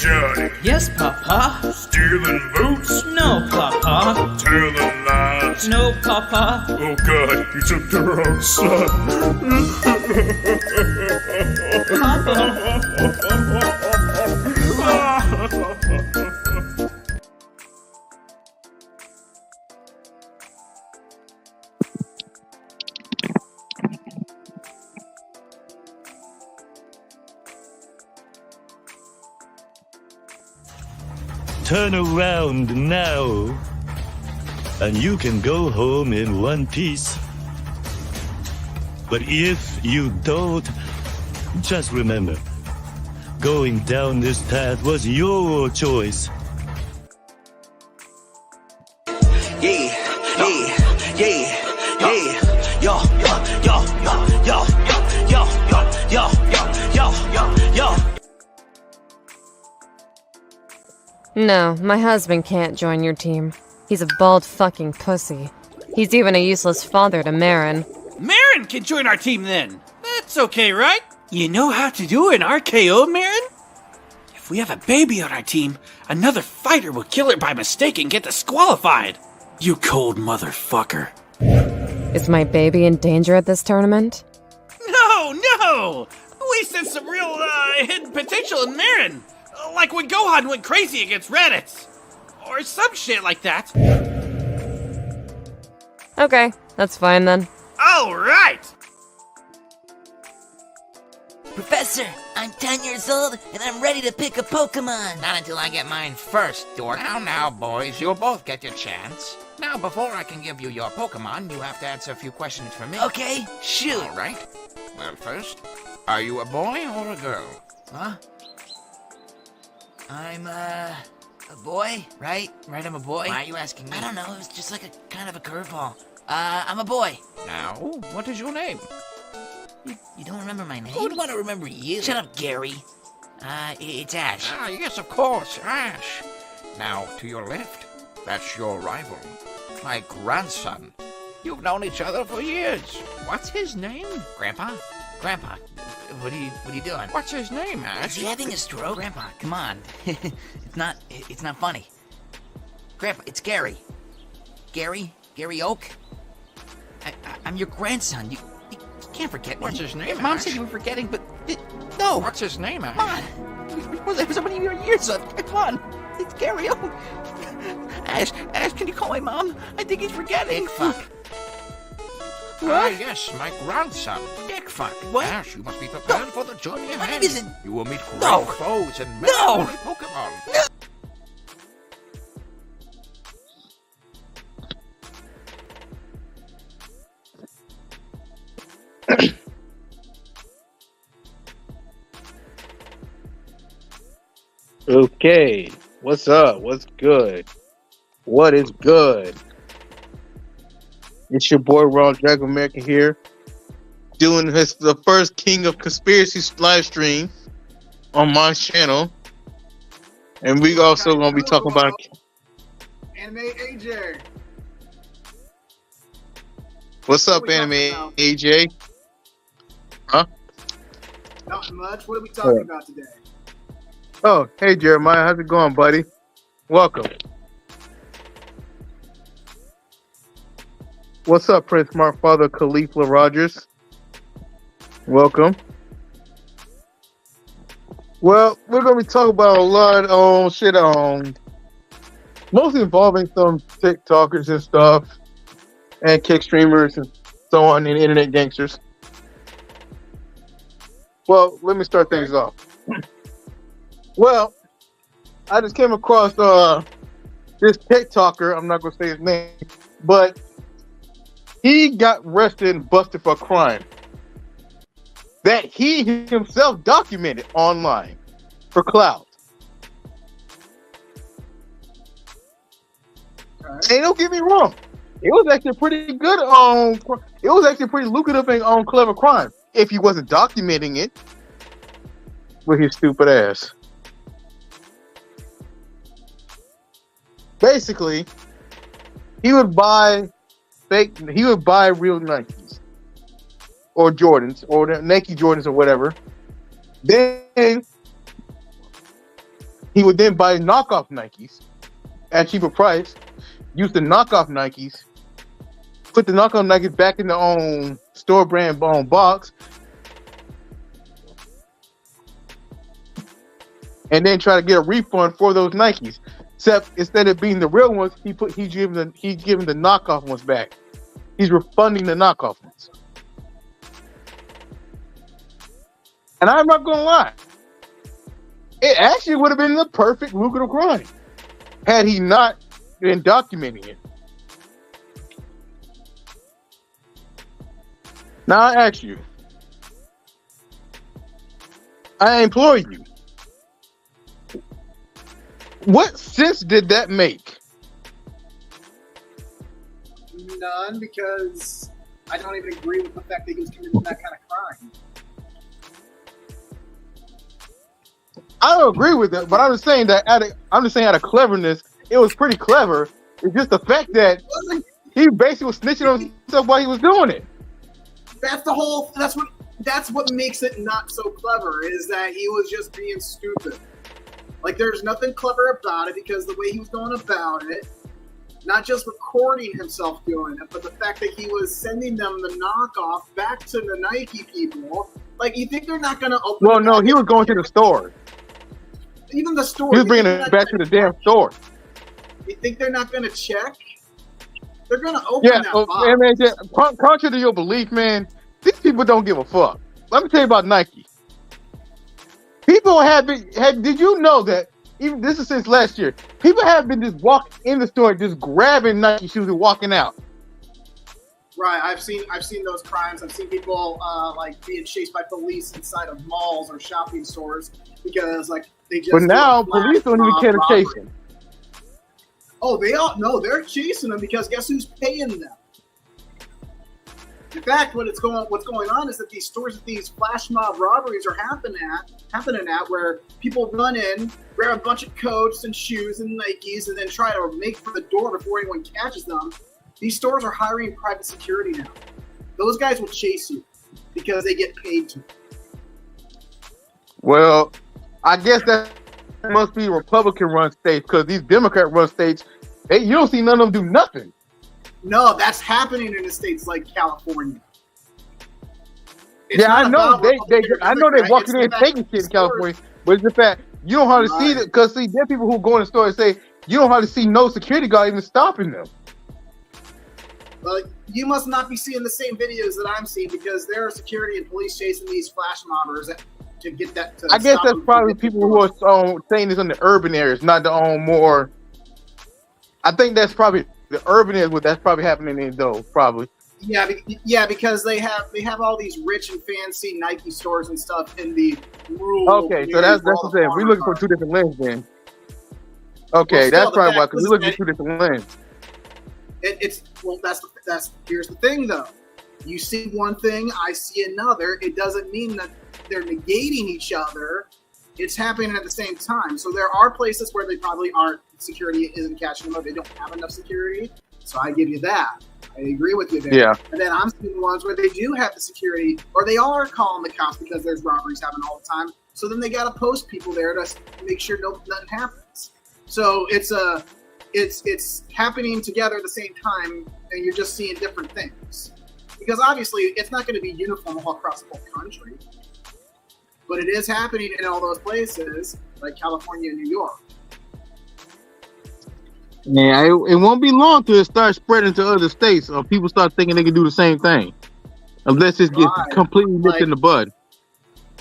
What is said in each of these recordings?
Johnny. Yes, Papa. Stealing boots? No, Papa. Telling lies? No, Papa. Oh God, you took the wrong son. Turn around now, and you can go home in one piece. But if you don't, just remember, going down this path was your choice. Yeah, yeah, yeah, yeah. Yo, yo, yo, yo, yo, yo, yo, yo, yo, yo, yo, yo. No, my husband can't join your team. He's a bald fucking pussy. He's even a useless father to Marin. Marin can join our team then. That's okay, right? You know how to do an RKO, Marin? If we have a baby on our team, another fighter will kill her by mistake and get disqualified. You cold motherfucker. Is my baby in danger at this tournament? No! We sense some real, hidden potential in Marin. Like when Gohan went crazy against Raditz. Or some shit like that. Okay, that's fine then. Alright! Professor, I'm 10 years old and I'm ready to pick a Pokemon. Not until I get mine first, Dork. Now, boys, you'll both get your chance. Now, before I can give you your Pokemon, you have to answer a few questions for me. Okay, shoot. All right. Well, first, are you a boy or a girl? Huh? I'm, a boy, right? Right, I'm a boy? Why are you asking me? I don't know, it was just like a kind of a curveball. I'm a boy. Now, what is your name? You don't remember my name? Who would want to remember you? Shut up, Gary. It's Ash. Ah, yes, of course, Ash. Now, to your left, that's your rival, my grandson. You've known each other for years. What's his name? Grandpa? Grandpa, what are you doing? What's his name, Ash? Is he having a stroke? Grandpa, come on. It's not funny. Grandpa, it's Gary. Gary Oak? I'm your grandson. You can't forget me. What's his name, Mom Ash? said you were forgetting, but no. What's his name, Ash? Come on. It was so many years ago. Come on. It's Gary Oak. Ash, can you call my mom? I think he's forgetting. Big fuck. What? Ah, yes, my grandson, Dick Fuck. What? Ash, you must be prepared for the journey ahead. It isn't. You will meet great No. foes and No. many Pokemon. No. Okay, what's up? What's good? What is good? It's your boy Ronald Dragon America here, doing the first King of Conspiracy live stream on my channel, and we also gonna be talking about Anime AJ. what's up, Anime AJ? Huh? Not much. What are we talking about today? Oh, hey Jeremiah, how's it going, buddy? Welcome. What's up, Prince Smart Father Khalifa Rogers? Welcome. Well, we're gonna be talking about a lot of shit mostly involving some TikTokers and stuff, and kick streamers and so on, and internet gangsters. Well, let me start things off. Well, I just came across this TikToker. I'm not gonna say his name, but he got arrested and busted for a crime that he himself documented online for clout. Right. And don't get me wrong, it was actually pretty good. It was actually pretty lucrative and clever crime if he wasn't documenting it with his stupid ass. Basically, he would buy real Nikes or Jordans or Nike Jordans or whatever. Then he would then buy knockoff Nikes at cheaper price, use the knockoff Nikes, put the knockoff Nikes back in their own store brand box, and then try to get a refund for those Nikes. Except instead of being the real ones, he's giving the knockoff ones back. He's refunding the knockoff ones. And I'm not gonna lie, it actually would have been the perfect lucrative crime had he not been documenting it. Now I ask you, I implore you, what sense did that make? None, because I don't even agree with the fact that he was committing that kind of crime. I don't agree with it, but I'm just saying that out of cleverness, it was pretty clever. It's just the fact that he basically was snitching on himself while he was doing it. That's what makes it not so clever, is that he was just being stupid. Like, there's nothing clever about it because the way he was going about it, not just recording himself doing it, but the fact that he was sending them the knockoff back to the Nike people. Like, you think they're not going to open? Well, no, he was going to the store. Even the store. He was bringing it back to the damn store. You think they're not going to check? They're going to open that box. Man, contrary to your belief, man, these people don't give a fuck. Let me tell you about Nike. People did you know that, even this is since last year, people have been just walking in the store, just grabbing Nike shoes and walking out. Right, I've seen those crimes. I've seen people like being chased by police inside of malls or shopping stores because like they just. But now police don't even care to chase them. Oh, they're chasing them because guess who's paying them? In fact, what's going on is that these stores, that these flash mob robberies are happening at where people run in, grab a bunch of coats and shoes and Nikes, and then try to make for the door before anyone catches them. These stores are hiring private security now. Those guys will chase you because they get paid to. Well, I guess that must be Republican-run states because these Democrat-run states, you don't see none of them do nothing. No, that's happening in the states like California. I know they're walking in and taking shit in California, but it's the fact you don't hardly see that because there are people who go in the store and say you don't hardly see no security guard even stopping them. Well, you must not be seeing the same videos that I'm seeing because there are security and police chasing these flash mobbers to get that. I guess that's probably people who are saying this in the urban areas, not the more. I think that's probably the urban areas where that's probably happening in though, probably. Yeah, because they have all these rich and fancy Nike stores and stuff in the rural. Okay, so that's what I'm saying. We're looking for two different lenses then. Okay, that's probably why, because we're looking for two different lenses. Here's the thing though. You see one thing, I see another. It doesn't mean that they're negating each other. It's happening at the same time. So there are places where they probably aren't, security isn't catching them, or they don't have enough security. So I give you that. I agree with you there. Yeah. And then I'm seeing ones where they do have the security, or they are calling the cops because there's robberies happening all the time. So then they got to post people there to make sure nothing happens. So it's happening together at the same time, and you're just seeing different things. Because obviously, it's not going to be uniform all across the whole country. But it is happening in all those places, like California and New York. Yeah, it won't be long till it starts spreading to other states, or people start thinking they can do the same thing, unless it gets completely nipped in the bud.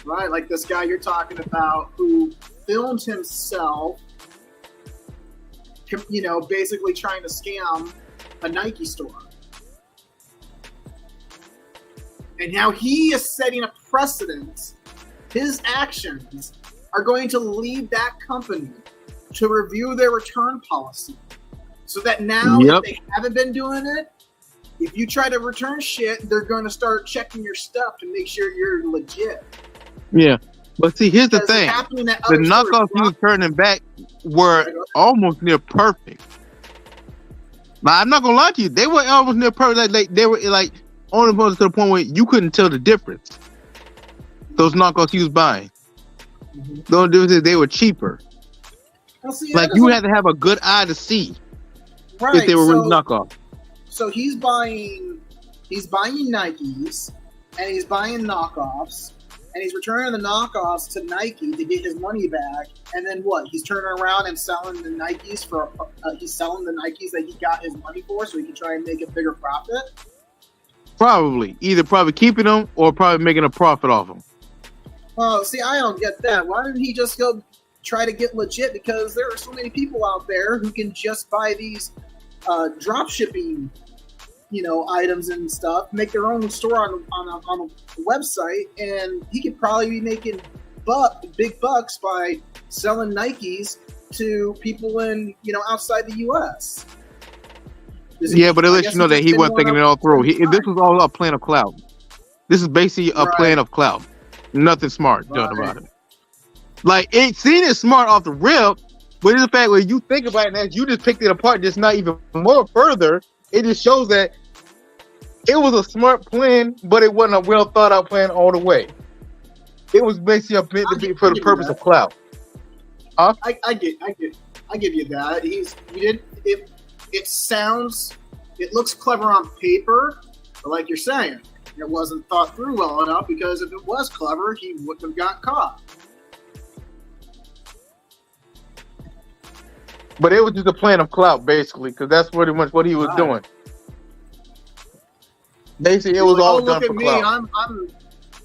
Right, like this guy you're talking about who filmed himself, basically trying to scam a Nike store. And now he is setting a precedent. His actions are going to lead that company to review their return policy. So that now, if they haven't been doing it, if you try to return shit, they're going to start checking your stuff to make sure you're legit. Yeah. But see, here's the thing. The knockoffs he was turning back were almost near perfect. Now, I'm not going to lie to you. They were almost near perfect. Like they were like almost to the point where you couldn't tell the difference. Those knockoffs he was buying. The only difference is they were cheaper. Well, see, Like that you doesn't- had to have a good eye to see right, if they were really knockoff. So he's buying Nikes, and he's buying knockoffs, and he's returning the knockoffs to Nike to get his money back. And then what? He's turning around and selling the Nikes for he's selling the Nikes that he got his money for, so he can try and make a bigger profit. Probably keeping them or probably making a profit off them. Oh, see, I don't get that. Why didn't he just go try to get legit? Because there are so many people out there who can just buy these drop shipping, items and stuff, make their own store on a website, and he could probably be making big bucks by selling Nikes to people in outside the U.S. Yeah, but it lets you know that he wasn't thinking it all through. This was all a plan of clout. This is basically a plan of clout. Nothing smart done about it. Like, it seemed smart off the rip, but in the fact when you think about it, as you just picked it apart, just not even more further, it just shows that it was a smart plan, but it wasn't a well thought out plan all the way. It was basically meant to be for the purpose of clout. Huh? I give you that. It looks clever on paper, but like you're saying, it wasn't thought through well enough, because if it was clever, he wouldn't have got caught. But it was just a plan of clout, basically, because that's pretty much what he was doing. Basically, it was all done for clout.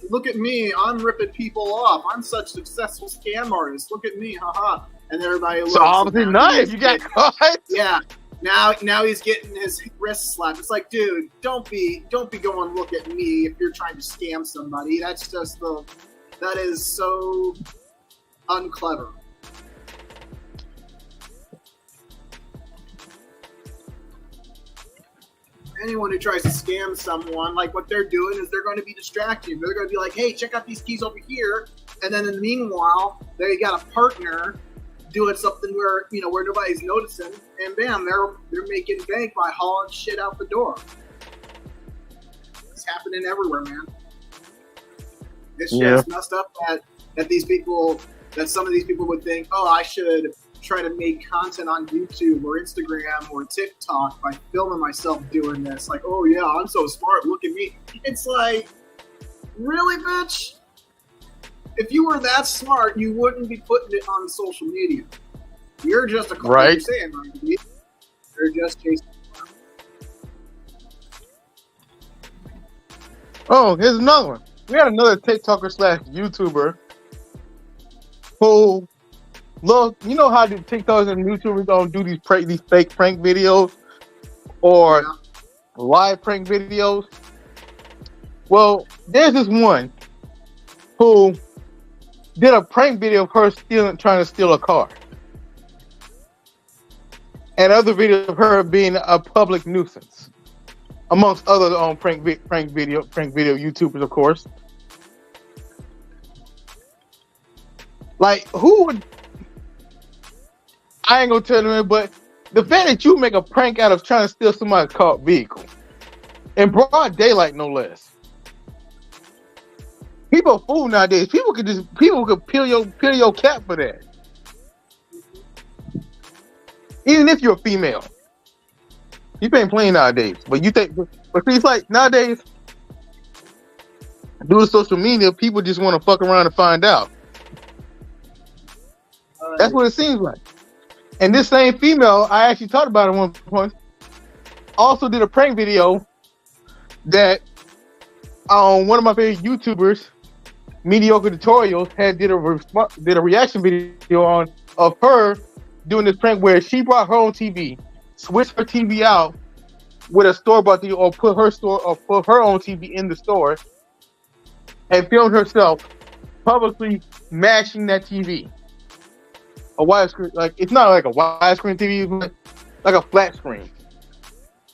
Look at me, I'm ripping people off. I'm such a successful scam artist. Look at me, haha. And everybody looks. So obviously nice, you got caught. Yeah. Now he's getting his wrist slapped. It's like, dude, don't be going look at me if you're trying to scam somebody. That is so unclever. Anyone who tries to scam someone, like what they're doing is they're going to be distracting. They're going to be like, hey, check out these keys over here. And then in the meanwhile, they got a partner doing something where nobody's noticing, and bam, they're making bank by hauling shit out the door. It's happening everywhere, man. It's just messed up that some of these people would think, oh, I should try to make content on YouTube or Instagram or TikTok by filming myself doing this. Like, oh yeah, I'm so smart, look at me. It's like, really, bitch? If you were that smart, you wouldn't be putting it on social media. You're just a right. You're saying, right? You're just chasing. Oh, here's another one. We had another TikToker / YouTuber who, look, you know how the TikTokers and YouTubers don't do these fake prank videos or live prank videos? Well, there's this one who did a prank video of her trying to steal a car, and other videos of her being a public nuisance, amongst other prank video YouTubers, of course. Like, who would? I ain't gonna tell them, but the fact that you make a prank out of trying to steal somebody's car vehicle in broad daylight, no less. People are fool nowadays. People could peel your cap for that. Even if you're a female. You ain't playing nowadays. But you think, but it's like nowadays, due to social media, people just want to fuck around and find out. That's what it seems like. And this same female, I actually talked about it at one point, also did a prank video that one of my favorite YouTubers, Mediocre Tutorials, did a reaction video on of her doing this prank where she brought her own TV, switched her TV out with a store-bought TV, or put her own TV in the store, and filmed herself publicly mashing that TV. A widescreen, like, it's not like a widescreen TV, but like a flat screen.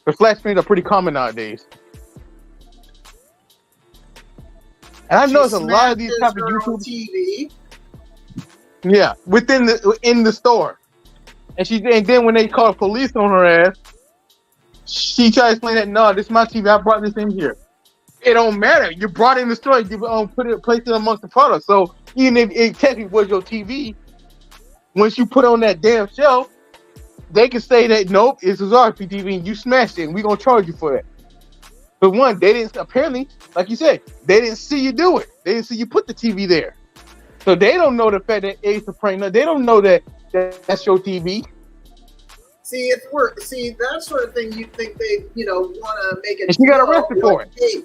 The flat screens are pretty common nowadays. And I noticed a lot of these type of YouTube TV. Yeah, in the store. And then when they called police on her ass, she tried to explain that, no, this is my TV, I brought this in here. It don't matter. You brought it in the store, you place it amongst the products. So even if it technically was your TV, once you put on that damn shelf, they can say that nope, this is our TV and you smashed it and we're gonna charge you for that. But one, they didn't apparently, like you said, they didn't see you do it. They didn't see you put the TV there. So they don't know the fact that it's a prank. They don't know that that's your TV. See, that sort of thing. You think they, want to make it. And she got arrested for it. Hey,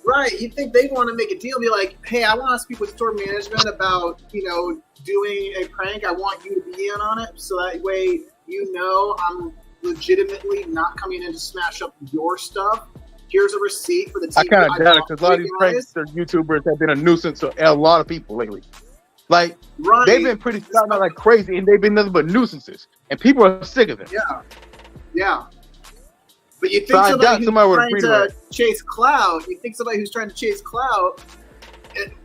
right? You think they want to make a deal? Be like, hey, I want to speak with store management about, doing a prank. I want you to be in on it, so that way I'm legitimately not coming in to smash up your stuff. Here's a receipt for the TV. I kind of doubt it because a lot of these prankster YouTubers have been a nuisance to a lot of people lately. Like, they've been pretty shouting out like crazy, and they've been nothing but nuisances, and people are sick of them. Yeah. But you think somebody who's trying to chase clout,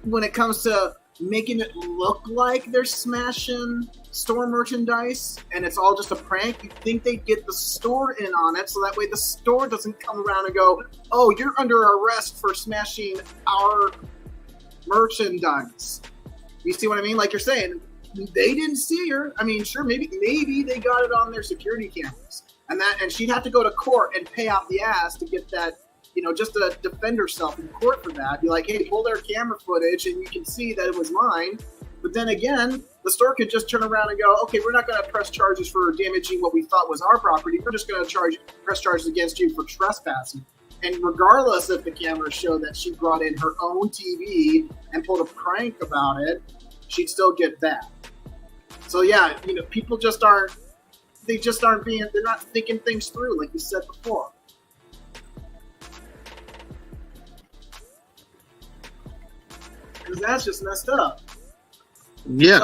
when it comes to making it look like they're smashing store merchandise and it's all just a prank, you think they'd get the store in on it so that way the store doesn't come around and go, oh, you're under arrest for smashing our merchandise. You see what I mean? Like you're saying, they didn't see her. I mean, sure, maybe they got it on their security cameras, and she'd have to go to court and pay out the ass to get that, just to defend herself in court for that. Be like, hey, pull their camera footage and you can see that it was mine. But then again, the store could just turn around and go, okay, we're not going to press charges for damaging what we thought was our property. We're just going to press charges against you for trespassing. And regardless if the cameras show that she brought in her own TV and pulled a prank about it, she'd still get that. So yeah, people they're not thinking things through like you said before. Because that's just messed up. Yeah.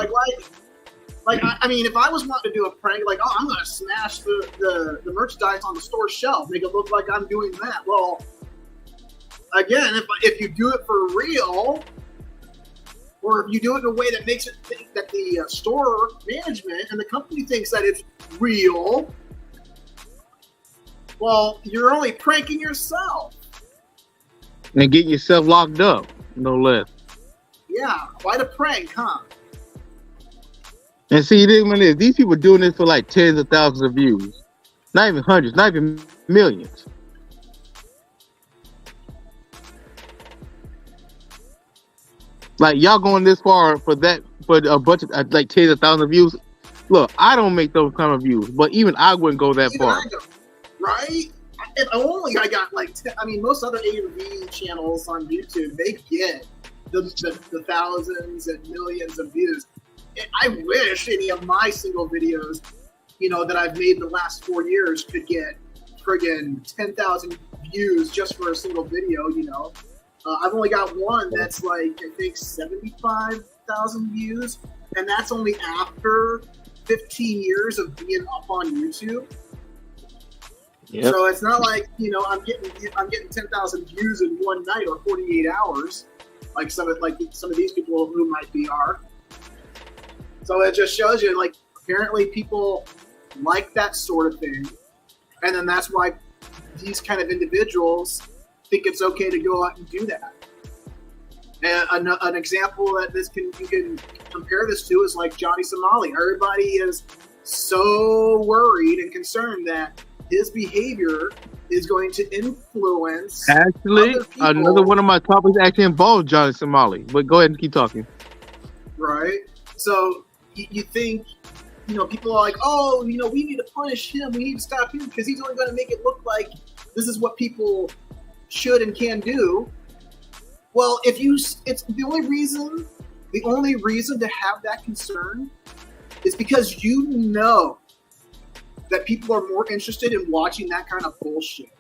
I mean, if I was wanting to do a prank, like, oh, I'm going to smash the merchandise on the store shelf, make it look like I'm doing that. Well, again, if you do it for real, or if you do it in a way that makes it think that the store management and the company thinks that it's real, well, you're only pranking yourself. And getting yourself locked up, no less. Yeah, quite a prank, huh? And see, these people doing this for like tens of thousands of views. Not even hundreds, not even millions. Like, y'all going this far for a bunch of like tens of thousands of views. Look, I don't make those kind of views, but even I wouldn't go that far. Right? If only I got like, most other A&V channels on YouTube, they get the thousands and millions of views. I wish any of my single videos, that I've made in the last 4 years could get friggin' 10,000 views just for a single video, I've only got one that's like, I think 75,000 views, and that's only after 15 years of being up on YouTube. Yep. So it's not like, I'm getting 10,000 views in one night or 48 hours, like some of these people who might be are. So it just shows you, like, apparently people like that sort of thing, and then that's why these kind of individuals think it's okay to go out and do that. And an example that you can compare this to is like Johnny Somali. Everybody is so worried and concerned that his behavior is going to influence. Actually, another one of my topics actually involves Johnny Somali. But go ahead and keep talking. Right. So you think, people are like, oh, we need to punish him. We need to stop him because he's only going to make it look like this is what people should and can do. Well, it's the only reason to have that concern is because that people are more interested in watching that kind of bullshit.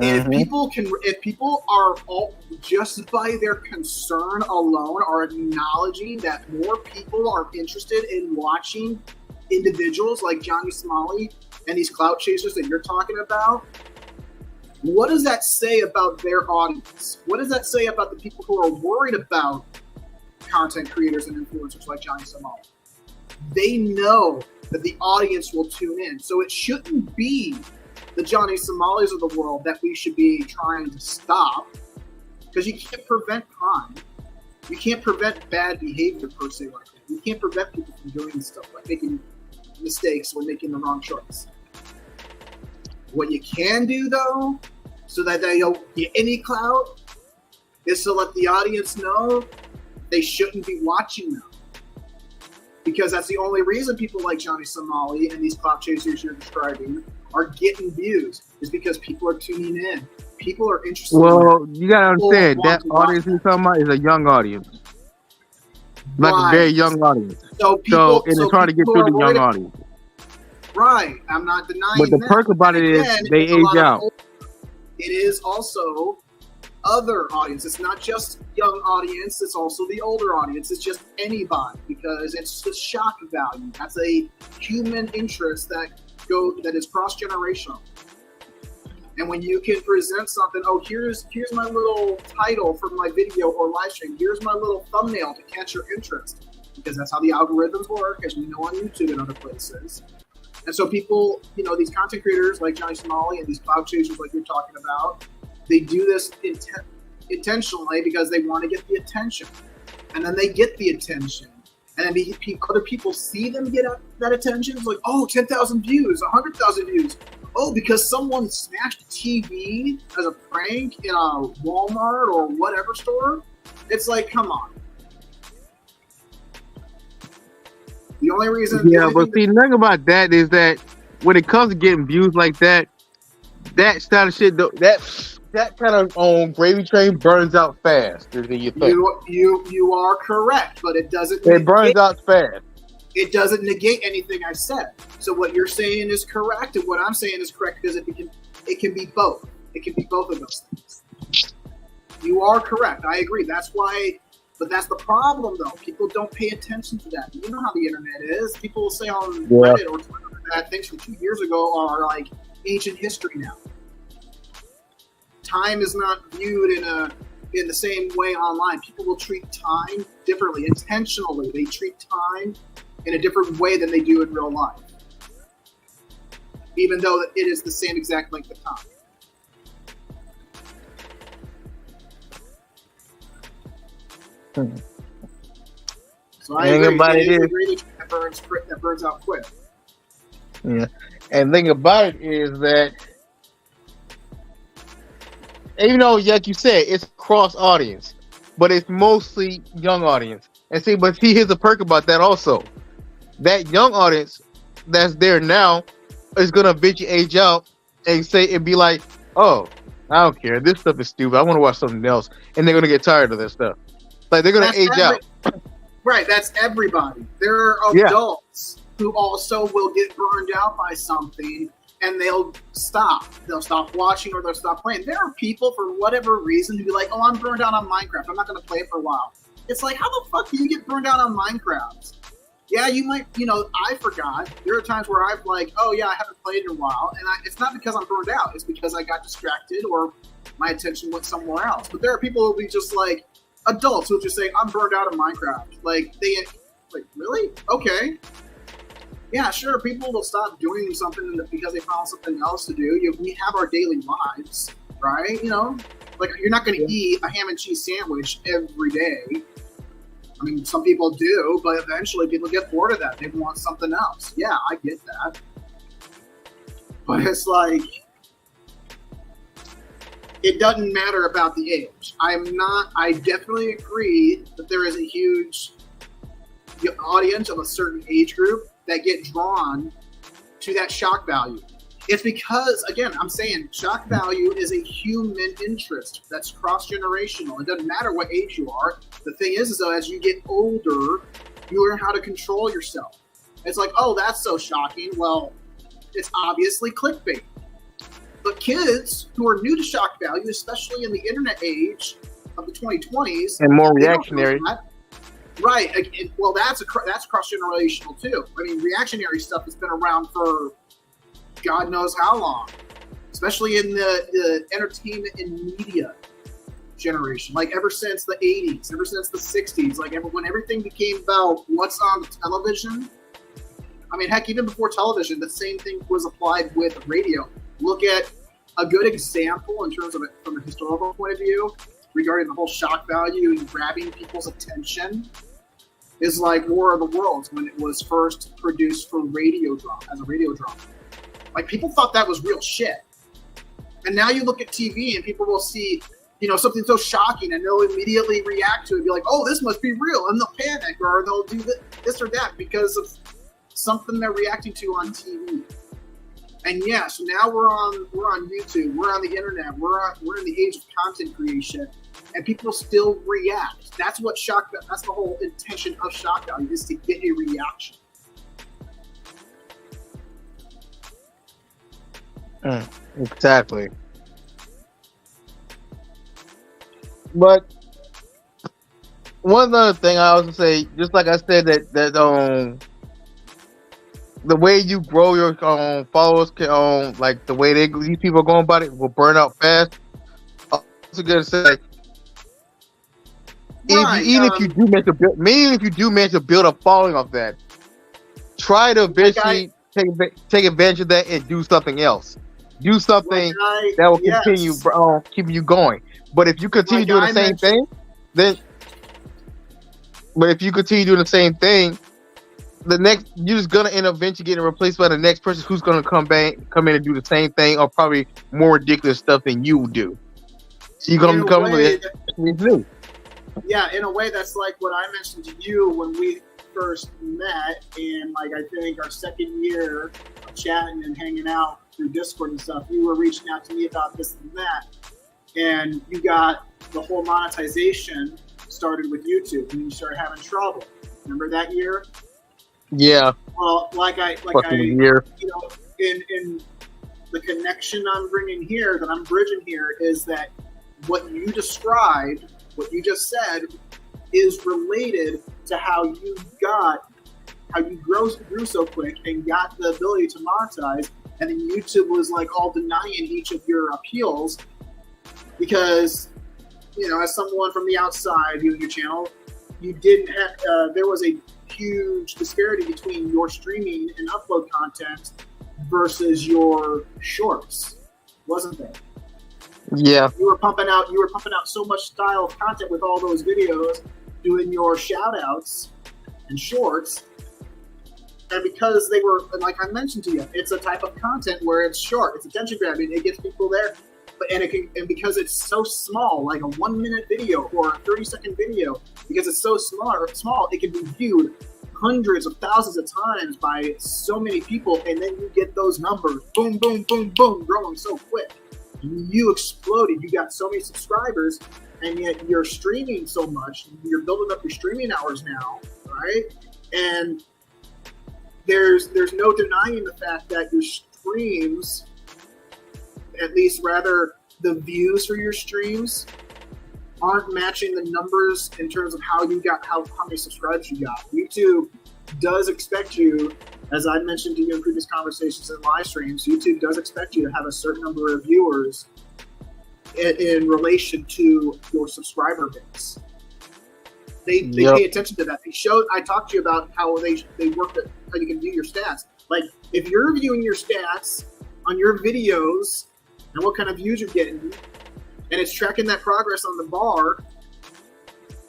And if people are all just by their concern alone are acknowledging that more people are interested in watching individuals like Johnny Somali and these clout chasers that you're talking about, what does that say about their audience? What does that say about the people who are worried about content creators and influencers like Johnny Somali? They know that the audience will tune in. So it shouldn't be the Johnny Somalis of the world that we should be trying to stop, because you can't prevent crime. You can't prevent bad behavior per se like that. You can't prevent people from doing stuff like making mistakes or making the wrong choice. What you can do, though, so that they don't get any clout, is to let the audience know they shouldn't be watching them. Because that's the only reason people like Johnny Somali and these clout chasers you're describing are getting views, is because people are tuning in. People are interested. Well, you gotta People understand want that to watch audience you're talking about is a young audience, like a Right. very young audience. So So it's hard to get people through are the young worried- audience. Right, I'm not denying But the that. perk about it is Again, they it's a lot age of out. old- It is also other audience. It's not just young audience. It's also the older audience. It's just anybody, because it's the shock value. That's a human interest that is cross generational. And when you can present something, oh, here's my little title for my video or live stream. Here's my little thumbnail to catch your interest, because that's how the algorithms work, as we know on YouTube and other places. And so people, these content creators like Johnny Somali and these cloud chasers like you're talking about, they do this intentionally because they want to get the attention. And then they get the attention. And then other people see them get that attention. It's like, oh, 10,000 views, 100,000 views. Oh, because someone smashed a TV as a prank in a Walmart or whatever store. It's like, come on. The only reason. Yeah, but see, the thing about that is that when it comes to getting views like that, that style of shit, that kind of gravy train burns out faster than you think. You are correct, but it doesn't. It burns out fast. It doesn't negate anything I said. So what you're saying is correct, and what I'm saying is correct, because it can be both. It can be both of those things. You are correct. I agree. That's why. But that's the problem, though. People don't pay attention to that. You know how the internet is. People will say on Reddit or Twitter that things from 2 years ago are like ancient history now. Time is not viewed in the same way online. People will treat time differently, intentionally. They treat time in a different way than they do in real life, even though it is the same exact length of time. So I agree. That burns out quick. Yeah, and the thing about it is that, even though, like you said, it's cross audience, but it's mostly young audience. And but here's the perk about that also. That young audience that's there now is gonna eventually age out and be like, oh, I don't care. This stuff is stupid. I want to watch something else, and they're gonna get tired of this stuff. Like they're gonna age out. Right, that's everybody. There are adults who also will get burned out by something, and they'll stop. They'll stop watching or they'll stop playing. There are people, for whatever reason, who be like, oh, I'm burned out on Minecraft. I'm not going to play it for a while. It's like, how the fuck do you get burned out on Minecraft? Yeah, you might, I forgot. There are times where I've like, oh, yeah, I haven't played in a while. And it's not because I'm burned out. It's because I got distracted or my attention went somewhere else. But there are people who will be just like, adults who just say, I'm burned out of Minecraft. Like, really? Okay. Yeah, sure. People will stop doing something because they found something else to do. We have our daily lives, right? Like you're not going to eat a ham and cheese sandwich every day. I mean, some people do, but eventually people get bored of that. They want something else. Yeah, I get that. But it's like, it doesn't matter about the age. I definitely agree that there is a huge audience of a certain age group that get drawn to that shock value. It's because, again, I'm saying shock value is a human interest that's cross-generational. It doesn't matter what age you are. The thing is though, as you get older, you learn how to control yourself. It's like, oh, that's so shocking. Well, it's obviously clickbait. But kids who are new to shock value, especially in the internet age of the 2020s, and more reactionary, right? Well, that's cross-generational too. I mean, reactionary stuff has been around for God knows how long, especially in the entertainment and media generation. Like ever since the 80s, ever since the 60s, like when everything became about what's on television. I mean, heck, even before television, the same thing was applied with radio. Look at a good example in terms of it from a historical point of view regarding the whole shock value and grabbing people's attention is like War of the Worlds when it was first produced for radio drama as a radio drama. Like people thought that was real shit, and now you look at TV and people will see, something so shocking, and they'll immediately react to it, and be like, "Oh, this must be real," and they'll panic or they'll do this or that because of something they're reacting to on TV. And yeah, so now we're on YouTube, we're on the internet, we're in the age of content creation, and people still react. That's what that's the whole intention of shock value, is to get a reaction. Exactly. But one other thing I also say, just like I said, that the way you grow your followers can like the way these people are going about it will burn out fast. I'm also gonna say, even if you do manage to build a following off that, try to eventually take advantage of that and do something else. Do something that will continue keeping you going. But if you continue doing the same thing, you're just gonna end up eventually getting replaced by the next person who's gonna come in and do the same thing, or probably more ridiculous stuff than you do. So you're gonna become new. Yeah, in a way, that's like what I mentioned to you when we first met, and like I think our second year of chatting and hanging out through Discord and stuff, you were reaching out to me about this and that, and you got the whole monetization started with YouTube, and you started having trouble. Remember that year? Yeah. Well, in the connection I'm bringing here, that I'm bridging here, is that what you described, what you just said, is related to how you grew so quick and got the ability to monetize, and then YouTube was like all denying each of your appeals because, as someone from the outside viewing your channel, you didn't have, there was a huge disparity between your streaming and upload content versus your shorts, wasn't there? Yeah. You were pumping out so much style of content with all those videos, doing your shout outs and shorts. And because they were, like I mentioned to you, it's a type of content where it's short, it's attention grabbing, it gets people there. And because it's so small, like a 1 minute video or a 30-second video, because it's so small, it can be viewed hundreds of thousands of times by so many people, and then you get those numbers, boom, boom, boom, boom, growing so quick. You exploded. You got so many subscribers, and yet you're streaming so much. You're building up your streaming hours now, right? And there's no denying the fact that your streams, at least rather the views for your streams, aren't matching the numbers in terms of how many subscribers you got. YouTube does expect you, as I mentioned to you in previous conversations and live streams, YouTube does expect you to have a certain number of viewers in relation to your subscriber base. They pay attention to that. I talked to you about how they work at how you can view your stats. Like if you're viewing your stats on your videos and what kind of views you're getting, and it's tracking that progress on the bar,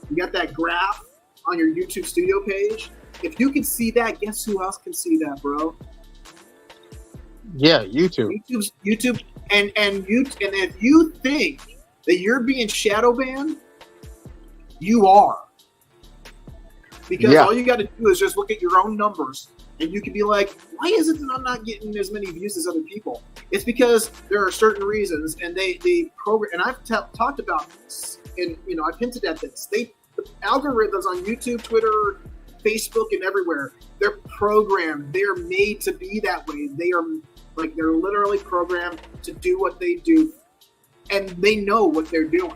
you got that graph on your YouTube Studio page. If you can see that, guess who else can see that, bro? Yeah, YouTube. YouTube, and if you think that you're being shadow banned, you are. Because all you got to do is just look at your own numbers, and you can be like, why is it that I'm not getting as many views as other people? It's because there are certain reasons, and they program. And I've talked about this, and I've hinted at this. The algorithms on YouTube, Twitter, Facebook, and everywhere, they're programmed. They're made to be that way. They're literally programmed to do what they do, and they know what they're doing.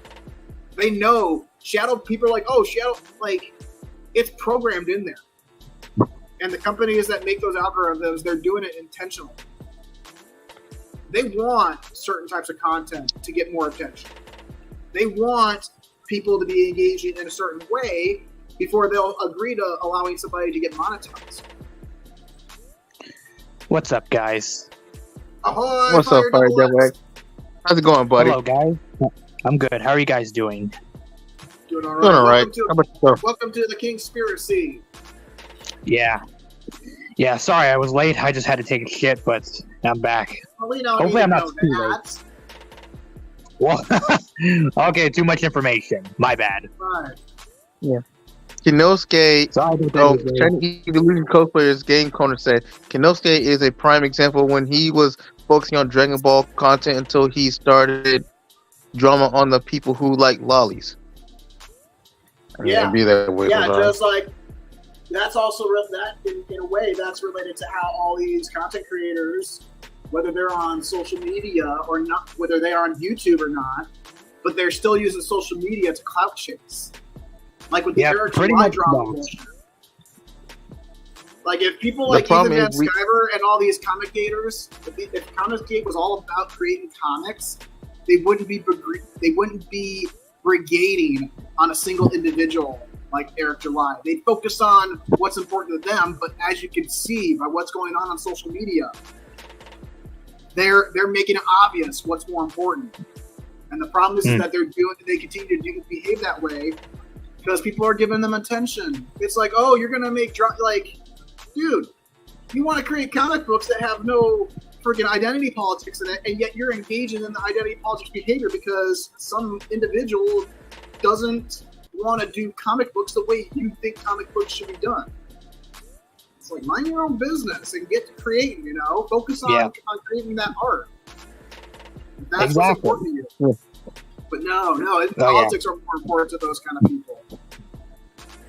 They know shadow people are like, oh, shadow, like it's programmed in there. And the companies that make those algorithms, they're doing it intentionally. They want certain types of content to get more attention. They want people to be engaging in a certain way before they'll agree to allowing somebody to get monetized. What's up, guys? Ahoy, what's up, Fire Devil? How's it going, buddy? Hello, guys. I'm good. How are you guys doing? Doing all right. Doing all right. How about yourself? Welcome to the Kingspiracy. Yeah. Yeah, sorry I was late. I just had to take a shit, but I'm back. Well, we don't Hopefully need I'm to not know too that. Well, okay, too much information. My bad. Right. Kinosuke, Sorry about that. Chinese Evolution cosplayers Game Corner said Kinosuke is a prime example when he was focusing on Dragon Ball content until he started drama on the people who like lollies. Yeah. Be that way. Yeah, sometimes. just like that's also that in a way that's related to how all these content creators, whether they're on social media or not, whether they are on YouTube or not, but they're still using social media to clout chase. Like with the Eric pretty July much drama that. bullshit. Like if people The like problem Ethan Van is we- Sciver and all these comic gators, if Comic Gate was all about creating comics, they wouldn't be brigading on a single individual like Eric July. They'd focus on what's important to them, but as you can see by what's going on social media, they're making it obvious what's more important. And the problem is that they continue to behave that way because people are giving them attention. It's like, oh, you're gonna make dude, you want to create comic books that have no freaking identity politics in it, and yet you're engaging in the identity politics behavior because some individual doesn't want to do comic books the way you think comic books should be done. It's like, mind your own business and get to creating, focus on creating that art. That's what's important to you. Yeah. But no, politics are more important to those kind of people.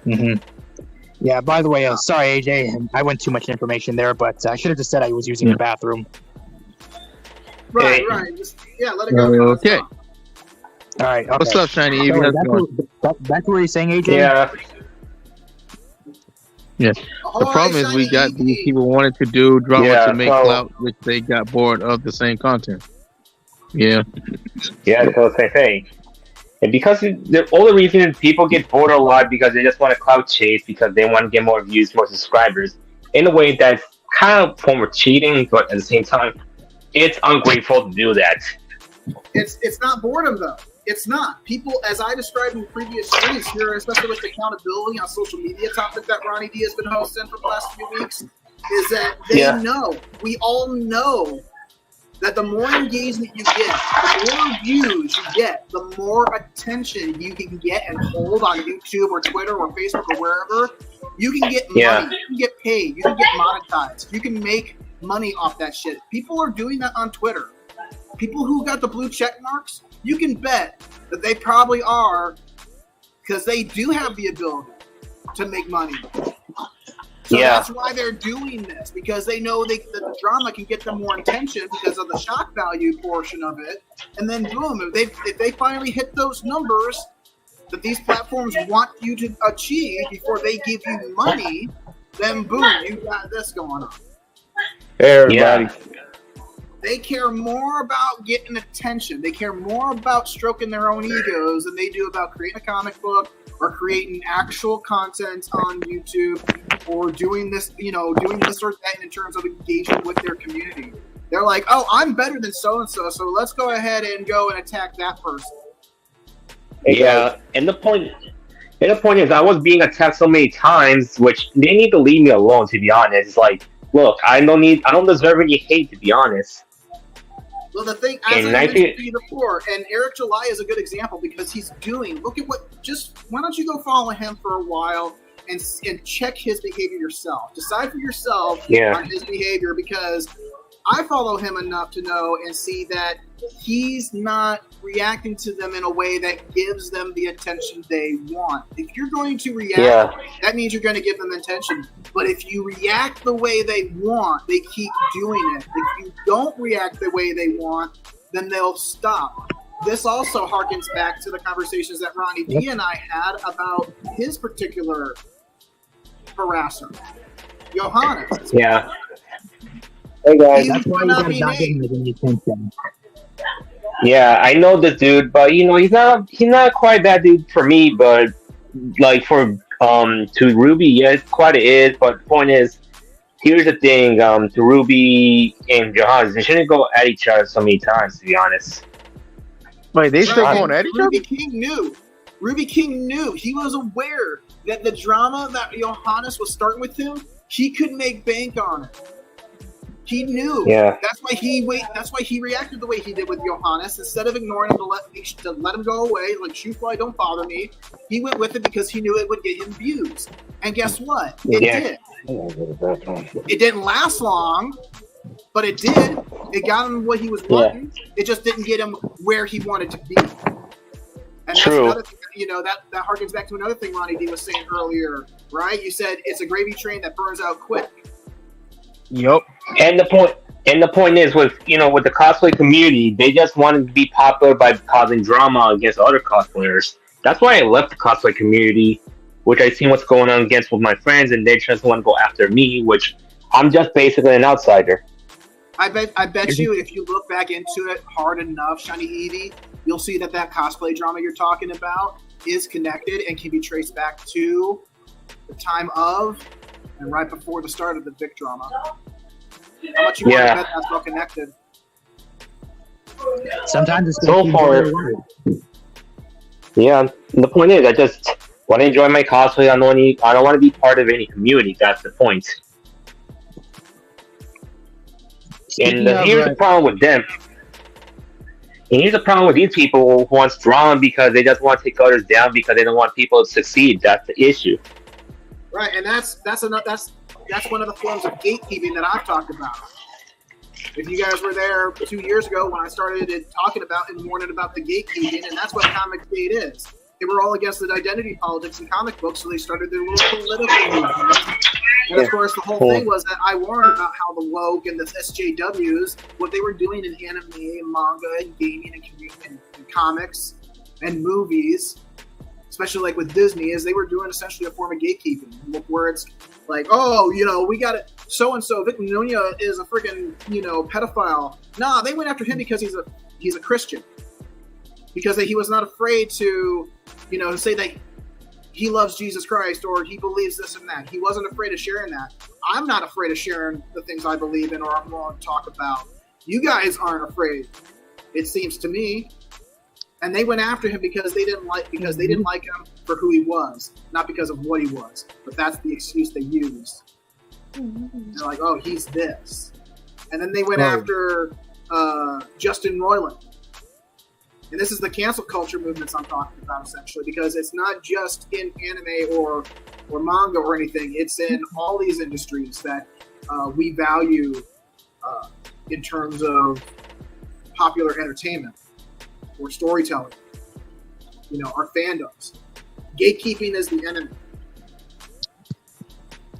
Mm-hmm. Yeah, by the way, sorry, AJ, I went too much information there, but I should have just said I was using the bathroom. Right. Just, let it go. Okay. All right. Okay. What's up, Shiny Evie? How's it going? That's what you're saying, AJ? Yeah. Yeah. The problem is we got these people wanting to do drama to make clout, which they got bored of the same content. Yeah. Yeah, so same thing. And because all the reason people get bored a lot because they just want to clout chase because they want to get more views, more subscribers. In a way that's kind of a form of cheating, but at the same time, it's ungrateful to do that. It's not boredom though. It's not. People, as I described in previous streams here, especially with the accountability on social media topic that Ronnie D has been hosting for the last few weeks, is that they know, we all know, that the more engagement you get, the more views you get, the more attention you can get and hold on YouTube or Twitter or Facebook or wherever, you can get money, you can get paid, you can get monetized, you can make money off that shit. People are doing that on Twitter. People who got the blue check marks, you can bet that they probably are, because they do have the ability to make money. So that's why they're doing this, because they know that the drama can get them more attention because of the shock value portion of it. And then boom, if they finally hit those numbers that these platforms want you to achieve before they give you money, then boom, you got this going on. Hey, everybody. They care more about getting attention. They care more about stroking their own egos than they do about creating a comic book or creating actual content on YouTube or doing this, doing this or that in terms of engagement with their community. They're like, oh, I'm better than so-and-so, so let's go ahead and go and attack that person. Yeah, and the point is I was being attacked so many times, which they need to leave me alone, to be honest. It's like, look, I don't deserve any hate, to be honest. Well, the thing, as I mentioned to you before, and Eric July is a good example because he's look at why don't you go follow him for a while and check his behavior yourself. Decide for yourself on his behavior, because I follow him enough to know and see that he's not reacting to them in a way that gives them the attention they want. If you're going to react, that means you're going to give them attention. But if you react the way they want, they keep doing it. If you don't react the way they want, then they'll stop. This also harkens back to the conversations that Ronnie D and I had about his particular harasser, Johannes. Yeah. Hey guys. That's why you guys not getting any attention. Yeah, I know the dude, but he's not quite that dude for me. But like for to Ruby, yes, quite it is. But the point is, here's the thing: to Ruby and Johannes, they shouldn't go at each other so many times. To be honest. Wait, they still going at each other? Ruby King knew. Ruby King knew. He was aware that the drama that Johannes was starting with him, he could make bank on it. He knew. Yeah. That's why he reacted the way he did with Johannes. Instead of ignoring him to let him go away, like shoot fly, don't bother me. He went with it because he knew it would get him views. And guess what? It did. It didn't last long, but it did. It got him what he was wanting. It just didn't get him where he wanted to be. And that's another thing, that harkens back to another thing Ronnie D was saying earlier, right? You said it's a gravy train that burns out quick. Yep. And the point is with the cosplay community, they just wanted to be popular by causing drama against other cosplayers. That's why I left the cosplay community, which I seen what's going on against with my friends, and they just want to go after me, which I'm just basically an outsider. I bet you if you look back into it hard enough, Shiny Eevee, you'll see that cosplay drama you're talking about is connected and can be traced back to the time of and right before the start of the Vic drama. How much you want to bet that's well connected? Sometimes it's so far. Yeah, the point is, I just want to enjoy my cosplay. I don't want to be part of any community. That's the point. And here's the problem with them. And here's the problem with these people who want drama because they just want to take others down because they don't want people to succeed. That's the issue. Right, and that's one of the forms of gatekeeping that I've talked about. If you guys were there 2 years ago when I started talking about and warning about the gatekeeping, and that's what Comic-Gate is. They were all against the identity politics in comic books, so they started their little political movement. And of course, the whole thing was that I warned about how the woke and the SJWs, what they were doing in anime and manga and gaming and comics and movies, especially like with Disney, is they were doing essentially a form of gatekeeping, where it's like, oh, we got it. So-and-so, Vic Mignogna is a freaking, pedophile. Nah, they went after him because he's a Christian. Because he was not afraid to, say that he loves Jesus Christ or he believes this and that. He wasn't afraid of sharing that. I'm not afraid of sharing the things I believe in or I'm willing to talk about. You guys aren't afraid, it seems to me. And they went after him because they didn't like him for who he was, not because of what he was. But that's the excuse they used. They're like, oh, he's this. And then they went after Justin Roiland. And this is the cancel culture movements I'm talking about, essentially, because it's not just in anime or manga or anything. It's in all these industries that we value in terms of popular entertainment or storytelling. Our fandoms. Gatekeeping is the enemy.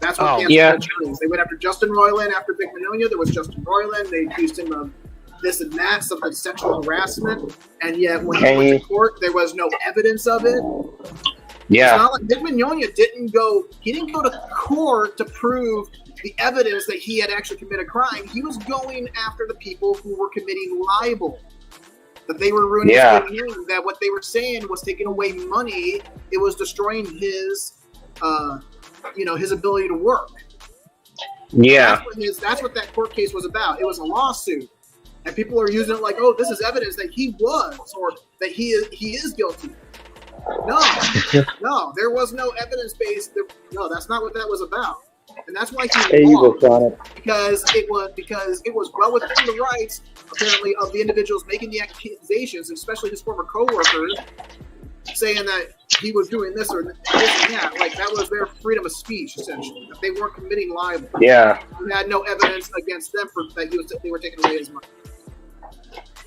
That's what cancel culture is. They went after Justin Roiland. After Vic Mignogna, there was Justin Roiland. They accused him of this and that, something sexual harassment, and yet when he went to court, there was no evidence of it. Yeah. It's not like Vic Mignogna didn't go to court to prove the evidence that he had actually committed a crime. He was going after the people who were committing libel, that they were ruining his name, that what they were saying was taking away money. It was destroying his, his ability to work. Yeah. That's what that court case was about. It was a lawsuit. And people are using it like, oh, this is evidence that he was or that he is guilty. No, there was no evidence based. No, that's not what that was about. And that's why he lost, because it was well within the rights, apparently, of the individuals making the accusations, especially his former coworkers, saying that he was doing this or this and that. Like, that was their freedom of speech, essentially. That they weren't committing libel. Yeah. We had no evidence against them for that they were taking away his money.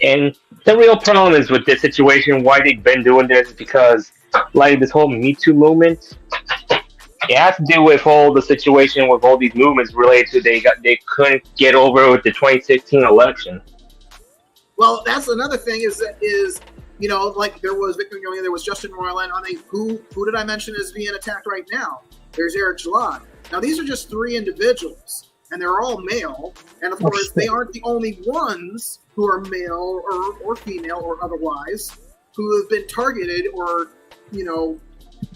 And the real problem is with this situation, why they've been doing this is because, like, this whole Me Too movement, it has to do with all the situation with all these movements related to they couldn't get over with the 2016 election. Well, that's another thing is like there was Vic Mignogna, there was Justin Roiland. Who did I mention is being attacked right now? There's Eric Jalad. Now these are just three individuals, and they're all male. And of course, they aren't the only ones who are male or female or otherwise who have been targeted or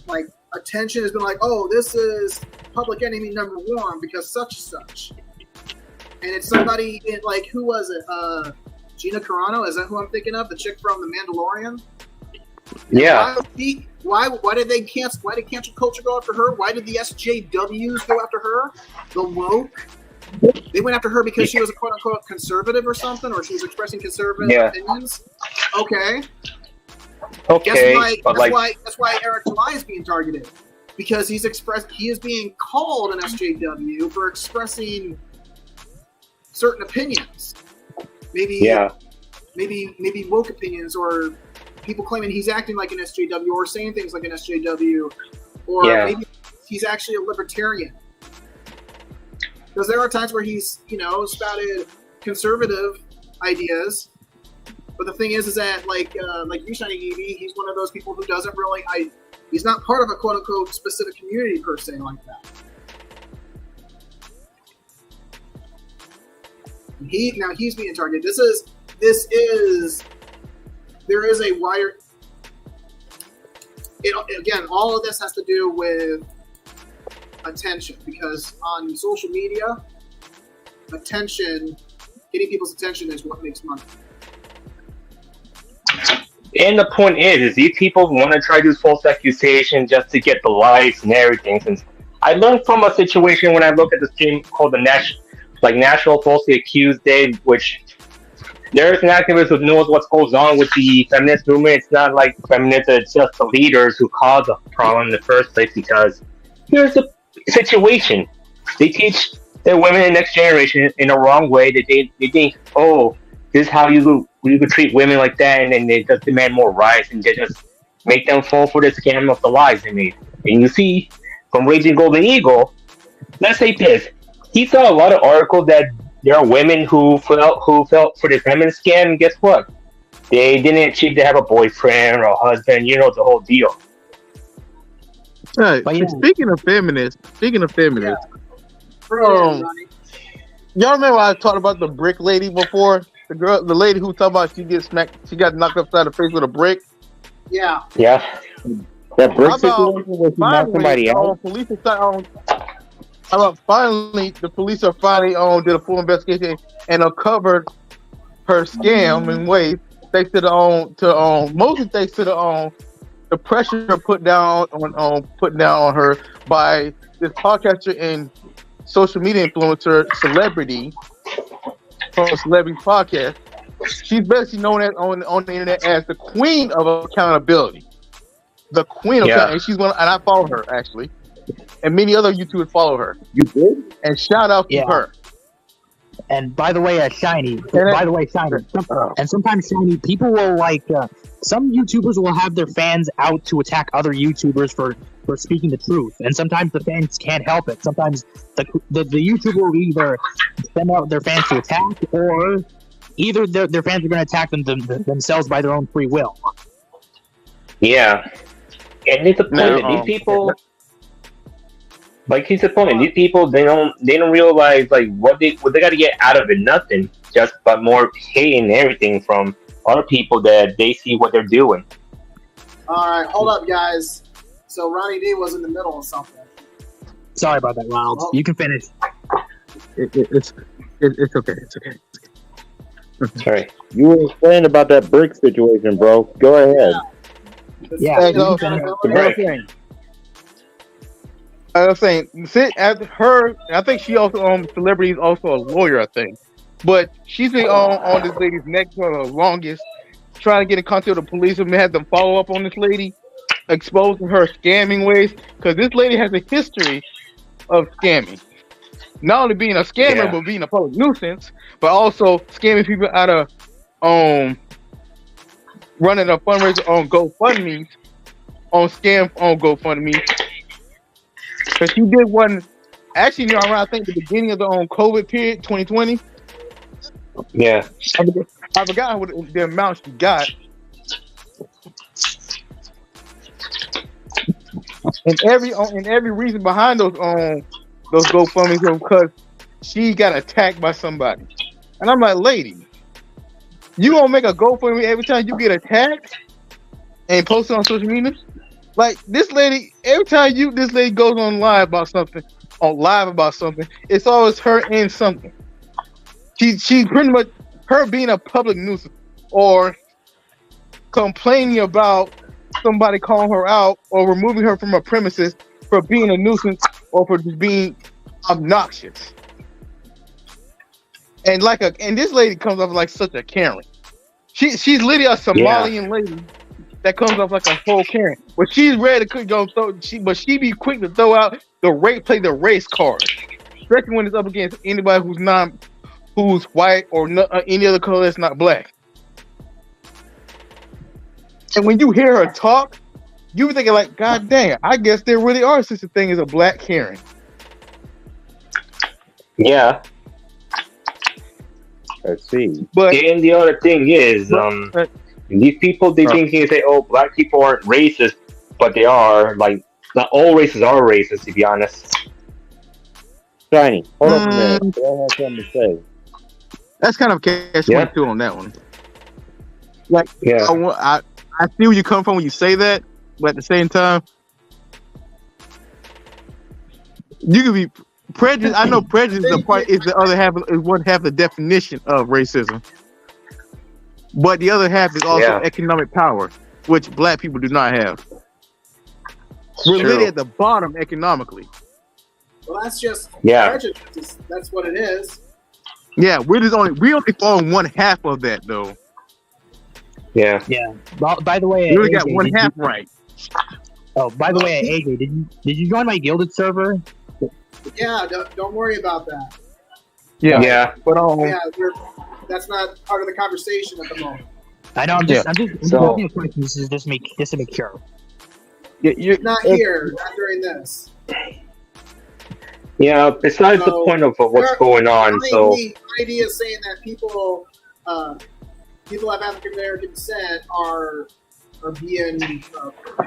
like attention has been like, oh, this is public enemy number one because such and such. And it's somebody like, who was it? Gina Carano, is that who I'm thinking of? The chick from The Mandalorian? Yeah. Why did they cancel? Why did cancel culture go after her? Why did the SJWs go after her? The woke. They went after her because she was a quote unquote conservative or something, or she was expressing conservative opinions. Okay. Okay. That's why Eric July is being targeted, because he is being called an SJW for expressing certain opinions. Maybe woke opinions, or people claiming he's acting like an SJW or saying things like an SJW, or maybe he's actually a libertarian. Because there are times where he's, spouted conservative ideas, but the thing is that like you, Shiny Evie, he's one of those people who doesn't really, he's not part of a quote unquote specific community per se like that. He's being targeted. There is a wider. Again, all of this has to do with attention, because on social media, getting people's attention is what makes money. And the point is these people want to try to do false accusation just to get the likes and everything. Since I learned from a situation when I look at the stream called the National Falsely Accused Day, which there's an activist who knows what goes on with the feminist movement. It's not like feminists, it's just the leaders who caused the problem in the first place, because here's the situation. They teach their women in the next generation in a wrong way. That they think, oh, this is how you could treat women like that, and then they just demand more rights, and they just make them fall for the scam of the lies they made. And you see, from Raging Golden Eagle, let's say this, he saw a lot of articles that there are women who felt for the feminist scam, and guess what? They didn't achieve to have a boyfriend or a husband, the whole deal. Right. Speaking of feminists, y'all remember I talked about the brick lady before? The lady who talked about she got knocked upside the face with a brick. Yeah. Yeah. That brick situation where she knocked somebody out. Finally, the police are finally did a full investigation and uncovered her scam in ways thanks to mostly thanks to the pressure put down on her by this podcaster and social media influencer celebrity from a celebrity podcast. She's basically known as on the internet as the queen of accountability. The queen of accountability. And she's one, and I follow her actually. And many other YouTubers follow her. You did? And shout out to her. And by the way, Shiny. And sometimes Shiny, people will some YouTubers will have their fans out to attack other YouTubers for speaking the truth, and sometimes the fans can't help it. Sometimes the YouTuber will either send out their fans to attack, or either their fans are going to attack themselves by their own free will. Yeah, and it's a point that these people. Like he's opponent, these people they don't realize what they got to get out of it. Nothing, just but more hate and everything from other people that they see what they're doing. All right, hold up, guys. So Ronnie D was in the middle of something. Sorry about that, Ronald. You can finish. It's okay. It's okay. Sorry. You were explaining about that brick situation, bro. Go ahead. Yeah. I was saying, I think she also celebrity is also a lawyer, I think. But she's been on this lady's neck for the longest, trying to get in contact with the police, and had them follow up on this lady, exposing her scamming ways, because this lady has a history of scamming. Not only being a scammer, but being a public nuisance, but also scamming people out of running a fundraiser on GoFundMe, on GoFundMe. Because she did one, actually, around I think the beginning of the COVID period, 2020. Yeah. I forgot what the amount she got. And every reason behind those GoFundMes was because she got attacked by somebody. And I'm like, lady, you gonna make a GoFundMe every time you get attacked and post it on social media? Like this lady, every time this lady goes on live about something, it's always her in something. She pretty much her being a public nuisance or complaining about somebody calling her out or removing her from her premises for being a nuisance or for just being obnoxious. And and this lady comes off like such a Karen. She's literally a Somalian lady that comes off like a whole Karen. But she's ready to go she be quick to throw out play the race card, especially when it's up against anybody who's white or any other color that's not black. And when you hear her talk, you thinking like, God dang, I guess there really are such a thing as a black Karen. Yeah. Let's see. But and the other thing is, these people they think you say, oh, black people aren't racist, but they are. Like, not all races are racist, to be honest. Shiny, hold on a minute. I have something to say. That's kind of catch-22 on that one. Like, I see where you come from when you say that, but at the same time, you can be prejudice. I know prejudice is the other half is one half the definition of racism, but the other half is also economic power, which black people do not have. We're literally at the bottom economically. Well, that's just prejudice. That's what it is. Yeah, we only fall on one half of that though. Yeah. By the way, you only got one half right. Oh, by the way, AJ, did you join my Gilded server? Yeah, don't worry about that. Yeah. But that's not part of the conversation at the moment. I know. I'm just asking a question. This is just to make sure. You're not here, not during this. Yeah, besides the point of what's going on. So the idea of saying that people of African American descent are being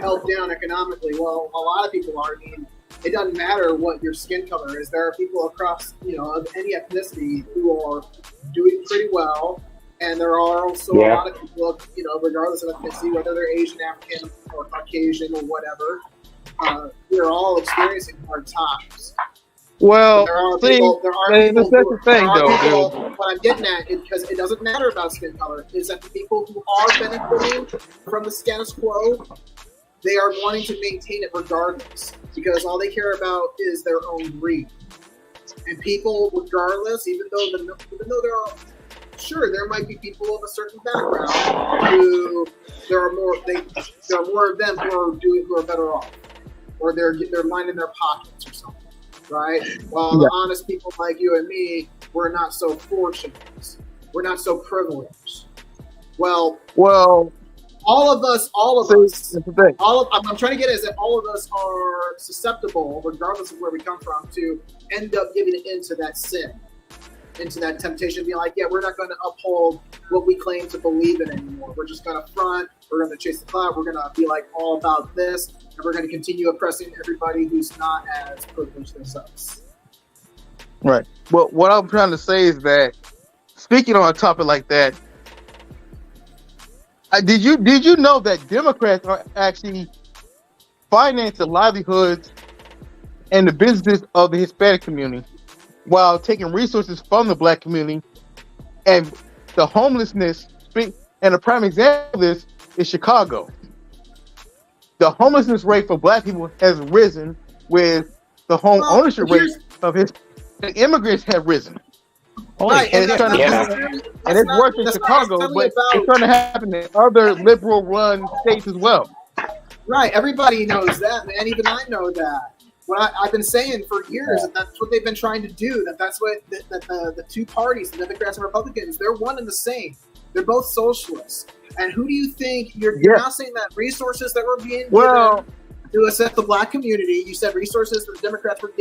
held down economically. Well, a lot of people are. I mean, it doesn't matter what your skin color is. There are people across, of any ethnicity who are doing pretty well, and there are also a lot of people, regardless of ethnicity, whether they're Asian, African, or Caucasian, or whatever, we're all experiencing hard times. Well, What I'm getting at is because it doesn't matter about skin color, is that the people who are benefiting from the status quo, they are wanting to maintain it regardless, because all they care about is their own greed. And people, regardless, even though there are, there might be people of a certain background who there are more of them who are better off, or they're lining their pockets or something. Right? While the honest people like you and me, we're not so fortunate. We're not so privileged. Well, all of us. I'm trying to get is that all of us are susceptible, regardless of where we come from, to end up giving into that sin, into that temptation, being like, we're not going to uphold what we claim to believe in anymore. We're just going to front. We're going to chase the cloud. We're going to be like all about this. And we're going to continue oppressing everybody who's not as privileged as us. Right. Well, what I'm trying to say is that, speaking on a topic like that, did you know that Democrats are actually financing the livelihoods and the businesses of the Hispanic community while taking resources from the black community, and the homelessness? And a prime example of this is Chicago. The homelessness rate for black people has risen, with the home ownership rate of the immigrants have risen. Right, and it's worse in Chicago, but it's going to happen in other liberal-run states as well. Right, everybody knows that, man. Even I know that. What I've been saying for years, that's what they've been trying to do. That's what the two parties, the Democrats and Republicans, they're one and the same. They're both socialists. And who do you think you're now saying that resources that were being given to assist the black community? You said resources that the Democrats were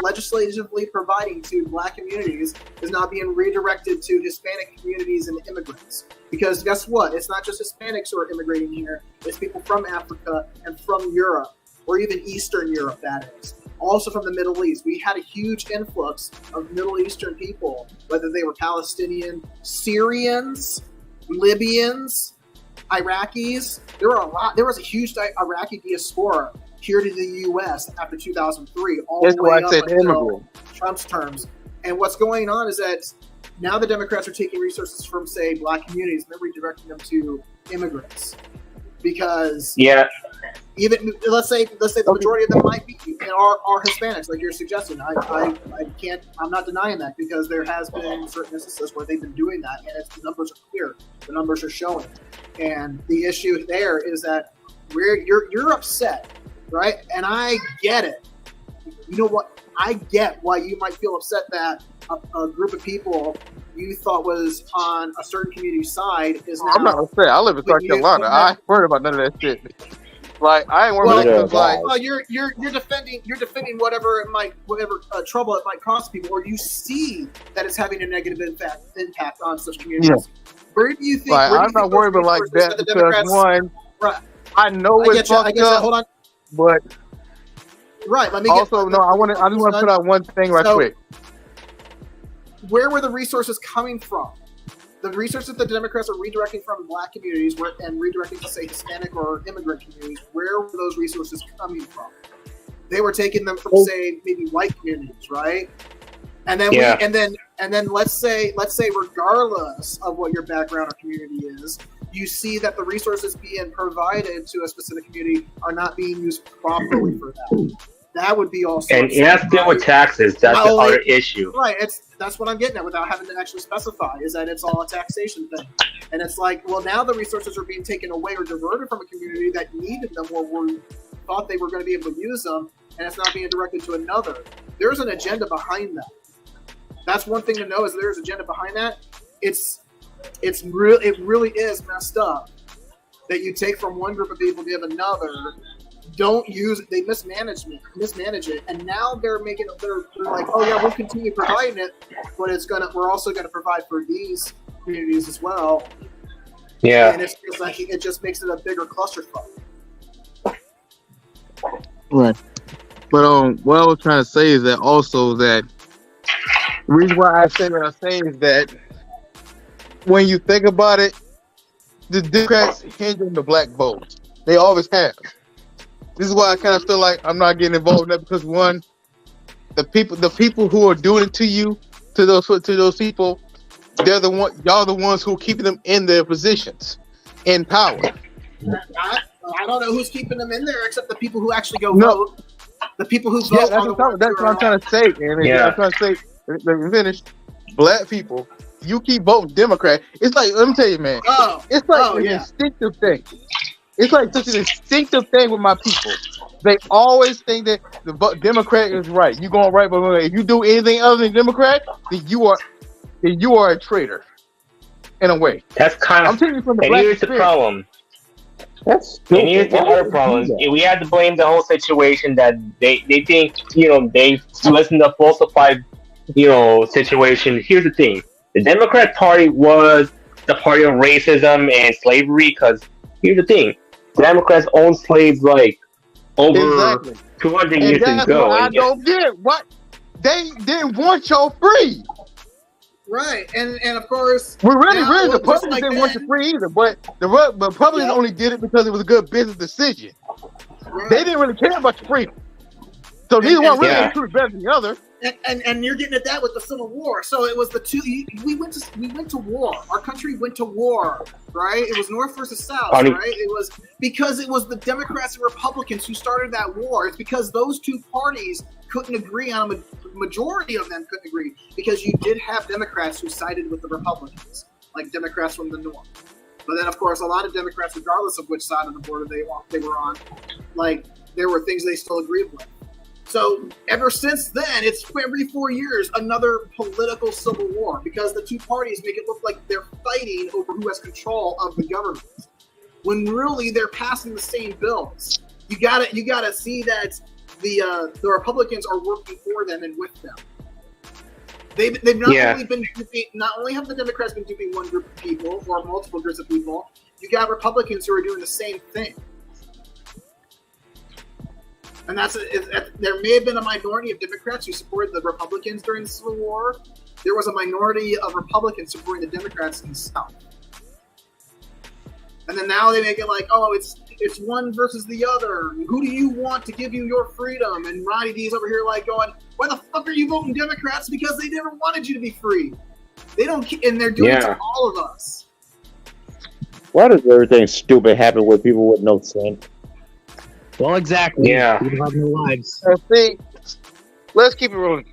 legislatively providing to black communities is now being redirected to Hispanic communities and immigrants. Because guess what? It's not just Hispanics who are immigrating here. It's people from Africa and from Europe, or even Eastern Europe, that is. Also from the Middle East. We had a huge influx of Middle Eastern people, whether they were Palestinian, Syrians, Libyans, Iraqis. There was a huge Iraqi diaspora here to the U.S. after 2003, all the way up until Trump's terms. And what's going on is that now the Democrats are taking resources from, say, black communities and they're redirecting them to immigrants. because even let's say the majority of them might be are Hispanics, like you're suggesting. I'm not denying that, because there has been certain instances where they've been doing that, and the numbers are clear. The numbers are showing, and the issue there is that you're upset, right? And I get it. You know what? I get why you might feel upset that a group of people you thought was on a certain community side is now. I'm not upset. I live in South Carolina. I ain't worried about none of that shit. Like, I ain't worried about that. Well, you're defending whatever trouble it might cost people, or you see that it's having a negative impact on such communities. Yeah. Where do you think? Like, I'm not worried about like that because one, I know it's fucked up. Hold on. But right, let me I just want to put out one thing right quick. Where were the resources coming from? The resources that the Democrats are redirecting from Black communities and redirecting to, say, Hispanic or immigrant communities, where were those resources coming from? They were taking them from, say, maybe white communities, right? And then and then let's say regardless of what your background or community is, you see that the resources being provided to a specific community are not being used properly for that. That would be also. And it has to do with taxes. That's the other issue. Right. That's what I'm getting at without having to actually specify, is that it's all a taxation thing. And it's like, well, now the resources are being taken away or diverted from a community that needed them or thought they were going to be able to use them, and it's not being directed to another. There's an agenda behind that. That's one thing to know, is there's an agenda behind that. It really is messed up that you take from one group of people to give another. Don't use it. They mismanage it, and now they're making it. They're like, oh yeah, we'll continue providing it, but we're also gonna provide for these communities as well. Yeah, and it's like it just makes it a bigger clusterfuck. Right. But what I was trying to say is that also that the reason why I say what I say is that when you think about it, the Democrats hinge on the black vote. They always have. This is why I kind of feel like I'm not getting involved in that, because one, the people who are doing it to you, to those people, y'all the ones who are keeping them in their positions, in power. I don't know who's keeping them in there except the people who actually go vote. The people who vote. Yeah, that's what I'm trying to say. And I'm trying to say, let me finish. Black people, you keep voting Democrat. It's like, let me tell you, man. It's like an instinctive thing. It's like such an instinctive thing with my people. They always think that the Democrat is right. You going right, but if you do anything other than Democrat, then you are a traitor. In a way. That's kind of. I'm telling you from the and black here's the problem. And here's the other problem. We had to blame the whole situation that they think, they listen to falsified, situation. Here's the thing. The Democrat Party was the party of racism and slavery, because here's the thing. Democrats owned slaves like over 200 years ago. I don't get what they didn't want y'all free. Right, and of course, the Republicans didn't want you free either. But the Republicans only did it because it was a good business decision. Right. They didn't really care about your freedom, so neither one really truly better than the other. And you're getting at that with the Civil War. So it was the two. We went to war. Our country went to war, right? It was North versus South, right? It was because it was the Democrats and Republicans who started that war. It's because those two parties couldn't agree on a majority of them couldn't agree, because you did have Democrats who sided with the Republicans, like Democrats from the North. But then, of course, a lot of Democrats, regardless of which side of the border they were on, like there were things they still agreed with. So ever since then, it's every 4 years, another political civil war, because the two parties make it look like they're fighting over who has control of the government, when really they're passing the same bills. You gotta see that the Republicans are working for them and with them. They've not only have the Democrats been duping one group of people or multiple groups of people, you got Republicans who are doing the same thing. And there may have been a minority of Democrats who supported the Republicans during the Civil War. There was a minority of Republicans supporting the Democrats in the South. And then now they make it like, oh, it's one versus the other. Who do you want to give you your freedom? And Ronnie D's over here like going, why the fuck are you voting Democrats? Because they never wanted you to be free. They don't, and they're doing it to all of us. Why does everything stupid happen with people with no sense? Well, exactly. Yeah. People have no lives. See, let's keep it rolling.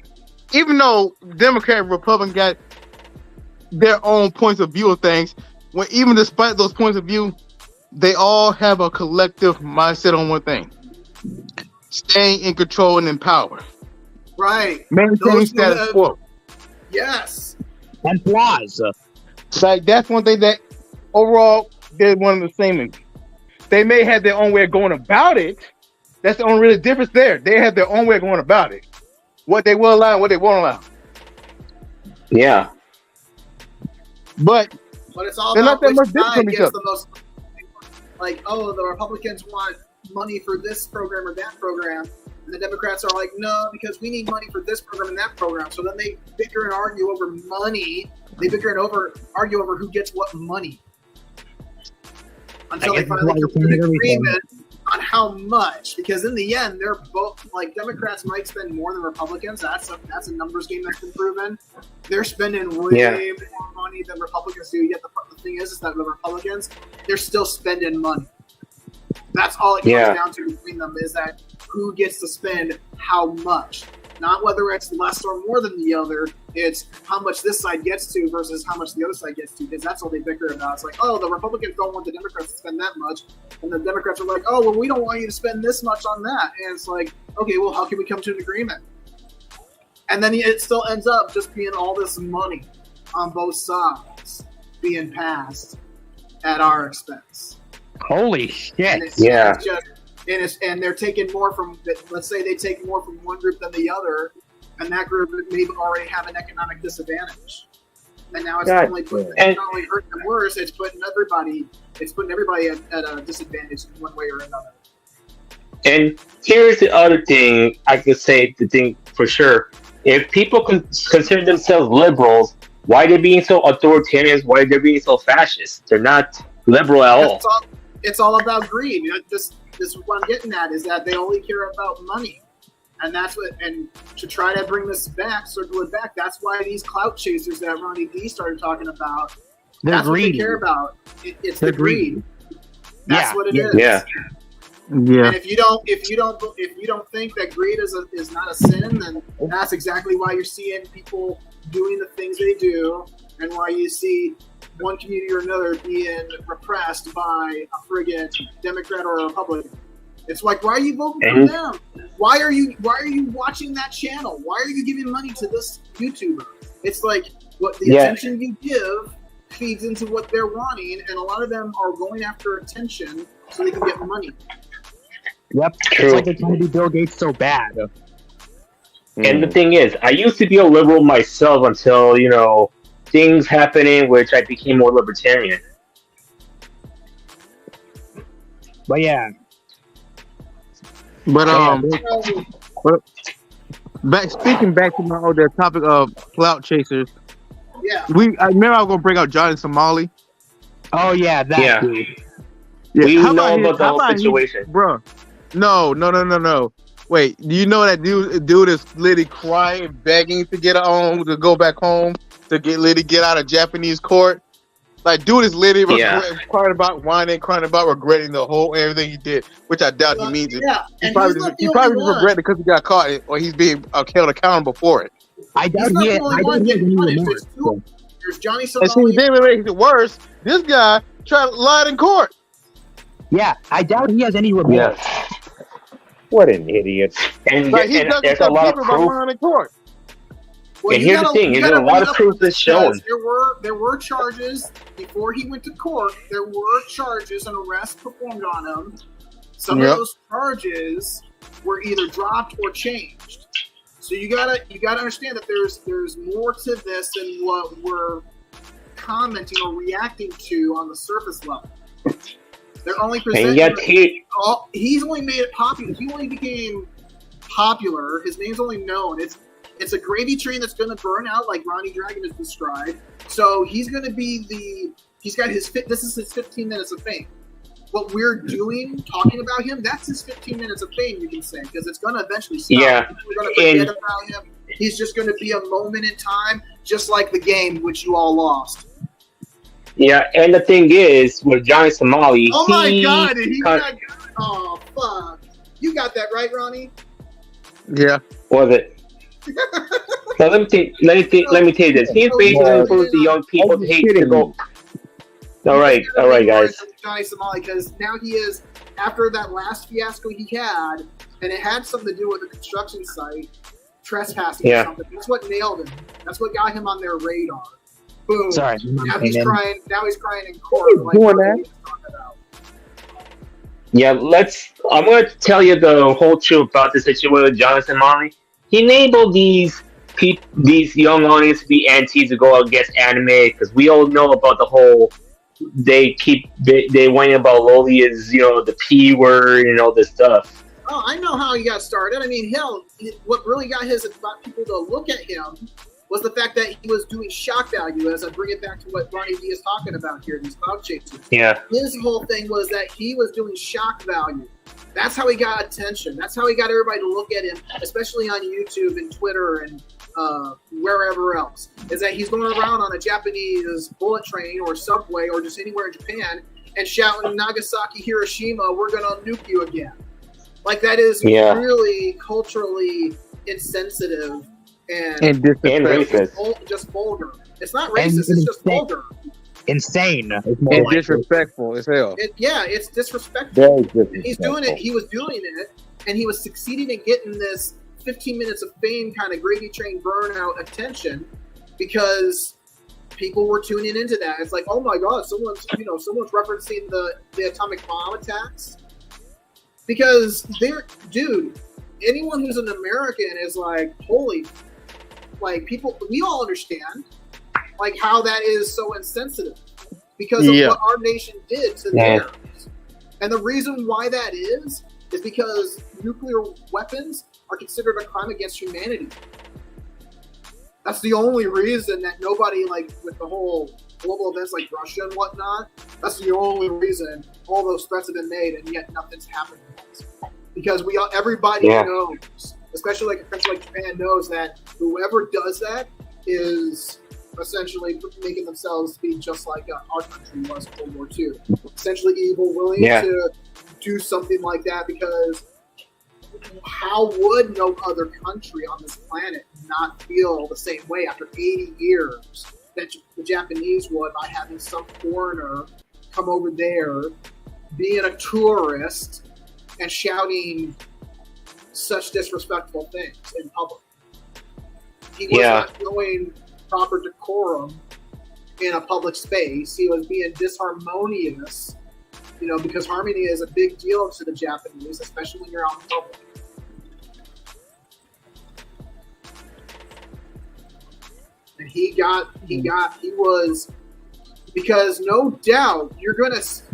Even though Democrat and Republican got their own points of view of things, when even despite those points of view, they all have a collective mindset on one thing: staying in control and in power. Right. Maintain status quo. Yes. And flaws. Like that's one thing that overall they're one of the same. They may have their own way of going about it. That's the only really difference there. They have their own way of going about it. What they will allow and what they won't allow. Yeah. But it's all they're about not that much which different side from each gets other. the most. Like, oh, the Republicans want money for this program or that program, and the Democrats are like, no, because we need money for this program and that program. So then they bicker and argue over money. They bicker and argue over who gets what money until they finally come to an agreement on how much. Because in the end, they're both like Democrats might spend more than Republicans. That's a numbers game that's been proven. They're spending way more money than Republicans do. Yet the thing is that the Republicans, they're still spending money. That's all it comes down to between them is that who gets to spend how much. Not whether it's less or more than the other. It's how much this side gets to versus how much the other side gets to, because that's all they bicker about. It's like, oh, the Republicans don't want the Democrats to spend that much. And the Democrats are like, oh, well, we don't want you to spend this much on that. And it's like, okay, well, how can we come to an agreement? And then it still ends up just being all this money on both sides being passed at our expense. Holy shit. And they're taking more from, let's say they take more from one group than the other, and that group may already have an economic disadvantage. And now it's not only hurting them worse, it's putting everybody at a disadvantage in one way or another. And here's the other thing I could say, the thing for sure. If people consider themselves liberals, why are they being so authoritarian? Why are they being so fascist? They're not liberal at all. It's all about greed. This is what I'm getting at, is that they only care about money. And that's what, and to try to bring this back, circle it back, that's why these clout chasers that Ronnie D started talking about, that's what they care about. It's the greed. That's what it is. Yeah. And if you don't think that greed is not a sin, then that's exactly why you're seeing people doing the things they do, and why you see one community or another being repressed by a friggin' Democrat or a Republican. It's like, why are you voting for them? Why are you watching that channel? Why are you giving money to this YouTuber? It's like what the attention you give feeds into what they're wanting, and a lot of them are going after attention so they can get money. Yep. True. It's like they're trying to be Bill Gates so bad. And the thing is, I used to be a liberal myself until, things happening, which I became more libertarian. But yeah. But speaking back to my older topic of clout chasers. Yeah. I remember I was gonna bring out Johnny Somali. Oh yeah, that dude. Yeah. We know about the whole situation, bro. No. Wait, do you know that dude is literally crying, begging to get to go back home, to get out of Japanese court? Like, dude is literally crying about regretting everything he did, which I doubt he means it. Yeah, he probably just regret it because he got caught or he's being held accountable for it. I doubt he has any remorse. There's Johnny And see, Solami. then what makes it worse, this guy tried to lie in court. Yeah, I doubt he has any remorse. Yeah. What an idiot. And, like, there's a lot of proof. In court. Well, and here's the thing, there's a lot of proof that's shown. There were charges before he went to court. There were charges and arrests performed on him. Some of those charges were either dropped or changed. So you gotta understand that there's more to this than what we're commenting or reacting to on the surface level. They're only presenting. He's only made it popular. He only became popular. His name's only known. It's a gravy train that's going to burn out, like Ronnie Dragon has described. So he's going to be this is his 15 minutes of fame. What we're doing, talking about him, that's his 15 minutes of fame, you can say, because it's going to eventually stop. Yeah. We're going to forget about him. He's just going to be a moment in time, just like the game which you all lost. Yeah, and the thing is, with Johnny Somali, Oh my God! Oh fuck! You got that right, Ronnie? Yeah. Was it? So let me tell you this. He's basically influenced the young people to hate to go. All right, guys. Johnny Somali, because now he is, after that last fiasco he had, and it had something to do with the construction site, trespassing or something. That's what nailed him. That's what got him on their radar. Boom. Sorry. Now he's crying. Now he's crying in court. Like, doing that? Yeah, I'm going to tell you the whole truth about the situation with Jonathan Molly. He enabled these young audience to be anti to go against anime because we all know about the whole. They whining about Loli is the P word and all this stuff. Oh, I know how he got started. I mean, hell, what really got people to look at him was the fact that he was doing shock value. As I bring it back to what Ronnie D is talking about here, these cloud chasers. Yeah. His whole thing was that he was doing shock value. That's how he got attention. That's how he got everybody to look at him, especially on YouTube and Twitter and wherever else. Is that he's going around on a Japanese bullet train or subway or just anywhere in Japan and shouting, "Nagasaki, Hiroshima, we're going to nuke you again." Like, that is really culturally insensitive and racist. Just vulgar. It's not racist, it's just vulgar. Insane. And disrespectful as hell. It's disrespectful. Very disrespectful. He's doing it. He was doing it, and he was succeeding in getting this 15 minutes of fame kind of gravy train burnout attention because people were tuning into that. It's like, oh my God, someone's referencing the atomic bomb attacks. Because anyone who's an American is like, holy, like, people, we all understand like how that is so insensitive because of what our nation did to theirs. And the reason why that is because nuclear weapons are considered a crime against humanity. That's the only reason that nobody, like, with the whole global events like Russia and whatnot, that's the only reason all those threats have been made and yet nothing's happened yet. Because everybody knows, especially like a country like Japan knows that whoever does that is essentially making themselves be just like our country was in World War II. Essentially evil, willing to do something like that because how would no other country on this planet not feel the same way after 80 years that the Japanese would by having some foreigner come over there, being a tourist, and shouting such disrespectful things in public? He was not showing proper decorum in a public space. He was being disharmonious, because harmony is a big deal to the Japanese, especially when you're out in public. And he was, because no doubt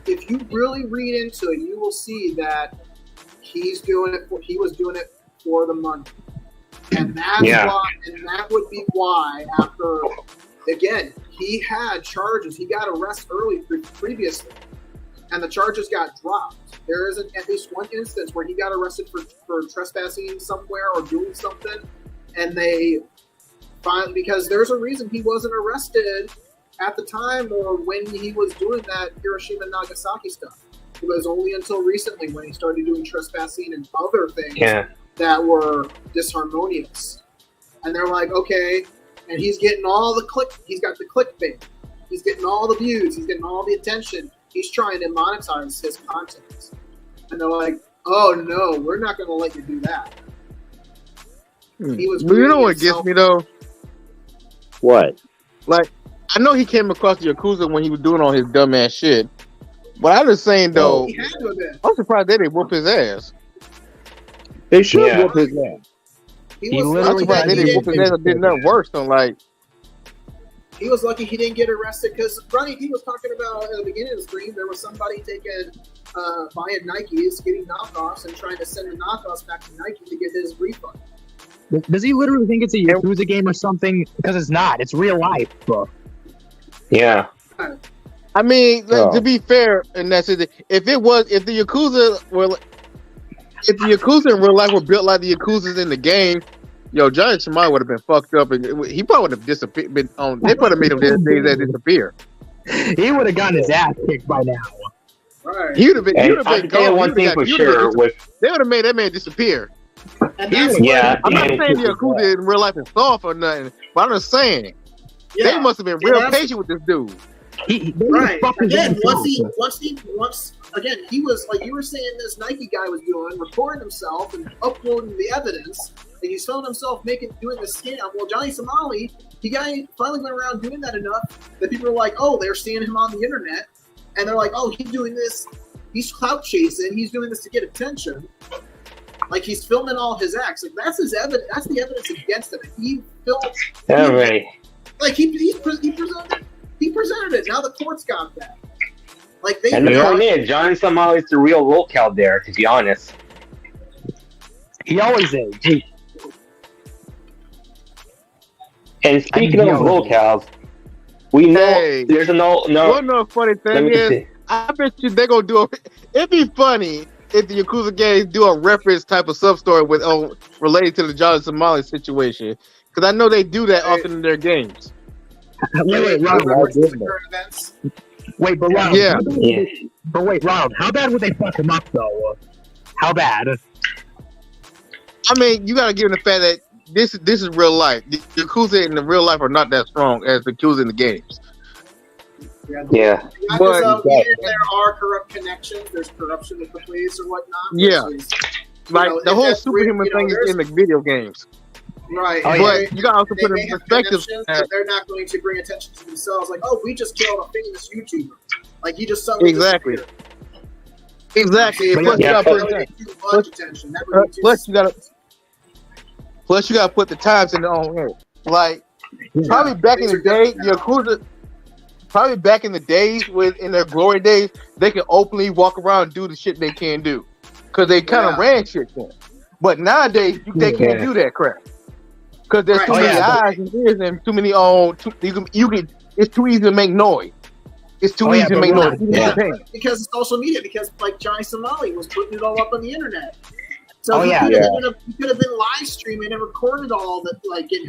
if you really read into it, you will see that he was doing it for the money. And that's why, and that would be why after, again, he had charges. He got arrested early previously, and the charges got dropped. There is at least one instance where he got arrested for trespassing somewhere or doing something, and they finally, because there's a reason he wasn't arrested at the time or when he was doing that Hiroshima and Nagasaki stuff. It was only until recently when he started doing trespassing and other things that were disharmonious. And they're like, okay, and he's getting all the he's got the clickbait. He's getting all the views. He's getting all the attention. He's trying to monetize his content. And they're like, oh no, we're not going to let you do that. He was you know what gets me though? What? Like, I know he came across the Yakuza when he was doing all his dumbass shit. But I'm just saying though, I'm surprised they didn't whoop his ass. They should whoop his ass. I'm surprised they didn't whoop his ass or did nothing worse than like. He was lucky he didn't get arrested because Ronnie D was talking about at the beginning of the stream, there was somebody buying Nikes, getting knockoffs, and trying to send the knockoffs back to Nike to get his refund. Does he literally think it's a Yakuza game or something? Because it's not. It's real life, bro. Yeah. I mean, to be fair, and that's it. If the Yakuza in real life were built like the Yakuzas in the game, Johnny Shimai would have been fucked up, and he probably would have disappeared. They probably made him disappear. He would have gotten his ass kicked by now. Right. He would have been. And I can tell you one thing for sure: with they would have made that man disappear. And that's yeah, I'm not and- saying the Yakuza in real life is soft or nothing, but I'm just saying they must have been real patient with this dude. Right. Again, once again, he was like you were saying this Nike guy was doing, recording himself and uploading the evidence, and he's filming himself doing the scam. Well, Johnny Somali, finally went around doing that enough that people were like, oh, they're seeing him on the internet, and they're like, oh, he's doing this, he's clout chasing, he's doing this to get attention. Like he's filming all his acts. Like that's his evidence. That's the evidence against him. He filmed. Right. Like he presented it. Now the court's got that. Like they. And the point is, Johnny Somali is the real locale there. To be honest, he always is. And speaking of locales, we know there's no. One more funny thing is, I bet you they're gonna do it. It'd be funny if the Yakuza games do a reference type of sub story with related to the Johnny Somali situation, because I know they do that often in their games. Wait, Ronald. Wait, but Ronald. Yeah. But wait, Ronald. How bad would they fuck him up though? How bad? I mean, you gotta give them the fact that this is real life. The Yakuza in the real life are not that strong as the Yakuza in the games. Yeah. But there are corrupt connections. There's corruption with the police or whatnot. Yeah. Like the whole that's superhuman thing is in the video games. Right. But you gotta also put in perspective that they're not going to bring attention to themselves. Like, oh, we just killed a famous YouTuber. Like he just suddenly Exactly. Plus, you gotta put the times in their own head. Like probably back in the day, Yakuza. Probably back in the days, in their glory days, they can openly walk around and do the shit they can do, because they kind of ran shit then. But nowadays, they can't do that crap, because there's too many eyes and ears and too many it's too easy to make noise. It's too easy to make noise. Because it's social media. Because like Johnny Somali was putting it all up on the internet. So he could have been live streaming and recorded all that, like getting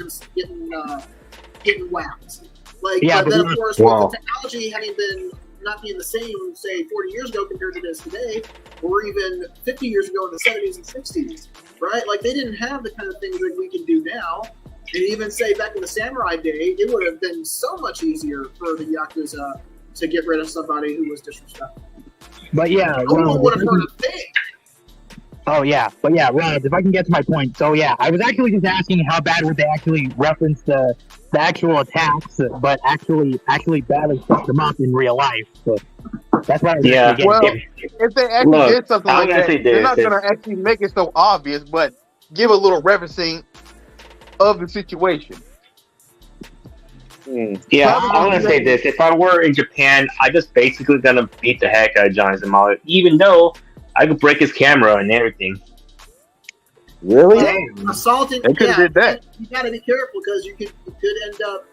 whacked. Like, but then of course, with the technology having been not being the same, say 40 years ago compared to this today, or even 50 years ago in the 70s and 60s, right? Like they didn't have the kind of things that we can do now. And even say back in the samurai day, it would have been so much easier for the Yakuza to get rid of somebody who was disrespectful. But yeah, no one would have heard a thing. Oh yeah, but yeah, Ronald, if I can get to my point. So yeah, I was actually just asking how bad would they actually reference the actual attacks, but actually badly fuck them up in real life. So that's why. Well, if they actually did something like that, they're not going to actually make it so obvious, but give a little referencing of the situation. Yeah, I'm gonna say this. If I were in Japan, I just basically gonna beat the heck out of Johnny Somali, even though I could break his camera and everything. Really? Assaulting. They could have did that. You gotta be careful because you could end up,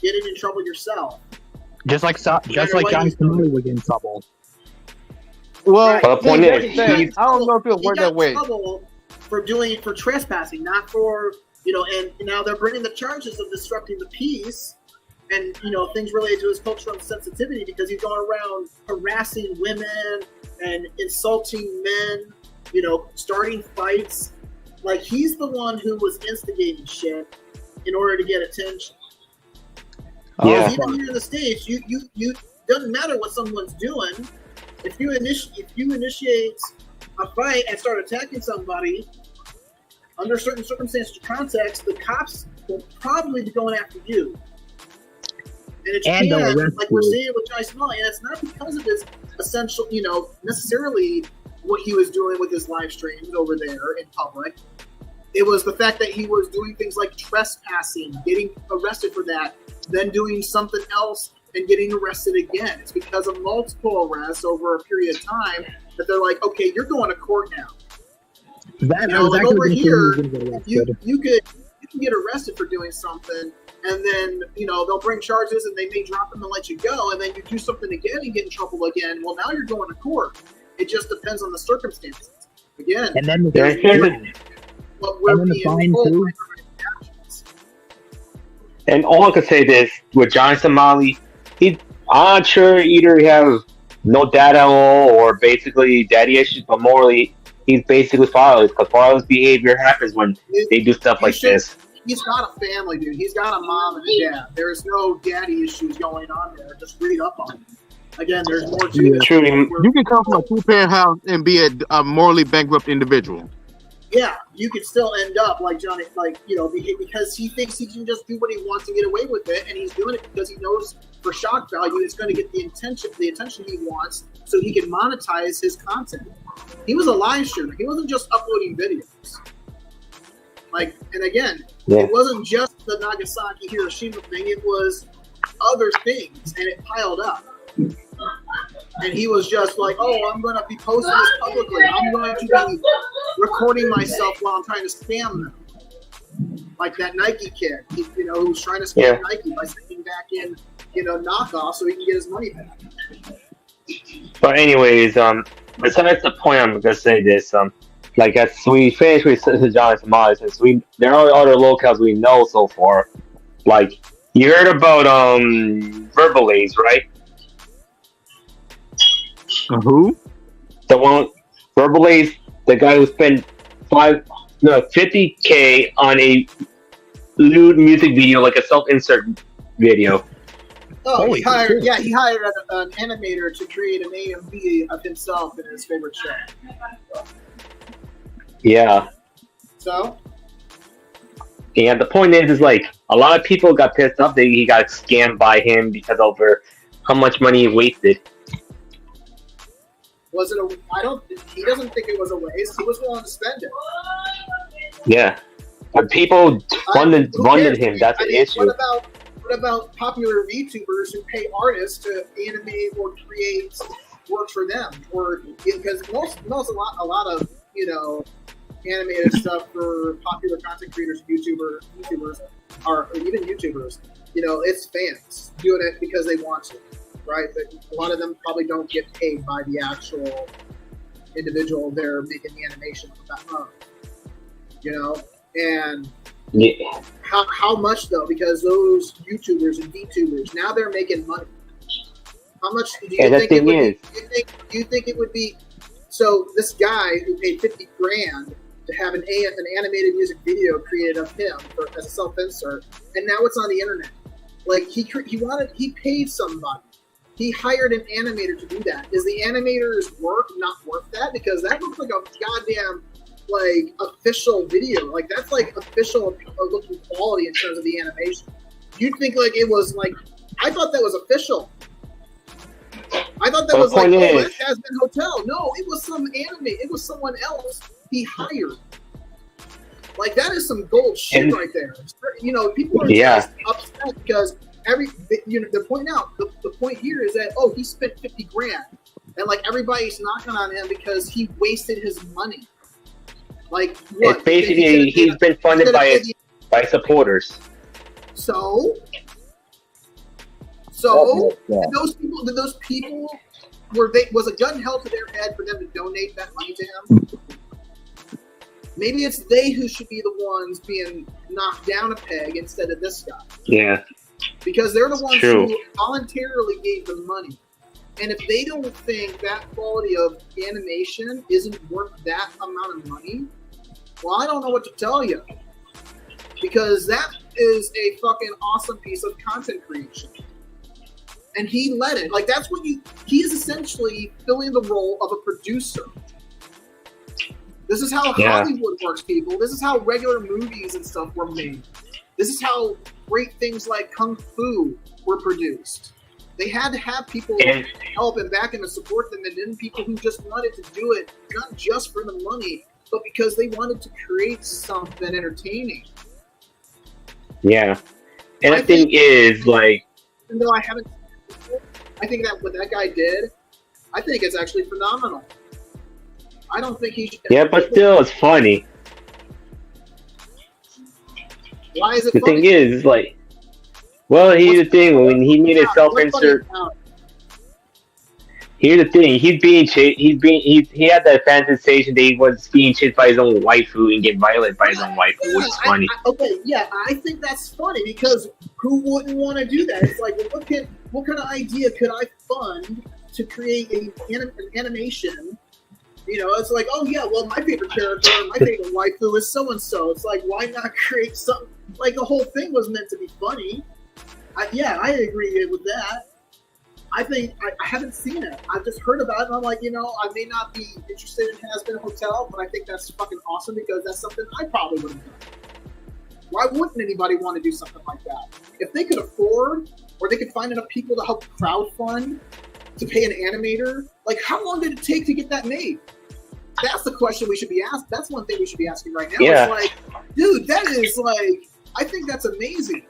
getting in trouble yourself. Just like Johnny Somali would get in trouble. Well, the point is, I don't know if it'll work that way. For trespassing, not for and now they're bringing the charges of disrupting the peace, and things related to his cultural sensitivity because he's going around harassing women and insulting men, starting fights. Like he's the one who was instigating shit in order to get attention. Yeah. Even here in the States, you doesn't matter what someone's doing. If you initiate a fight and start attacking somebody under certain circumstances or context, the cops will probably be going after you. And it can, like we're seeing with Johnny Somali, and it's not because of his essential, necessarily what he was doing with his live streams over there in public. It was the fact that he was doing things like trespassing, getting arrested for that, then doing something else and getting arrested again. It's because of multiple arrests over a period of time that they're like, okay, you're going to court now. Like over here, you can get arrested for doing something, and then they'll bring charges and they may drop them and let you go, and then you do something again and get in trouble again. Well, now you're going to court. It just depends on the circumstances. Again, and then and all I could say this with Johnny Somali, I'm not sure either he have no dad at all or basically daddy issues, but morally he's basically fatherless because fatherless behavior happens when they do stuff like this. He's got a family, dude. He's got a mom and a dad. There's no daddy issues going on there. Just read up on it. Again, there's more to it. True. You can come from a two-parent house and be a morally bankrupt individual. Yeah, you could still end up like Johnny, like, you know, because he thinks he can just do what he wants and get away with it, and he's doing it because he knows for shock value it's going to get the attention he wants, so he can monetize his content. He was a live streamer. He wasn't just uploading videos. Like, and again, it wasn't just the Nagasaki Hiroshima thing. It was other things, and it piled up. And he was just like, "Oh, I'm going to be posting this publicly. I'm going to be recording myself while I'm trying to scam them." Like that Nike kid, who was trying to scam Nike by sending back in, knockoff so he can get his money back. But anyways, besides the point, I'm gonna say this. Like as we finish with John and Tamales, there are other locales we know so far. Like you heard about Verbalaze, right? Who? The one Verbalaze, the guy who spent $50K on a lewd music video, like a self-insert video. Oh, he hired an animator to create an AMV of himself in his favorite show. Yeah. So? And the point is like a lot of people got pissed off that he got scammed by him because over how much money he wasted. Was it he doesn't think it was a waste. He was willing to spend it. Yeah. But people funded him. That's the issue. What about popular VTubers who pay artists to animate or create work for them? Or because a lot of animated stuff for popular content creators, YouTubers, or even YouTubers, it's fans doing it because they want to, right? But a lot of them probably don't get paid by the actual individual they're making the animation of, and how much though? Because those YouTubers and VTubers now they're making money. How much do you think it would be? Do you think it would be? So this guy who paid $50,000 to have an animated music video created of him as a self-insert, and now it's on the internet. Like he paid somebody. He hired an animator to do that. Is the animator's work not worth that? Because that looks like a goddamn official video. Like that's like official looking quality in terms of the animation. You'd think like it was like I thought that was official. I thought that was like that has been hotel. No, it was some anime. It was someone else he hired. Like that is some gold shit right there. People are just upset because the point here is that he spent $50,000 and like everybody's knocking on him because he wasted his money. Like what? It's basically he's been funded by supporters. So those people was a gun held to their head for them to donate that money to him? Maybe it's they who should be the ones being knocked down a peg instead of this guy. Yeah. Because they're the ones who voluntarily gave the money. And if they don't think that quality of animation isn't worth that amount of money, well, I don't know what to tell you. Because that is a fucking awesome piece of content creation. And he led it. Like, that's what he is essentially filling the role of a producer. This is how Hollywood works, people. This is how regular movies and stuff were made. This is how great things like Kung Fu were produced. They had to have people help and back them and support them, and then people who just wanted to do it, not just for the money, but because they wanted to create something entertaining. Yeah. And the thing is, like... Even though I haven't seen it before, I think that what that guy did, I think it's actually phenomenal. I don't think he should... Yeah, but still, it's funny. Why is it the funny? thing is, like... Well, here's the thing, when he made a self-insert... Here's the thing: he's being chased. He had that fantasization that he was being chased by his own waifu and get violated by his own waifu, which is funny. I think that's funny because who wouldn't want to do that? It's like, well, what kind of idea could I fund to create an animation? You know, it's like, oh yeah, well, my favorite character, my favorite waifu is so and so. It's like, why not create something? Like the whole thing was meant to be funny. I agree with that. I think I haven't seen it. I've just heard about it, and I'm like, you know, I may not be interested in Has Been Hotel, but I think that's fucking awesome because that's something I probably would have done. Why wouldn't anybody want to do something like that? If they could afford, or they could find enough people to help crowdfund to pay an animator, like how long did it take to get that made? That's the question we should be asked. That's one thing we should be asking right now. Yeah. It's like, dude, that is like, I think that's amazing.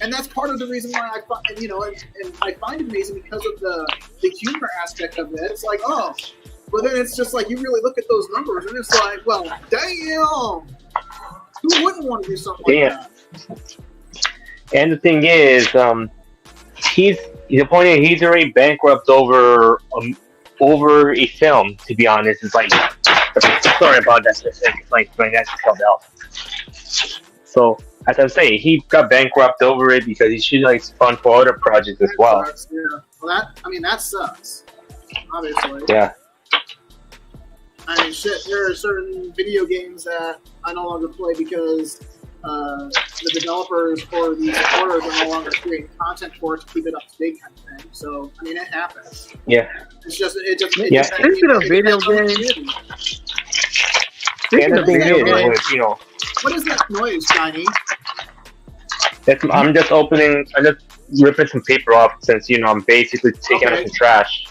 And that's part of the reason why I find, you know, and I find it amazing because of the humor aspect of it. It's like, oh, but then it's just like you really look at those numbers and it's like, well, damn, who wouldn't want to do something like that? And the thing is, the point is he's already bankrupt over a film. To be honest, it's like, sorry about that. It's like my guys killed out. So. As I'm saying, he got bankrupt over it because he should like fund for other projects as well. Sucks, yeah. Well, that sucks. Obviously. Yeah. I mean, shit. There are certain video games that I no longer play because the developers or the supporters are no longer creating content for it to keep it up to date, kind of thing. So, I mean, it happens. Yeah. It's just yeah. Speaking of video games. And the thing is, you know. What is that noise, Shiny? I'm just ripping some paper off since, you know, I'm basically taking out some trash.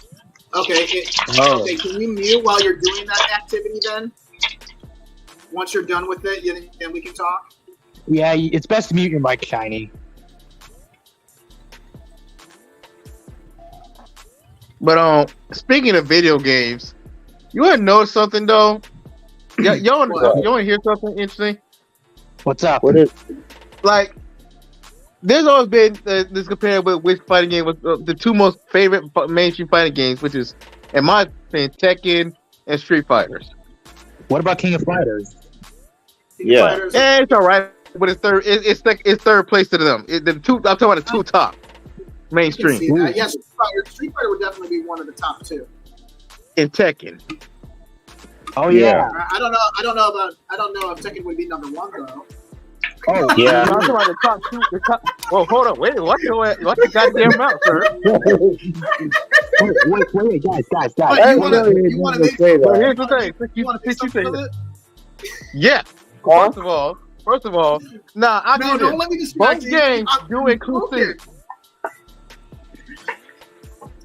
Okay, okay, can you mute while you're doing that activity then? Once you're done with it, then we can talk? Yeah, it's best to mute your mic, Shiny. But speaking of video games, you want to know something though? Y'all want to hear something interesting? What's up? What is? Like, there's always been this compared with which fighting game was the two most favorite mainstream fighting games, which is, in my opinion, Tekken and Street Fighters. What about King of Fighters? Yeah, it's all right, but it's third. It's third place to them. I'm talking about the two top mainstream. Yes, Street Fighter would definitely be one of the top two. In Tekken. Oh yeah. I don't know if Tekken would be number one though. Oh yeah. I'm talking about the top two. Well, hold on. Wait. Watch the goddamn mouth, sir. wait, guys. You want to make here's the thing. You want to pitch it? Yeah. First of all, don't let me distract both games do inclusivity.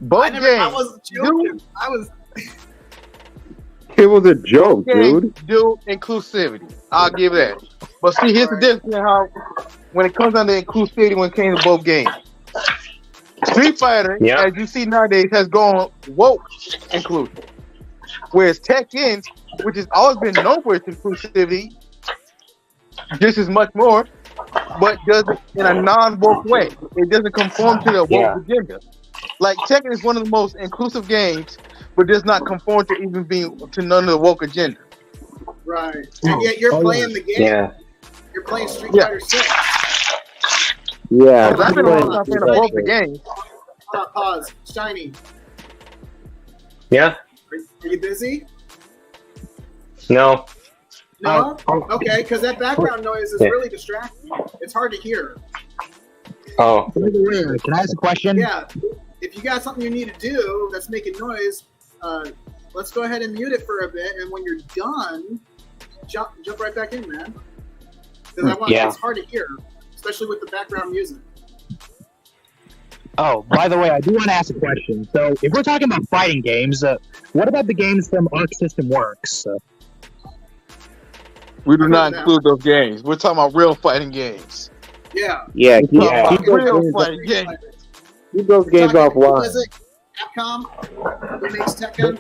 Both games. I wasn't joking. I was. It was a joke, dude. Do inclusivity. I'll give that. But see, here's the difference in how, when it comes down to inclusivity, when it came to both games, Street Fighter, as you see nowadays, has gone woke inclusive. Whereas Tekken, which has always been known for its inclusivity, just as much more, but does it in a non-woke way. It doesn't conform to the woke agenda. Like, Tekken is one of the most inclusive games, but does not conform to even being to none of the woke agenda. Right. And yet you're playing the game. Yeah. You're playing Street Fighter 6. Yeah. I've been playing both the games. Pause. Shiny. Yeah. Are you busy? No. No? Okay, because that background noise is really distracting. It's hard to hear. Oh. Can I ask a question? Yeah. If you got something you need to do that's making noise, let's go ahead and mute it for a bit, and when you're done, jump right back in, man. Because it's hard to hear, especially with the background music. Oh, by the way, I do want to ask a question. So, if we're talking about fighting games, what about the games from Arc System Works? We do not include those games. We're talking about real fighting games. Yeah. Yeah. Real fighting games. Keep those games offline. Is it Capcom who makes Tekken?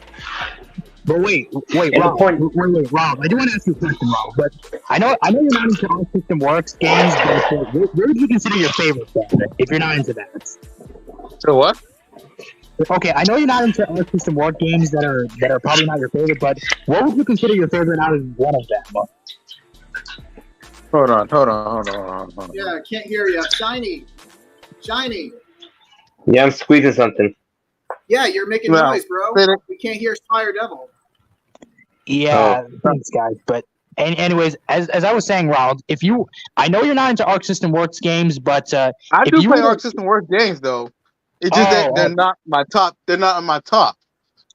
But wait, Rob. Rob, I do want to ask you a question, Rob. But I know you're not into Arc System Works games. But where would you consider your favorite then, if you're not into that? So what? Okay, I know you're not into Arc System War games that are probably not your favorite, but what would you consider your favorite out of one of them? Hold on. Yeah, I can't hear you. Shiny. Yeah, I'm squeezing something. Yeah, you're making Well, noise, bro. say that- We can't hear Fire Devil. Yeah, thanks, guys. But anyways, as I was saying, Ronald, I know you're not into Arc System Works games, but I if do you play were to- Arc System Works games though. It's just that they're not my top. They're not on my top.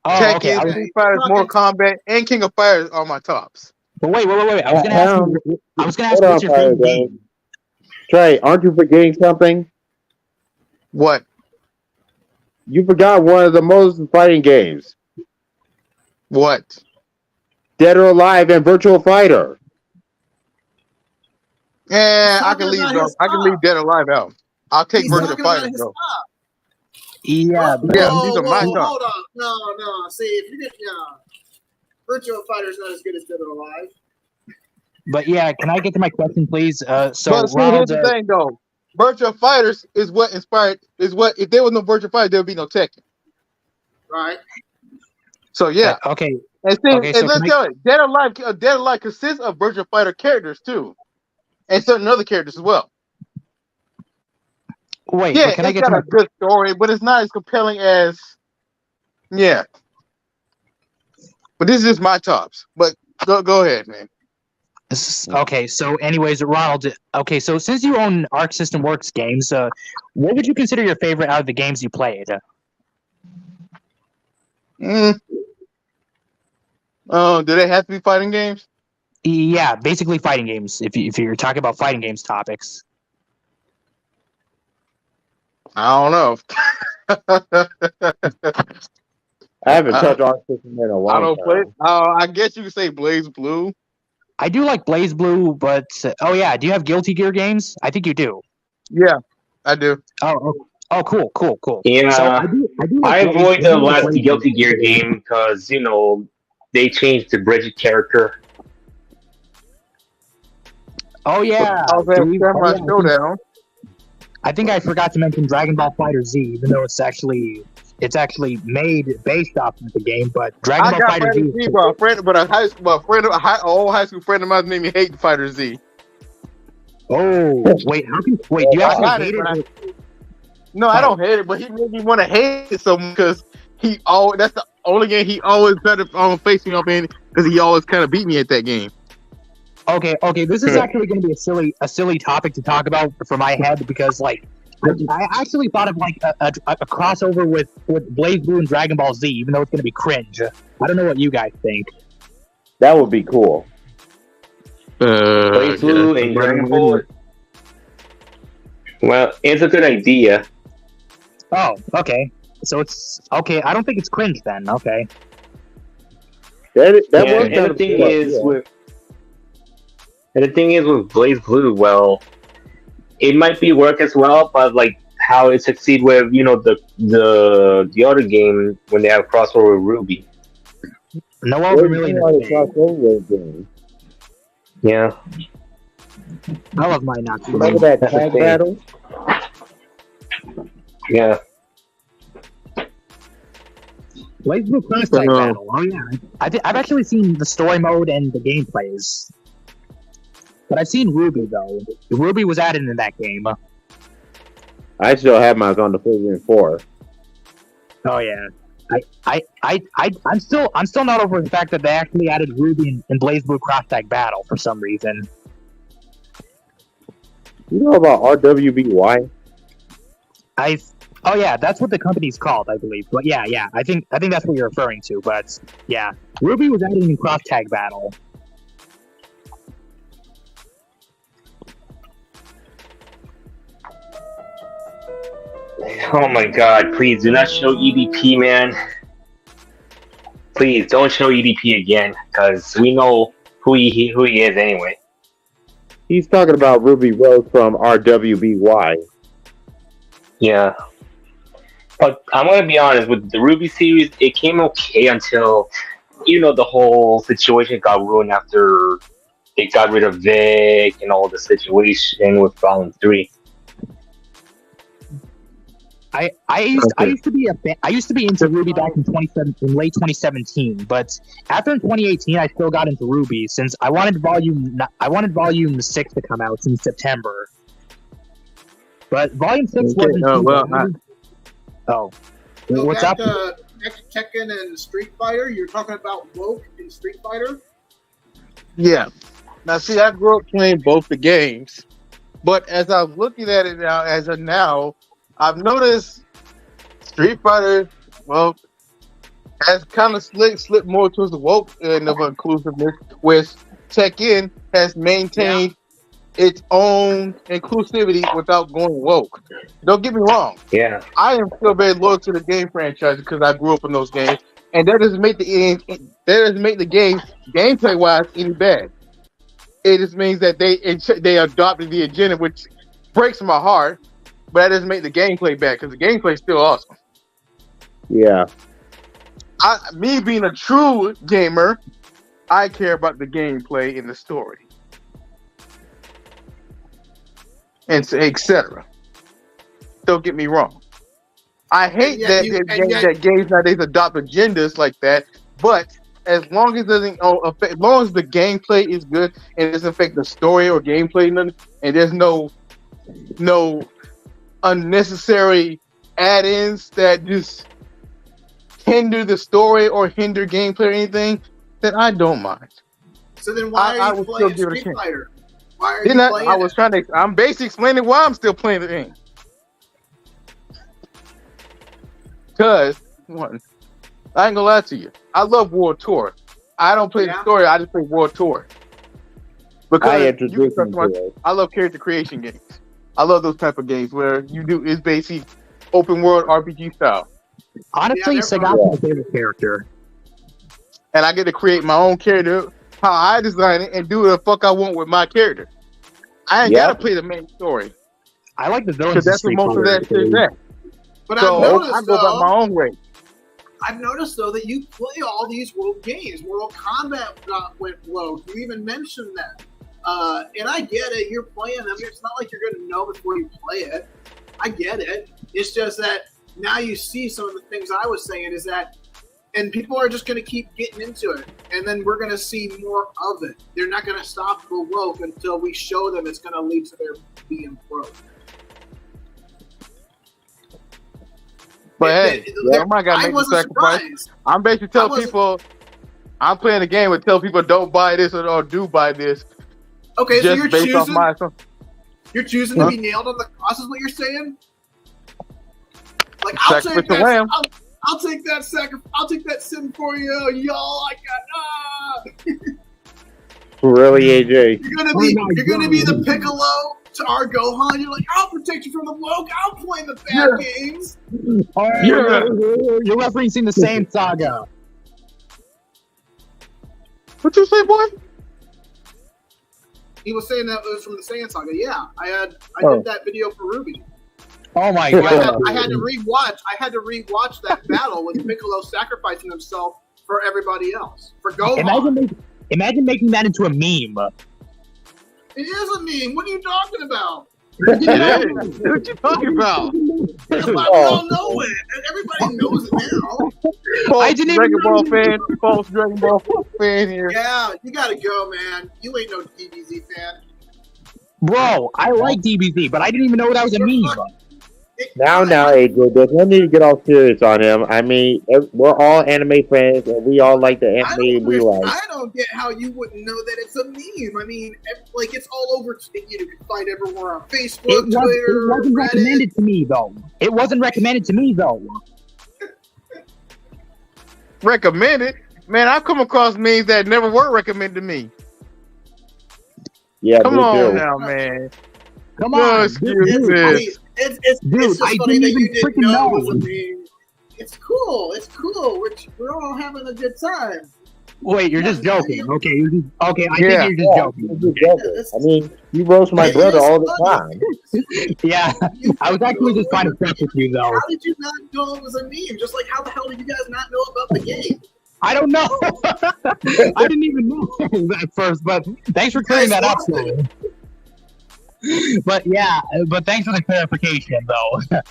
Oh, okay. Tekken, Street Fighter, Mortal Kombat, and King of Fighters are my tops. But wait. I was gonna ask you. Hold on, What's your favorite game? Trey, aren't you forgetting something? What? You forgot one of the most fighting games. What? Dead or Alive and Virtual Fighter. Yeah, I talking can leave. about Though. his I can top. leave Dead or Alive out. I'll take He's Virtual talking about Fighter his though. top. Yeah. These are my top. Hold on. No. See, if you get Virtual Fighter's not as good as Dead or Alive. But yeah, can I get to my question, please? But see, here's Ronald, the thing though. Virtual Fighters is what inspired. If there was no Virtual Fighter, there would be no Tekken. Right. So yeah. Okay. And see, Okay, so and let's can I- tell it, Dead or Alive consists of Virtual Fighter characters too, and certain other characters as well. Wait, Yeah, but can I it's get to got my a good story, but it's not as compelling as. Yeah. But this is just my tops. But go ahead, man. Okay, so anyways, Ronald, okay, so since you own Arc System Works games, what would you consider your favorite out of the games you played? Oh, do they have to be fighting games? Yeah, basically fighting games, if you're talking about fighting games topics. I don't know. I haven't touched Arc System in a long I don't time. play. I guess you could say Blaze Blue. I do like Blaze Blue, but oh yeah, do you have Guilty Gear games? I think you do. Yeah, I do. Oh, cool. Yeah, So I do I like avoid Blaze the Blue. last Guilty Gear game because they changed the Bridget character. Oh yeah. I was at Steve. Samurai Oh, yeah. Showdown. I think I forgot to mention Dragon Ball Fighter Z, even though it's actually made based off of the game. But Dragon I Ball got Fighter Fighter Z. Z, but an old high school friend of mine made me hate Fighter Z. Oh wait, do you I actually got hate it, it? No, I don't hate it, but he made me want to hate it so much because that's the only game he always better on face me up in because he always kind of beat me at that game. Okay. This is actually going to be a silly topic to talk about for my head because I actually thought of like a crossover with Blaze Blue and Dragon Ball Z, even though it's going to be cringe. I don't know what you guys think. That would be cool. Blaze Blue and Dragon Ball. Well, it's a good idea. Oh, okay. So it's okay. I don't think it's cringe then. Okay. That Yeah, was and kind the of thing cool, is yeah. with Blaze Blue, well, it might be work as well, but like how it succeed with the other game when they have crossover with Ruby. No one really knows. Yeah. I love my not. Remember that That's the tag thing. battle? Yeah. Blaze Blue Cross Tag Battle. Oh yeah, I've actually seen the story mode and the gameplays, but I've seen Ruby though. Ruby was added in that game. I still have mine on the PlayStation 4. Oh yeah, I'm still not over the fact that they actually added Ruby in Blaze Blue Cross Tag Battle for some reason. You know about RWBY? Oh yeah, that's what the company's called, I believe. But yeah, I think that's what you're referring to. But yeah, Ruby was added in Cross Tag Battle. Oh my god, please do not show EDP, man. Please don't show EDP again, because we know who he is anyway. He's talking about Ruby Rose from RWBY. Yeah. But I'm gonna be honest, with the Ruby series, it came okay until the whole situation got ruined after they got rid of Vic and all the situation with Volume 3. I used to be into Ruby back in late 2017, but after in 2018 I still got into Ruby since I wanted volume 6 to come out in September. But volume 6 wasn't what's back up? to Tekken and Street Fighter. You're talking about Woke in Street Fighter? Yeah. Now, see, I grew up playing both the games, but as I was looking at it now, I've noticed Street Fighter, has kind of slipped more towards the woke end of inclusiveness, whereas Tekken has maintained its own inclusivity without going woke. Don't get me wrong. Yeah. I am still very loyal to the game franchise because I grew up in those games, and that doesn't make the game gameplay wise any bad. It just means that they adopted the agenda, which breaks my heart, but that doesn't make the gameplay bad because the gameplay is still awesome. Yeah. Me being a true gamer, I care about the gameplay and the story, and etc. Don't get me wrong. I hate that games nowadays adopt agendas like that, but as long as it doesn't affect, as long as the gameplay is good and it doesn't affect the story or gameplay, and there's no unnecessary add-ins that just hinder the story or hinder gameplay or anything, then I don't mind. So then why are you playing Street Fighter? Why are you playing I'm basically explaining why I'm still playing the game. Because, I ain't gonna lie to you, I love World Tour. I don't play the story, I just play World Tour. Because I love character creation games. I love those type of games where it's basically open world RPG style. Honestly, Sagat's my favorite character. And I get to create my own character, how I design it, and do what the fuck I want with my character. I ain't gotta play the main story. I like the villains. Because that's what most of that shit is at. But so I've noticed, I go about my own way. I've noticed though that you play all these world games. Mortal Kombat went woke. You even mentioned that. And I get it. You're playing them. It's not like you're going to know before you play it. I get it. It's just that now you see some of the things I was saying is that, and people are just going to keep getting into it. And then we're going to see more of it. They're not going to stop the woke until we show them it's going to lead to their being broke. But hey, I might gotta make the sacrifice. Surprised. I'm basically telling people I'm playing a game and tell people don't buy this or do buy this. Okay, so you're choosing to be nailed on the cross is what you're saying? Like I'll take that. I'll take that sacrifice. I'll take that sin for you, y'all. Really, AJ? You're gonna be the Piccolo to our Gohan. You're like, I'll protect you from the woke. I'll play the bad games. You're referencing the Saiyan saga. What you say, boy? He was saying that it was from the Saiyan saga. Yeah, I did that video for Ruby. Oh my god! I had to rewatch that battle with Piccolo sacrificing himself for everybody else. For Gohan. Imagine making that into a meme. It is a meme. What are you talking about? What you talking about? We all know it. Everybody knows it now. I didn't Dragon Ball fan. False Dragon Ball fan here. Yeah, you gotta go, man. You ain't no DBZ fan. Bro, I like DBZ, but I didn't even know that was a meme. Now, AJ, there's no need to get all serious on him. I mean, we're all anime fans, and we all like the anime we like. I don't get how you wouldn't know that it's a meme. I mean, like, it's all over. You can find everywhere on Facebook, Twitter, It wasn't recommended to me, though. Recommended? Man, I've come across memes that never were recommended to me. Yeah, come on now, man. Come on, It's just funny that you didn't know it was a meme. It's cool. We're all having a good time. Wait, you're just joking. Okay, I think you're just joking. I mean, you roast my brother all the time. Yeah, I was actually just trying to fuck with you, though. How did you not know it was a meme? Just like, how the hell did you guys not know about the game? I don't know. I didn't even know at first, but thanks for clearing that up. But yeah, but thanks for the clarification, though.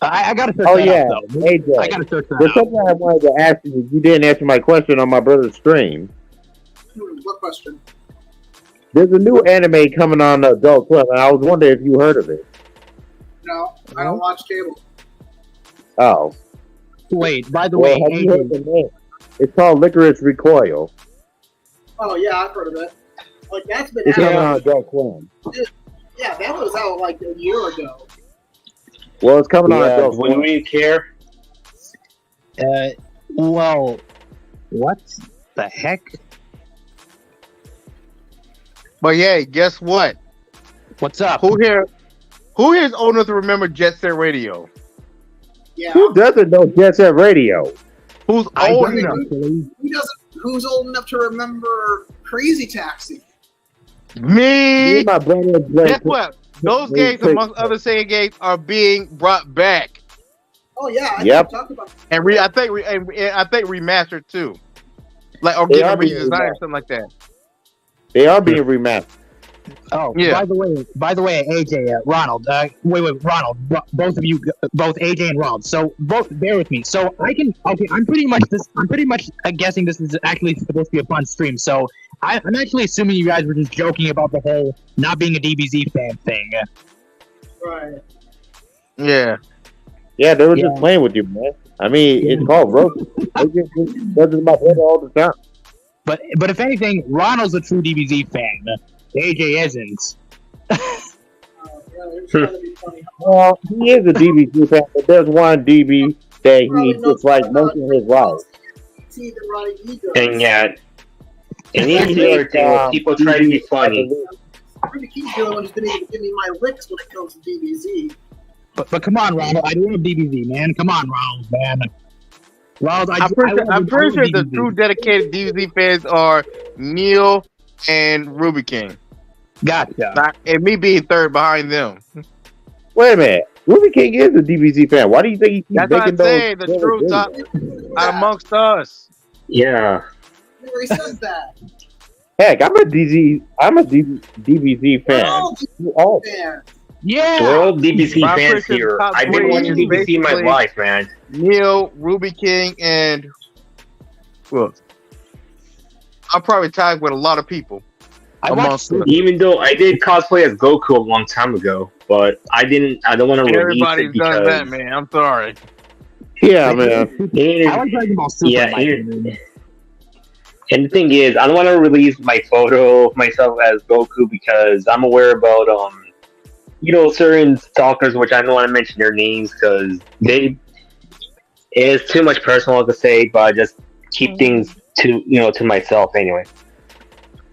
I gotta search Oh that yeah, up, though. AJ. I gotta search that There's out. something I wanted to ask you. You didn't answer my question on my brother's stream. What question? There's a new anime coming on Adult Swim, and I was wondering if you heard of it. No, I don't watch cable. Oh. Wait, by the Well, way, have you heard AJ, the name? It's called Licorice Recoil. Oh yeah, I've heard of it. Like that's been It's coming on out. Adult Swim. Yeah, that was out like a year ago. Well, it's coming on Yeah, Adult would Swim. we care? well, what the heck? But yeah, guess what? What's up? Who here is old enough to remember Jet Set Radio? Yeah. Who doesn't know Jet Set Radio? Who's I old don't enough? actually. Who doesn't? Who's old enough to remember Crazy Taxi? Me Me. and my brother played. Guess what? Those games, amongst other Sega games, are being brought back, Oh yeah, I Yep. talked about. and I think remastered too, like or They getting are being redesigned or remastered. something like that. They are being remastered. Oh, Yeah. By the way, AJ, Ronald, wait, Ronald, both of you, both AJ and Ronald. So, both bear with me. So, I'm pretty much guessing this is actually supposed to be a fun stream. So, I'm actually assuming you guys were just joking about the whole not being a DBZ fan thing. Right. Yeah. Yeah, they were just playing with you, man. I mean, it's called roasting. They just does it my brother all the time. But if anything, Ronald's a true DBZ fan. AJ isn't. Yeah, they're trying to be funny. Well, he is a DB fan, but there's one DB that he just like most of his life. See the right ego. And yeah, and here's the other thing: when people try to be funny. Ruby Key's the only one who's been able to give me my licks when it comes to DBZ. But come on, Ronald. I do have DBZ, man. Come on, Ronald, man. Ronald, I'm pretty sure the true dedicated DBZ fans are Neil and Ruby King. Gotcha. And me being third behind them. Wait a minute. Ruby King is a DBZ fan. Why do you think he keeps That's what making I'm saying. The those true videos? top amongst us. Yeah. He says that. Heck, I'm a DBZ fan. Oh, Man. Yeah. We're all DBC My fans personal here. top I've been three watching is DBC my basically- life, man. Neil, Ruby King, and well, I'm probably tied with a lot of people. Amongst us. Even though I did cosplay as Goku a long time ago, but I don't want to release Everybody's it because done that, man. I'm sorry. yeah, man. I like Dragon Ball Super. Yeah, in my opinion. and the thing is, I don't want to release my photo of myself as Goku because I'm aware about certain stalkers, which I don't want to mention their names because it's too much personal to say, but I just keep things to myself anyway.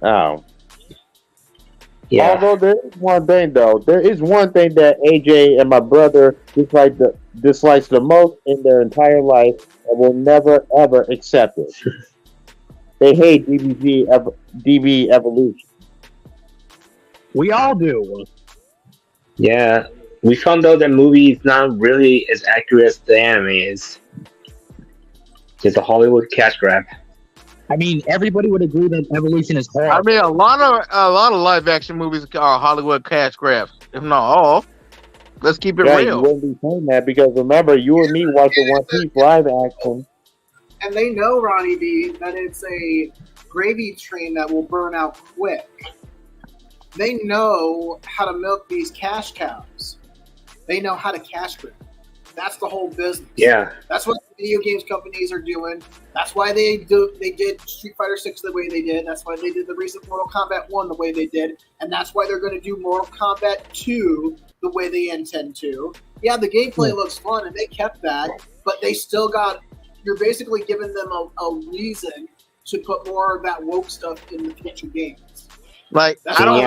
Oh. Yeah. Although there is one thing, though. There is one thing that AJ and my brother dislikes the most in their entire life and will never, ever accept it. They hate DB Evolution. We all do. Yeah. We found out that movie is not really as accurate as the anime is. It's a Hollywood cash grab. I mean, everybody would agree that Evolution is horrible. I mean, a lot of live action movies are Hollywood cash grabs, if not all. Let's keep it Yeah, you real. wouldn't be saying that because remember, you and me watched the One Piece live action. And they know, Ronnie B, that it's a gravy train that will burn out quick. They know how to milk these cash cows. They know how to cash grab. That's the whole business. Yeah. That's what video games companies are doing. That's why they did Street Fighter 6 the way they did. That's why they did the recent Mortal Kombat 1 the way they did. And that's why they're going to do Mortal Kombat 2 the way they intend to. Yeah, the gameplay looks fun, and they kept that, but they still got... You're basically giving them a reason to put more of that woke stuff in the future games. Like, That's I don't.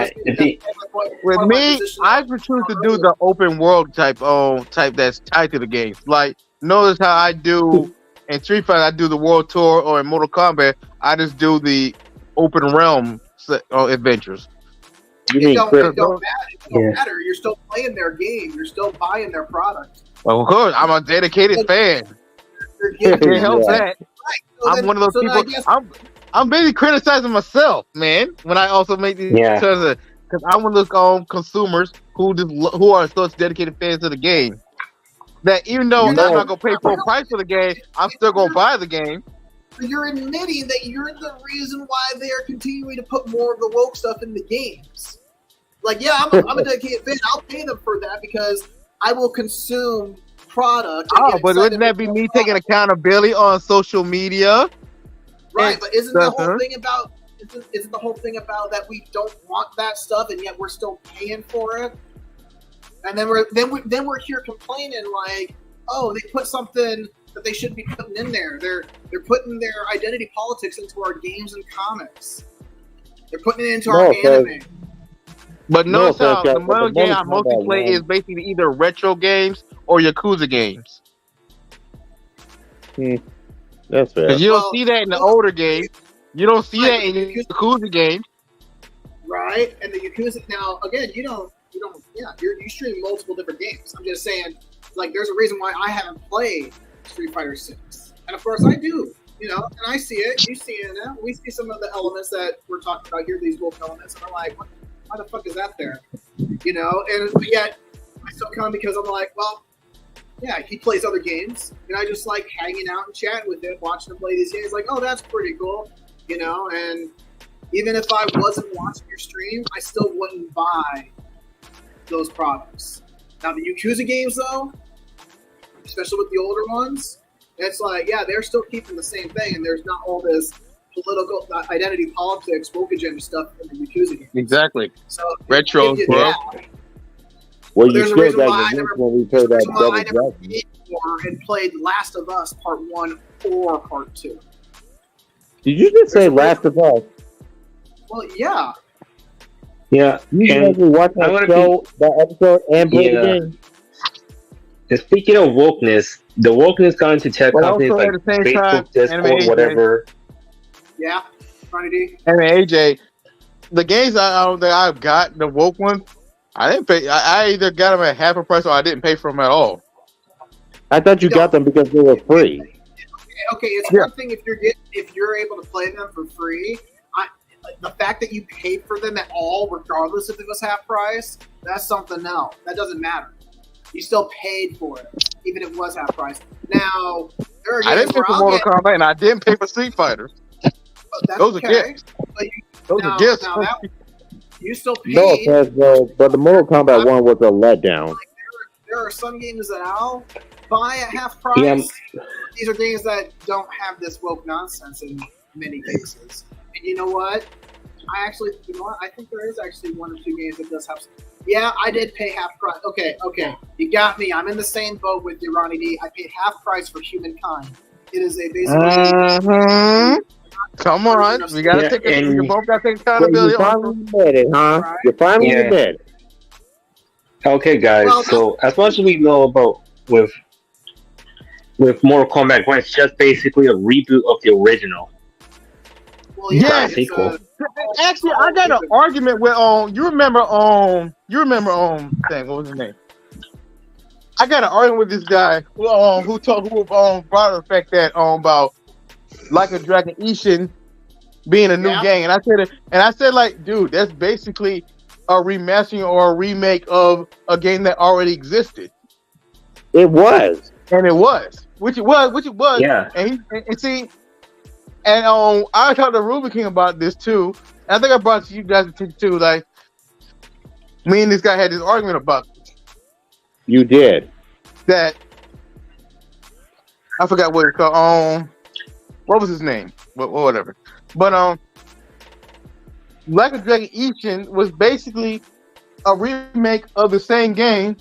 why With me, I choose to do the open world type that's tied to the games. Like, notice how I do in Street Fighter, I do the world tour, or in Mortal Kombat, I just do the open realm adventures. It don't matter. You're still playing their game. You're still buying their product. Well, of course, I'm a dedicated fan. Can't help that. I'm one of those people. I'm basically criticizing myself, man. When I also make these choices, because I want to look on consumers who are such dedicated fans of the game that even though I'm not gonna pay full price for the game, I'm still gonna buy the game. You're admitting that you're the reason why they are continuing to put more of the woke stuff in the games. Like, yeah, I'm a dedicated fan. I'll pay them for that because I will consume product. Oh, but wouldn't that be me taking accountability on social media? Right, but isn't the whole thing about isn't the whole thing about that we don't want that stuff and yet we're still paying for it? And then we're here complaining like, oh, they put something that they shouldn't be putting in there. They're putting their identity politics into our games and comics. They're putting it into our anime. But no, the one game I mostly play is basically either retro games or Yakuza games. That's fair. You don't see that in the older games. You don't see that in the Yakuza games. Right, and the Yakuza now again, you stream multiple different games. I'm just saying, like, there's a reason why I haven't played Street Fighter 6, and of course I do. And I see it. You see it now. We see some of the elements that we're talking about here. These wolf elements, and we're like, why the fuck is that there? And yet I still come because I'm like, well, yeah, he plays other games, and I just like hanging out and chatting with him, watching him play these games. Like, oh, that's pretty cool, And even if I wasn't watching your stream, I still wouldn't buy those products. Now the Yakuza games, though, especially with the older ones, it's like, yeah, they're still keeping the same thing, and there's not all this political identity politics, woke agenda stuff in the Yakuza games. Exactly. So retro, bro. Well, you still got the when we played that Double Dragon. And played Last of Us Part 1 or Part 2. Did you just say Last of Us? Well, yeah. Yeah. You actually watch that show, that episode, and play the game? And speaking of wokeness, the wokeness got into tech companies like Facebook, Discord, whatever. Yeah, Ronnie D. And AJ, the games that I've got, the woke ones, I didn't pay. I either got them at half a price or I didn't pay for them at all. I thought you got them because they were free. Okay, it's one thing if you're able to play them for free. The fact that you paid for them at all, regardless if it was half price, that's something else. That doesn't matter. You still paid for it, even if it was half price. Now, there are games I didn't pay for Mortal Kombat, and I didn't pay for Street Fighter. Those are gifts. Those are gifts. You still paid. No offense, though, but the Mortal Kombat one was a letdown. Like there are some games that I'll buy at half price. Yeah. These are games that don't have this woke nonsense in many cases. And you know what? I think there is actually one or two games that does have some. Yeah, I did pay half price. Okay. You got me. I'm in the same boat with you, Ronnie D. I paid half price for Humankind. It is a basically... Come on. We got to take it. We both got to take accountability. You finally did it, huh? Right. You finally did it. Okay, guys. So, as much as we know about with Mortal Kombat, when it's just basically a reboot of the original. Well, yeah, sequel. Actually, I got an argument with you remember what was his name? I got an argument with this guy who brought the fact that about Like a Dragon Ishin being a new game, and I said like, dude, that's basically a remastering or a remake of a game that already existed. It was, which it was. Yeah. And I talked to Ruby King about this too. And I think I brought to you guys attention too. Like, me and this guy had this argument about this. You did. That I forgot what it's called. What was his name? Whatever. But Like a Dragon Ishin was basically a remake of the same game,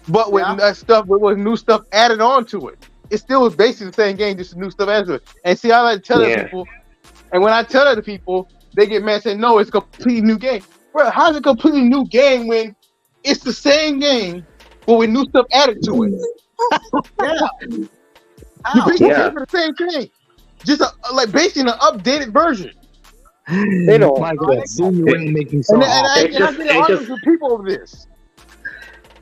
but with new stuff added on to it. It still was basically the same game, just new stuff added to it. And see, I like to tell that to people, and when I tell that to people, they get mad saying, no, it's a completely new game. Bro, how's it a completely new game when it's the same game, but with new stuff added to it? The people pay for the same thing. Just basically an updated version. They don't like that. Making so I get arguments with people over this.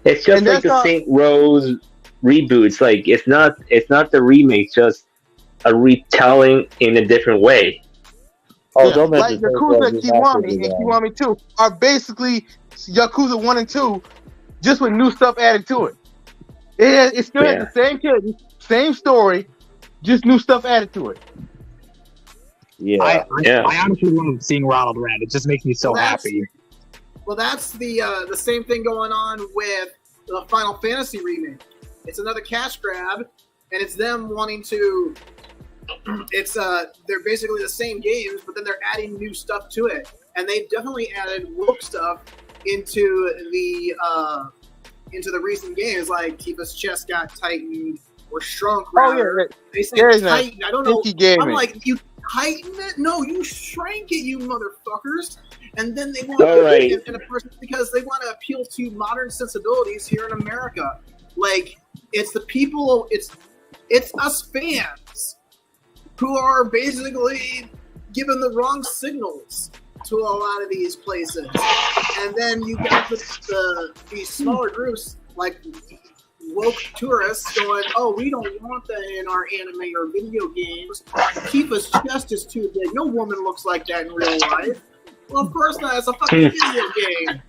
It's just like the Saint Rose reboot. It's like it's not the remake, just a retelling in a different way. Oh, don't Like mention Yakuza and He's not Kiwami and good, Kiwami 2 are basically Yakuza 1 and 2, just with new stuff added to it. It still has the same characters, same story, just new stuff added to it. Yeah. I honestly love seeing Ronald rant. It just makes me so happy. Well, that's the same thing going on with the Final Fantasy remake. It's another cash grab, and it's them wanting to. They're basically the same games, but then they're adding new stuff to it, and they've definitely added woke stuff into the recent games, like Tifa's chest got tightened or shrunk. Rather. They say tightened. I don't know. I'm like, you tighten it? No, you shrank it, you motherfuckers. And then they want to put it in a person because they want to appeal to modern sensibilities here in America. Like, it's the people, it's us fans who are basically given the wrong signals to a lot of these places. And then you got these smaller groups like woke tourists going, oh, we don't want that in our anime or video games. Tifa's chest is too big. No woman looks like that in real life. Well, of course not. It's a fucking video game.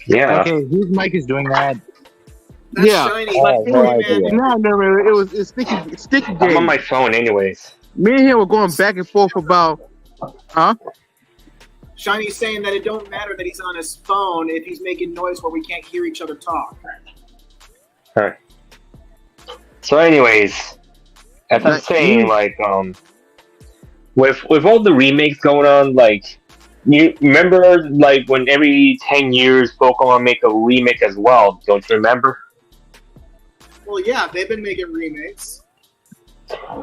Yeah. Okay, whose mic is doing that? That's Shiny. It's sticky game. I'm on my phone anyways. Me and him were going back and forth about, Shiny's saying that it don't matter that he's on his phone if he's making noise where we can't hear each other talk. Alright. So anyways, as I'm saying, like, with all the remakes going on, like, you remember, like, when every 10 years Pokemon make a remake as well, don't you remember? Well, yeah, they've been making remakes.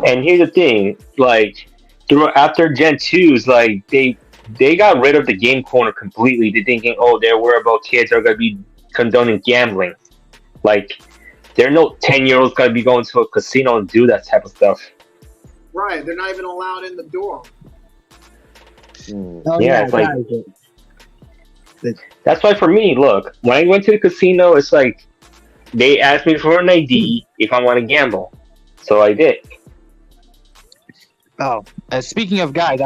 And here's the thing, like, after Gen 2's, like, they got rid of the game corner completely. They're thinking, oh, they're worried about kids are going to be condoning gambling. Like, there are no 10-year-olds going to be going to a casino and do that type of stuff. Right, they're not even allowed in the door. Oh, yeah, it's like, that's why for me, look, when I went to the casino, it's like, they asked me for an ID if I want to gamble. So I did. Oh, speaking of guys,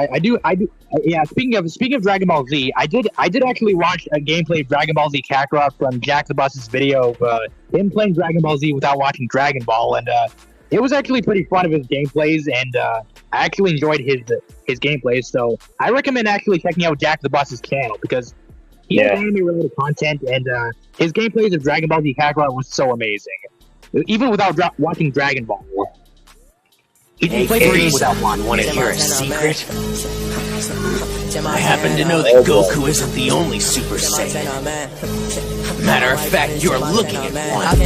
speaking of Dragon Ball Z, I did actually watch a gameplay of Dragon Ball Z Kakarot from Jack the Bus's video of him playing Dragon Ball Z without watching Dragon Ball, and it was actually pretty fun of his gameplays, and I actually enjoyed his gameplays. So I recommend actually checking out Jack the Bus's channel because he has anime-related content, and his gameplays of Dragon Ball Z Kakarot was so amazing, even without watching Dragon Ball. Hey, without one. Want to hear a secret? I happen to know that Goku isn't the only Super Saiyan. Matter of fact, you're looking at one.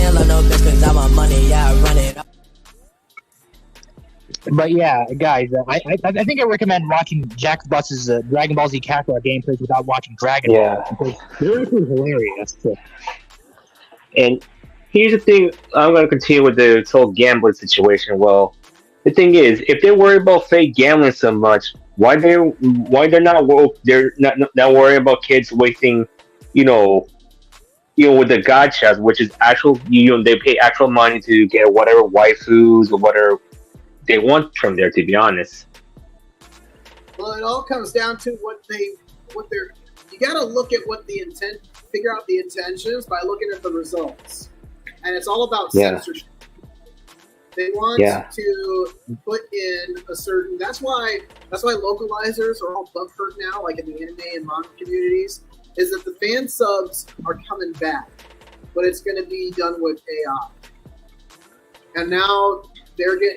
But yeah, guys, I think I recommend watching Jack Bus's Dragon Ball Z Kakarot gameplays without watching Dragon Ball because they're actually hilarious. And here's the thing: I'm going to continue with the whole gambling situation. Well, the thing is, if they're worried about fake gambling so much, why they're not worrying about kids wasting, with the gachas, which is actual, they pay actual money to get whatever waifus or whatever they want from there, to be honest. Well, it all comes down to what they're. You got to look at what the intent, figure out the intentions by looking at the results, and it's all about censorship. They want to put in a certain. That's why localizers are all bug hurt now, like in the anime and manga communities. Is that the fan subs are coming back, but it's going to be done with AI, and now.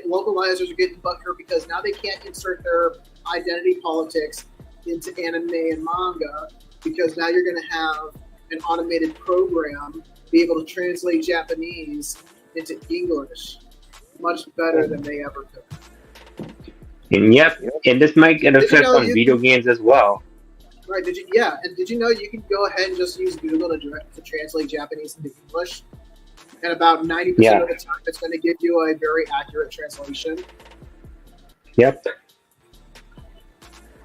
Localizers are getting butthurt because now they can't insert their identity politics into anime and manga because now you're going to have an automated program be able to translate Japanese into English much better than they ever could. And and this might get effect on video games as well. Right? Did you know you can go ahead and just use Google to translate Japanese into English? And about 90% of the time, it's going to give you a very accurate translation. Yep.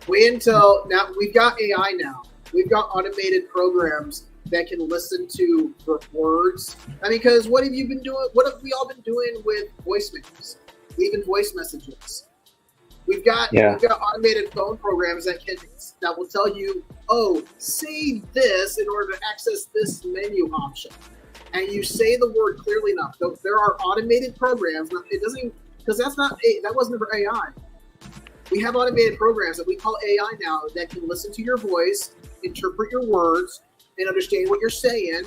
Wait until now. We've got AI now. We've got automated programs that can listen to words. I mean, because what have you been doing? What have we all been doing with voicemails, leaving voice messages? We've got automated phone programs that will tell you, oh, say this in order to access this menu option, and you say the word clearly enough. There are automated programs. It doesn't, because that wasn't for AI. We have automated programs that we call AI now that can listen to your voice, interpret your words, and understand what you're saying.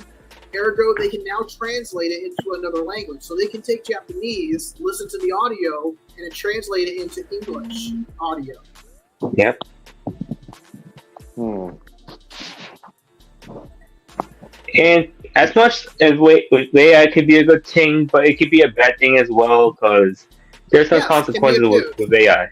Ergo, they can now translate it into another language. So they can take Japanese, listen to the audio, and translate it into English audio. Yep. And as much as AI could be a good thing, but it could be a bad thing as well, because there's some consequences with AI.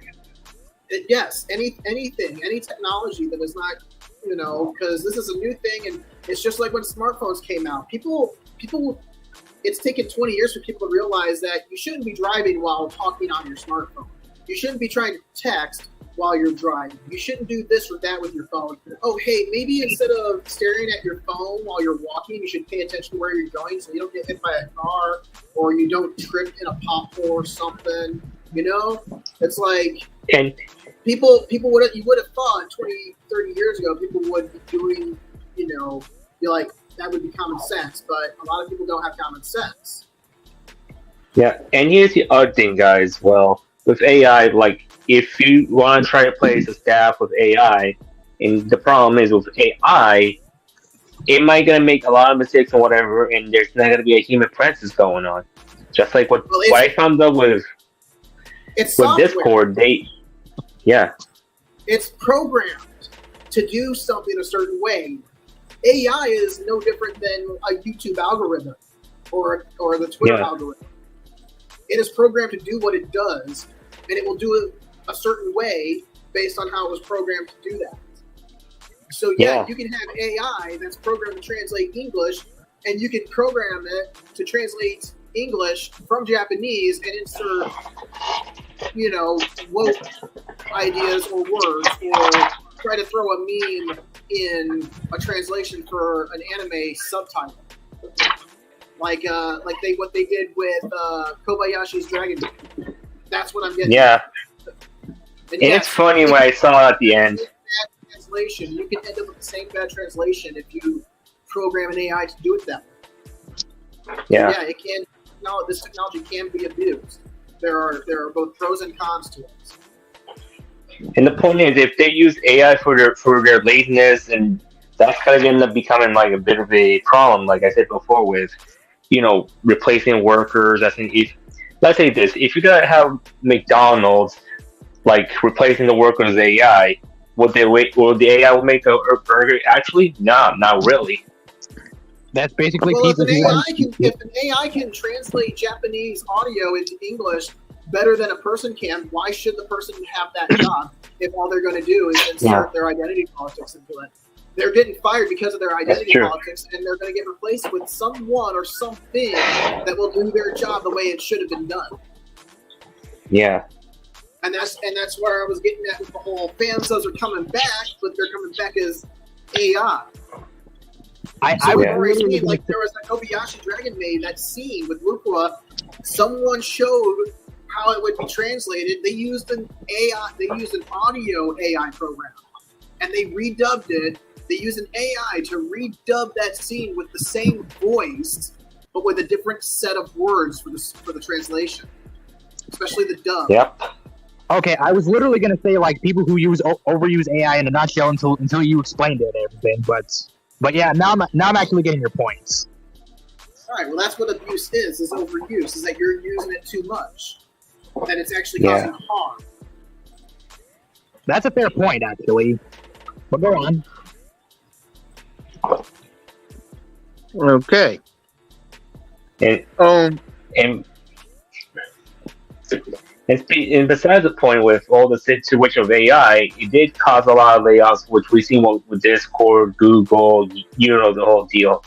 Yes, anything, any technology that is not, because this is a new thing, and it's just like when smartphones came out. People, it's taken 20 years for people to realize that you shouldn't be driving while talking on your smartphone. You shouldn't be trying to text while you're driving. You shouldn't do this or that with your phone. Oh, hey, maybe instead of staring at your phone while you're walking, you should pay attention to where you're going so you don't get hit by a car or you don't trip in a pothole or something. It's like... And you would have thought 20, 30 years ago, people would be doing, be like, that would be common sense, but a lot of people don't have common sense. Yeah, and here's the other thing, guys. Well, with AI, like, if you want to try to place a staff with AI, and the problem is with AI, it might gonna make a lot of mistakes or whatever, and there's not gonna be a human presence going on. Just like what I found out with Discord, it's programmed to do something a certain way. AI is no different than a YouTube algorithm or the Twitter algorithm. It is programmed to do what it does, and it will do it a certain way based on how it was programmed to do that. So you can have AI that's programmed to translate English, and you can program it to translate English from Japanese and insert, woke ideas or words, or try to throw a meme in a translation for an anime subtitle, like what they did with Kobayashi's Dragon Maid. That's what I'm getting. Yeah, and it's funny when I saw it at the end. Bad translation. You can end up with the same bad translation if you program an AI to do it that way. Yeah, it can. No, this technology can be abused. There are both pros and cons to it. And the point is, if they use AI for their laziness, and that's kind of end up becoming like a bit of a problem, like I said before, with replacing workers. I think let's say this: if you gotta have McDonald's like replacing the workers with AI, would the AI make a burger? Actually, no, not really. That's basically if an AI can translate Japanese audio into English better than a person can, why should the person have that job if all they're going to do is insert their identity politics into it? They're getting fired because of their identity politics, and they're going to get replaced with someone or something that will do their job the way it should have been done. Yeah. And that's where I was getting at with the whole fans are coming back, but they're coming back as AI. I would agree. Like there was that Kobayashi Dragon Maid, that scene with Lupua. Someone showed how it would be translated. They used an AI. They used an audio AI program, and they redubbed it. They used an AI to redub that scene with the same voice, but with a different set of words for the translation, especially the dub. Yep. Okay, I was literally gonna say like people who overuse AI in a nutshell until you explained it and everything, but yeah, now I'm actually getting your points. All right, well that's what abuse is overuse. Is that you're using it too much, that it's actually causing harm. That's a fair point, actually. But go on. Okay. And besides the point with all the situation of AI, it did cause a lot of layoffs, which we see with Discord, Google, the whole deal.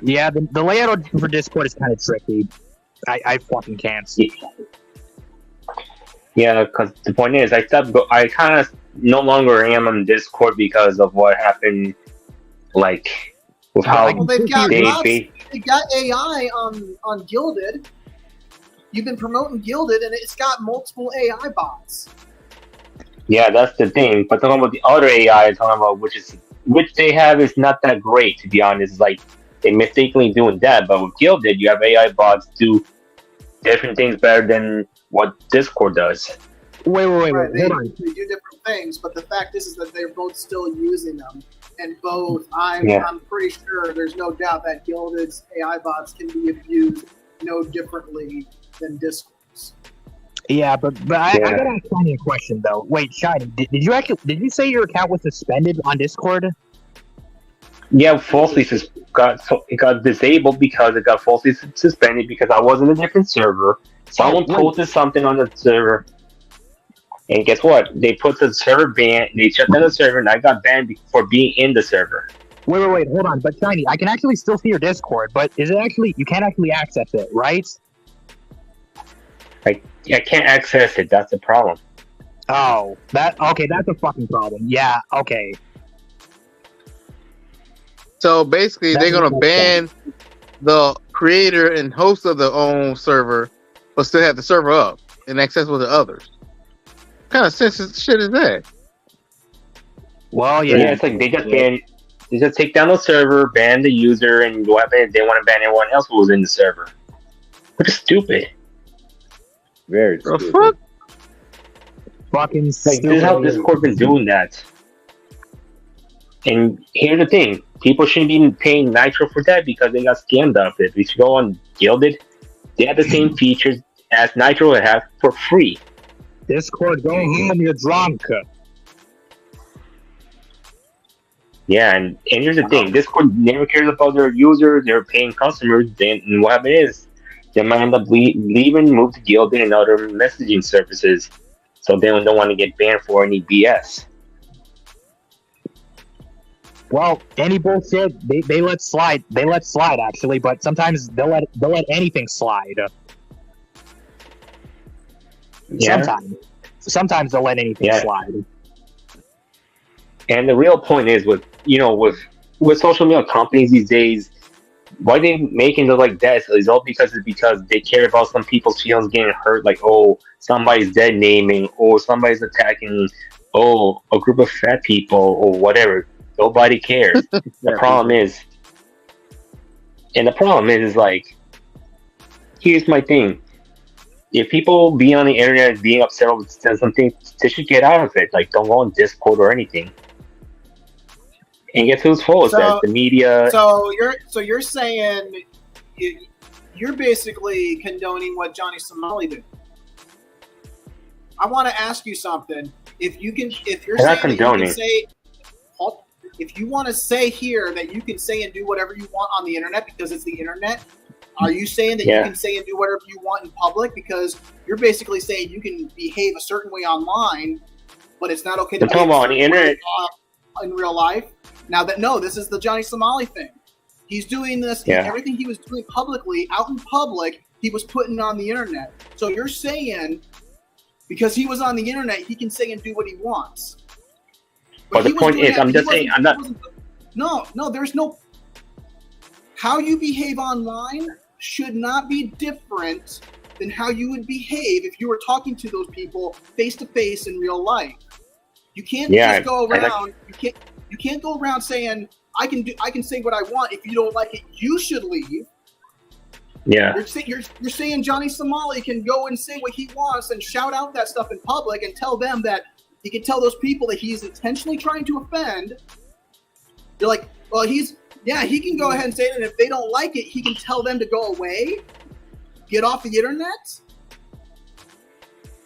Yeah, the layout for Discord is kind of tricky. I fucking can't see. Yeah, because the point is, I kind of no longer am on Discord because of what happened, like with how they've got AI on Gilded. You've been promoting Gilded, and it's got multiple AI bots. Yeah, that's the thing. But talking about the other AI, talking about which they have is not that great, to be honest. Like they mistakenly doing that, but with Gilded, you have AI bots do different things better than what Discord does. Wait, Right, hold on. they do different things, but the fact is that they're both still using them, and both I'm pretty sure there's no doubt that Gilded's AI bots can be abused no differently than Discord's. Yeah, but I gotta ask Shiny a question though. Wait, Shiny, did you say your account was suspended on Discord? Yeah, it got disabled because it got falsely suspended because I was in a different server. Someone posted something on the server, and guess what? They put the server ban. They shut down the server, and I got banned for being in the server. Wait, hold on. But Shiny, I can actually still see your Discord, but is it actually you can't actually access it, right? I can't access it. That's the problem. Oh, that's a fucking problem. Yeah, okay. So basically, they're gonna ban the creator and host of their own server, but still have the server up and accessible to others. What kind of sense shit is that? Well, yeah, it's like they just take down the server, ban the user, and what happens? They want to ban everyone else who was in the server. Which is stupid. Very stupid. Fuck? Fucking like stupid. this is how Discord been doing that. And here's the thing: people shouldn't be paying Nitro for that because they got scammed off it. If you go on Gilded, they have the same features as Nitro have for free. Discord, go home, you're drunk. Yeah, and here's the thing: Discord never cares about their users, their paying customers. Then what happens is they might end up leaving, move to Gilded and other messaging services, so they don't want to get banned for any BS. Well, any bullshit they let slide. They let slide actually, but sometimes they'll let anything slide. Yeah. Sometimes they'll let anything slide. And the real point is with social media companies these days, why they making it like that is all because they care about some people's feelings getting hurt, like, oh, somebody's dead naming, or somebody's attacking, a group of fat people, or whatever. Nobody cares. The problem is like, here's my thing. If people be on the internet being upset with something, they should get out of it. Like, don't go on Discord or anything. And guess whose fault is that? The media. So you're saying you're basically condoning what Johnny Somali did. I want to ask you something. If you're saying condoning. You can say, if you want to say here that you can say and do whatever you want on the internet because it's the internet, are you saying that you can say and do whatever you want in public? Because you're basically saying you can behave a certain way online, but it's not okay to behave on the internet in real life. Now this is the Johnny Somali thing. He's doing this, everything he was doing publicly, out in public, he was putting on the internet. So you're saying because he was on the internet, he can say and do what he wants. But the point is, I'm just saying, I'm not. No, there's no. How you behave online should not be different than how you would behave if you were talking to those people face to face in real life. You can't just go around. You can't go around saying I can say what I want. If you don't like it, you should leave. Yeah. You're saying Johnny Somali can go and say what he wants and shout out that stuff in public and tell them that he can tell those people that he's intentionally trying to offend. You're like, well, he can go ahead and say it, and if they don't like it, he can tell them to go away, get off the internet.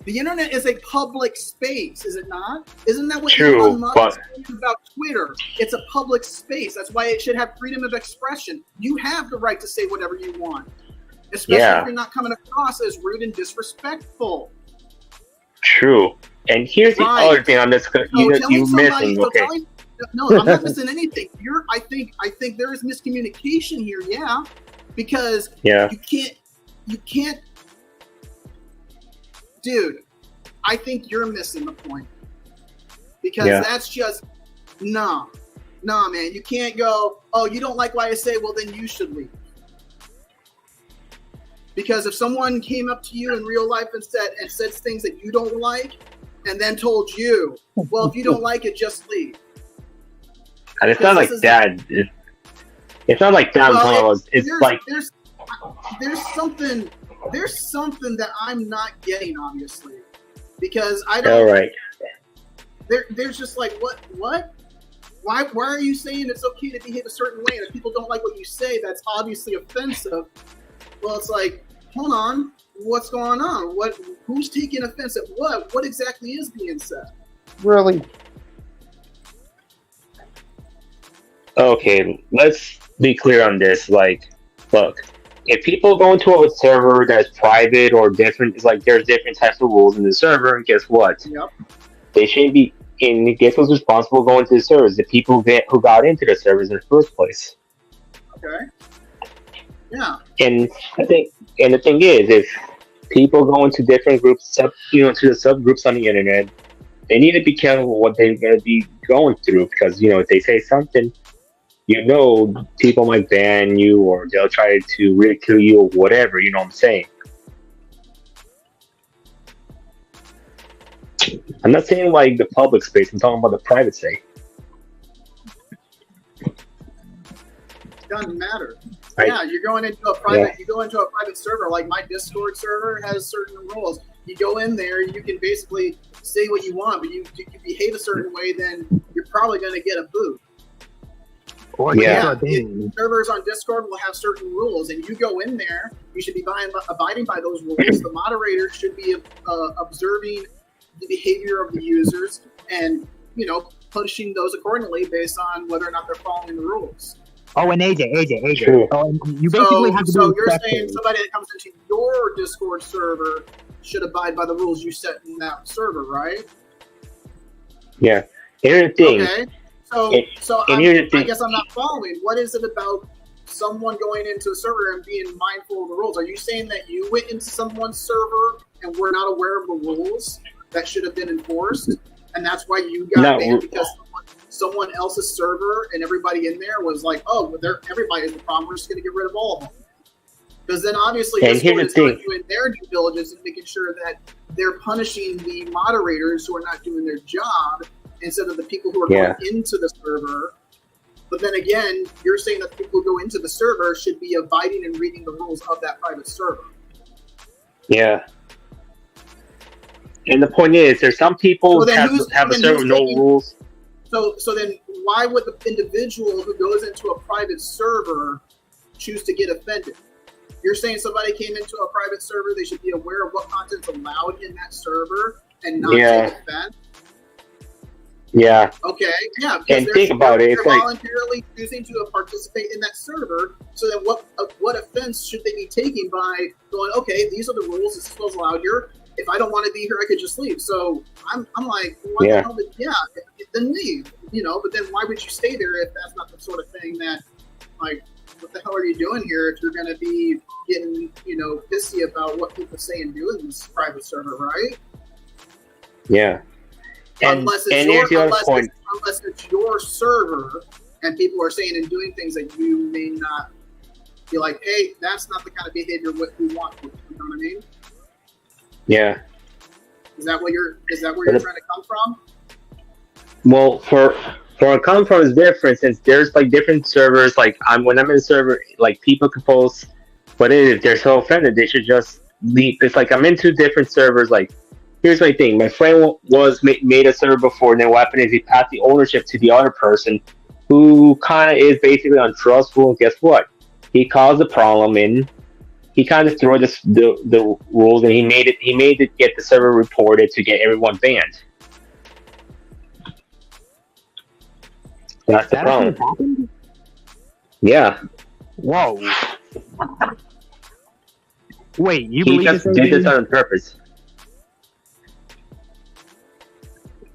The internet is a public space, is it not? Isn't that what Elon Musk says about Twitter? It's a public space. That's why it should have freedom of expression. You have the right to say whatever you want, especially if you're not coming across as rude and disrespectful. True. And here's the other thing I'm just you're missing. Okay. No, I'm not missing anything. I think there is miscommunication here. Yeah, because you can't. Dude, I think you're missing the point because that's just nah, man. You can't go. Oh, you don't like what I say? Well, then you should leave. Because if someone came up to you in real life and said things that you don't like, and then told you, well, if you don't like it, just leave. And it's not like that. It's not like that. Well, it's like there's something that I'm not getting, obviously, because I don't. all right. There's just like what? Why are you saying it's okay to behave a certain way, and if people don't like what you say, that's obviously offensive? Well, it's like, hold on, what's going on? Who's taking offense at what? What exactly is being said? Really? Okay, let's be clear on this. Like, look, if people go into a server that's private or different, it's like there's different types of rules in the server, and guess what? Yep. They shouldn't be. And guess who's responsible going to the servers? The people who got into the servers in the first place. Okay. Yeah. And the thing is, if people go into different groups, to the subgroups on the internet, they need to be careful what they're going to be going through, because if they say something, people might ban you, or they'll try to ridicule you or whatever. You know what I'm saying? I'm not saying like the public space. I'm talking about the private space. Doesn't matter. Right. Yeah, you're going into a private. Yeah. You go into a private server. Like my Discord server has certain rules. You go in there, you can basically say what you want, but you behave a certain way, then you're probably going to get a boot. Servers on Discord will have certain rules, and you go in there, you should be abiding by those rules. The moderator should be observing the behavior of the users and punishing those accordingly based on whether or not they're following the rules. Oh, and AJ. Sure. Oh, and you basically have to be So you're saying somebody that comes into your Discord server should abide by the rules you set in that server, right? Yeah. Here's the thing. Okay. I guess I'm not following. What is it about someone going into a server and being mindful of the rules? Are you saying that you went into someone's server and were not aware of the rules that should have been enforced, and that's why you got banned because someone else's server and everybody in there was like, oh, well, everybody is the problem. We're just going to get rid of all of them. Because then obviously Discord is not doing their due diligence and making sure that they're punishing the moderators who are not doing their job instead of the people who are going into the server. But then again, you're saying that the people who go into the server should be abiding and reading the rules of that private server. Yeah. And the point is, there's some people have a server with no rules. So then why would the individual who goes into a private server choose to get offended? You're saying somebody came into a private server, they should be aware of what content's allowed in that server and not take offense? Yeah. Okay. Yeah. And think about it. They're voluntarily choosing to participate in that server. So then, what offense should they be taking by going? Okay, these are the rules. This is what's allowed here. If I don't want to be here, I could just leave. So I'm like, what the hell? Then leave. But then why would you stay there if that's not the sort of thing that, like, what the hell are you doing here if you're going to be getting pissy about what people say and do in this private server, right? Yeah. Unless it's your server and people are saying and doing things that you may not be like, hey, that's not the kind of behavior we want. You know what I mean? Yeah. Is that where you're trying to come from? Well, for come from is different, since there's like different servers. Like when I'm in a server, like people can post, but if they're so offended, they should just leave. It's like I'm into different servers. Like, here's my thing: my friend made a server before, and then what happened is he passed the ownership to the other person, who kind of is basically untrustful. And guess what? He caused a problem, and he kind of threw the rules, and he made it get the server reported to get everyone banned. That's the problem. Yeah. Whoa. Wait, you he believe just did this on purpose?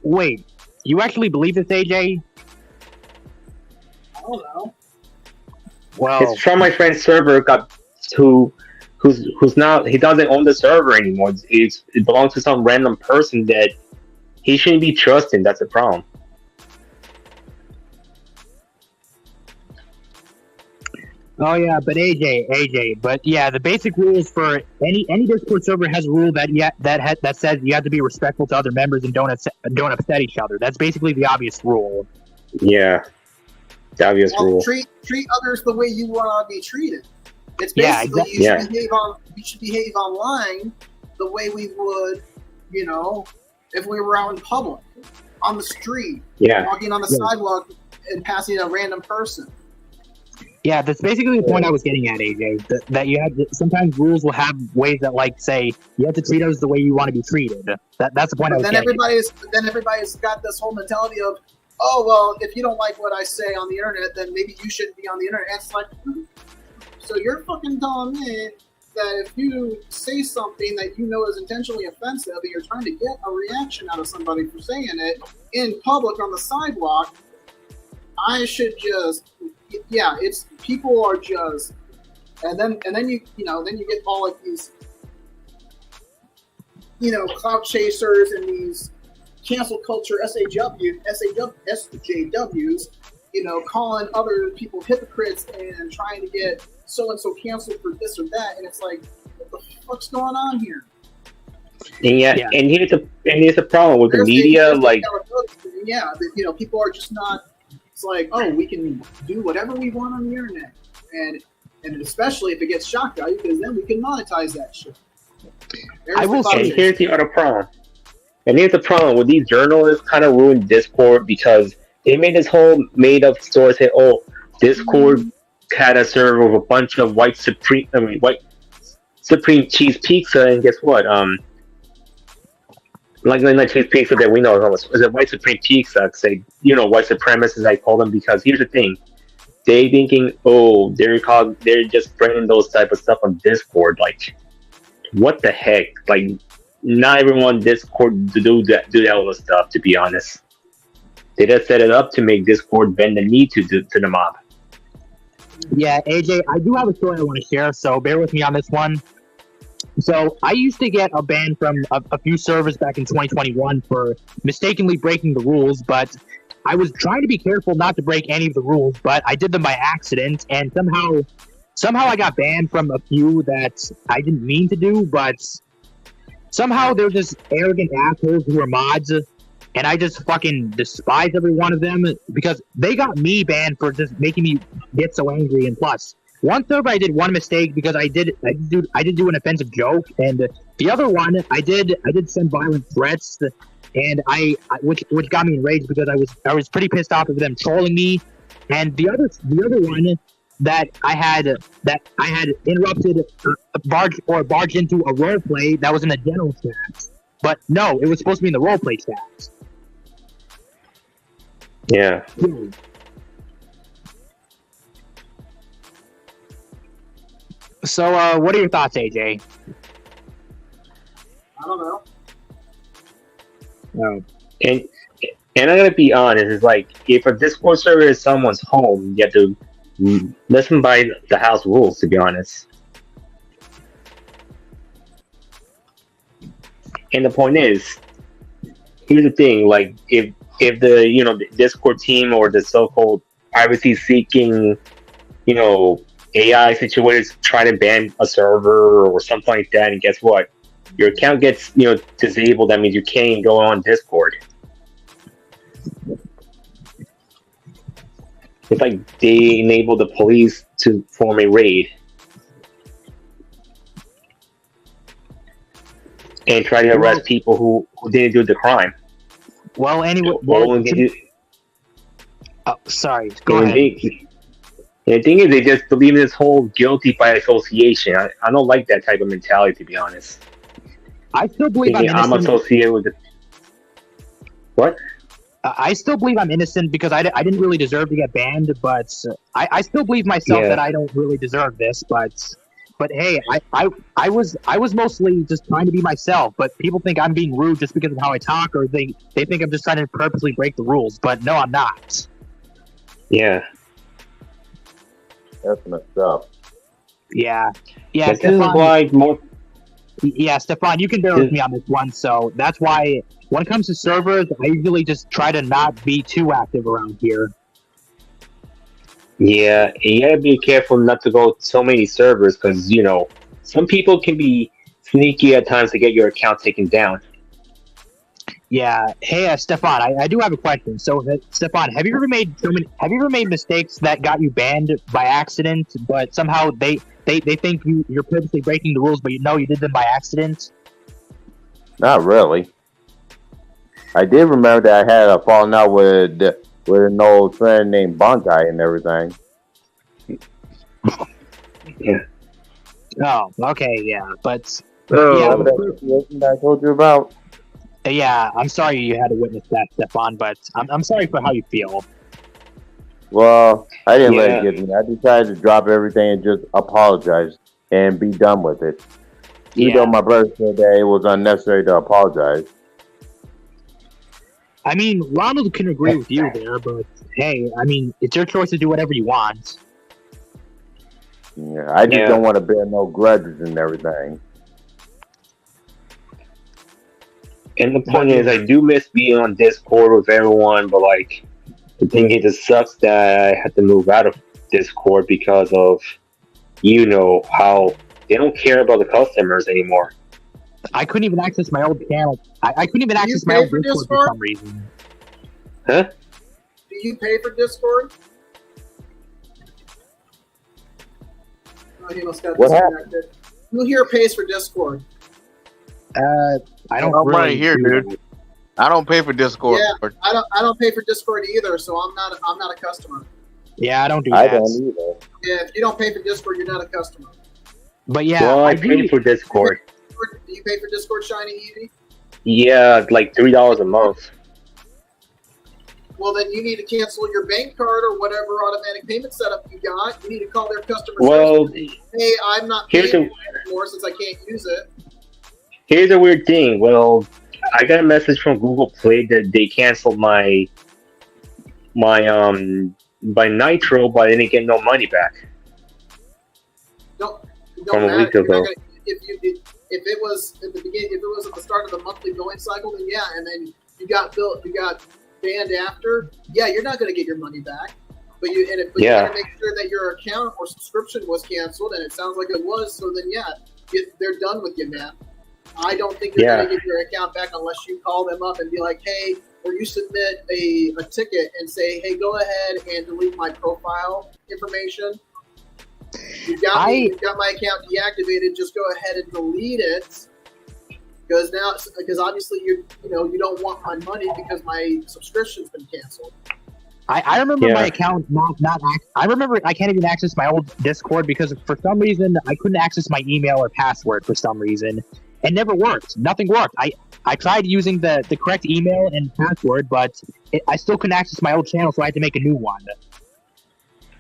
Wait, you actually believe this, AJ? I don't know. Well, it's from my friend's server. Who's not? He doesn't own the server anymore. It belongs to some random person that he shouldn't be trusting. That's the problem. Oh yeah, but AJ, but yeah, the basic rules for any Discord server has a rule that that says you have to be respectful to other members and don't upset each other. That's basically the obvious rule. Yeah, the obvious rule. Treat others the way you want to be treated. It's Yeah, basically exactly. you should behave online the way we would, if we were out in public, on the street, walking on the sidewalk and passing a random person. Yeah, that's basically the point I was getting at, AJ. That you have sometimes rules will have ways that say you have to treat us the way you want to be treated. That's the point I was getting. Then everybody's got this whole mentality of, oh well, if you don't like what I say on the internet, then maybe you shouldn't be on the internet. And it's like, so you're fucking telling me that if you say something that you know is intentionally offensive and you're trying to get a reaction out of somebody for saying it in public on the sidewalk, I should just, it's people are just, and then you get all like these, clout chasers and these cancel culture SJWs, calling other people hypocrites and trying to get so and so canceled for this or that, and it's like, what the fuck's going on here? And here's the problem with the media, people are just not. It's like, oh, we can do whatever we want on the internet, and especially if it gets shock value, because then we can monetize that shit. Here's the other problem. And here's the problem with these journalists kind of ruined Discord because they made this whole made-up story say, oh, Discord had a server with a bunch of white supreme cheese pizza, and guess what? Like cheese pizza that we know is a white supreme pizza. Say, white supremacists, I call them, because here's the thing: they thinking, oh, they're just spreading those type of stuff on Discord. Like, what the heck? Like, not everyone on Discord to do that other stuff. To be honest, they just set it up to make Discord bend the knee to the mob. Yeah, AJ, I do have a story I want to share, so bear with me on this one. So I used to get a ban from a few servers back in 2021 for mistakenly breaking the rules, but I was trying to be careful not to break any of the rules, but I did them by accident, and somehow I got banned from a few that I didn't mean to do, but somehow they're just arrogant assholes who are mods, and I just fucking despise every one of them because they got me banned for just making me get so angry. And plus, one server I did one mistake because I did do an offensive joke, and the other one I did send violent threats, and which got me enraged because I was pretty pissed off of them trolling me. And the other one that I had interrupted barged into a roleplay that was in the general chat, but no, it was supposed to be in the roleplay chat. Yeah. So, what are your thoughts, AJ? I don't know. No. And I'm gonna be honest. It's like if a Discord server is someone's home, you have to listen by the house rules. To be honest. And the point is, here's the thing: like if the the Discord team or the so-called privacy-seeking, AI situators try to ban a server or something like that, and guess what? Your account gets disabled. That means you can't go on Discord. It's like they enable the police to form a raid and try to arrest people who didn't do the crime. Well, anyway, sorry. Go ahead. And the thing is, they just believe in this whole guilty by association. I don't like that type of mentality, to be honest. I still believe I'm associated with it. What? I still believe I'm innocent because I didn't really deserve to get banned, but I still believe myself that I don't really deserve this. But hey, I was mostly just trying to be myself. But people think I'm being rude just because of how I talk, or they think I'm just trying to purposely break the rules. But no, I'm not. Yeah. That's messed up. Yeah. This is why more. Yeah, Stefan, you can bear with me on this one. So that's why when it comes to servers, I usually just try to not be too active around here. Yeah, and you gotta be careful not to go so many servers because some people can be sneaky at times to get your account taken down. Yeah. Hey, Stefan, I do have a question. So, Stefan, have you ever made mistakes that got you banned by accident, but somehow they think you're purposely breaking the rules, but you know you did them by accident? Not really. I did remember that I had a falling out with an old friend named Bonkai and everything. Yeah. Oh, okay, yeah, but Remember that situation that I told you about? yeah, I'm sorry you had to witness that, Stefan, but I'm sorry for how you feel. Well, I didn't let it get to me. I decided to drop everything and just apologize and be done with it. Even though my brother said that it was unnecessary to apologize. I mean, Ronald can agree with you there, but hey, I mean, it's your choice to do whatever you want. Yeah, I just don't want to bear no grudges and everything. And the point is, I do miss being on Discord with everyone, but like, the thing is, it sucks that I had to move out of Discord because of, how they don't care about the customers anymore. I couldn't even access my old channel. I couldn't even access my old Discord for some reason. Huh? Do you pay for Discord? Oh, he must got disconnected. Who here pays for Discord? I don't I'm really right here, dude. I don't pay for Discord. Yeah, I don't pay for Discord either, so I'm not a customer. Yeah, I don't do I that. don't either. Yeah, if you don't pay for Discord, you're not a customer. But yeah, Well, I pay for Discord. Do you pay for Discord, Shiny Evie? Yeah, like $3 a month. Well, then you need to cancel your bank card or whatever automatic payment setup you got. You need to call their customer Well, service. Hey, I'm not paying for it anymore since I can't use it. Here's a weird thing. Well, I got a message from Google Play that they canceled my by Nitro, but I didn't get no money back. Don't From a matter. week ago. If it was at the beginning, if it was at the start of the monthly billing cycle, then yeah, and then you got banned after, yeah, you're not going to get your money back. But you got to make sure that your account or subscription was canceled, and it sounds like it was. So then, yeah, they're done with you, man. I don't think you're going to get your account back unless you call them up and be like, hey, or you submit a ticket and say, hey, go ahead and delete my profile information. You've got my account deactivated. Just go ahead and delete it, because obviously you don't want my money because my subscription's been canceled. I remember my account I remember I can't even access my old Discord because for some reason I couldn't access my email or password for some reason. It never worked. Nothing worked. I tried using the correct email and password, but I still couldn't access my old channel, so I had to make a new one.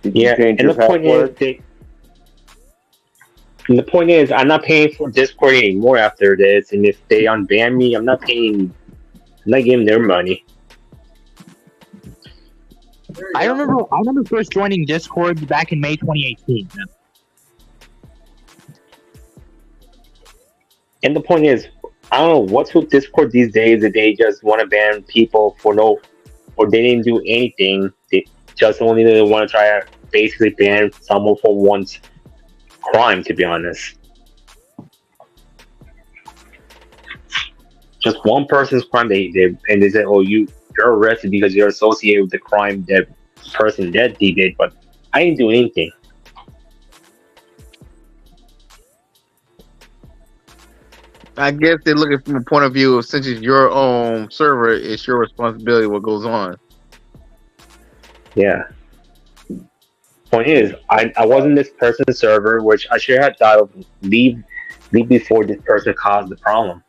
Did you change your password? And the point is, I'm not paying for Discord anymore after this, and if they unban me, I'm not giving their money. I remember first joining Discord back in May 2018. And the point is, I don't know what's with Discord these days that they just want to ban people or they didn't do anything. They just only want to try to basically ban someone for one's crime, to be honest. Just one person's crime they say, oh, you're arrested because you're associated with the crime that person that did, but I didn't do anything. I guess they're looking from a point of view of, since it's your own server, it's your responsibility what goes on. Yeah. Point is, I wasn't this person's server, which I should have thought of leave before this person caused the problem.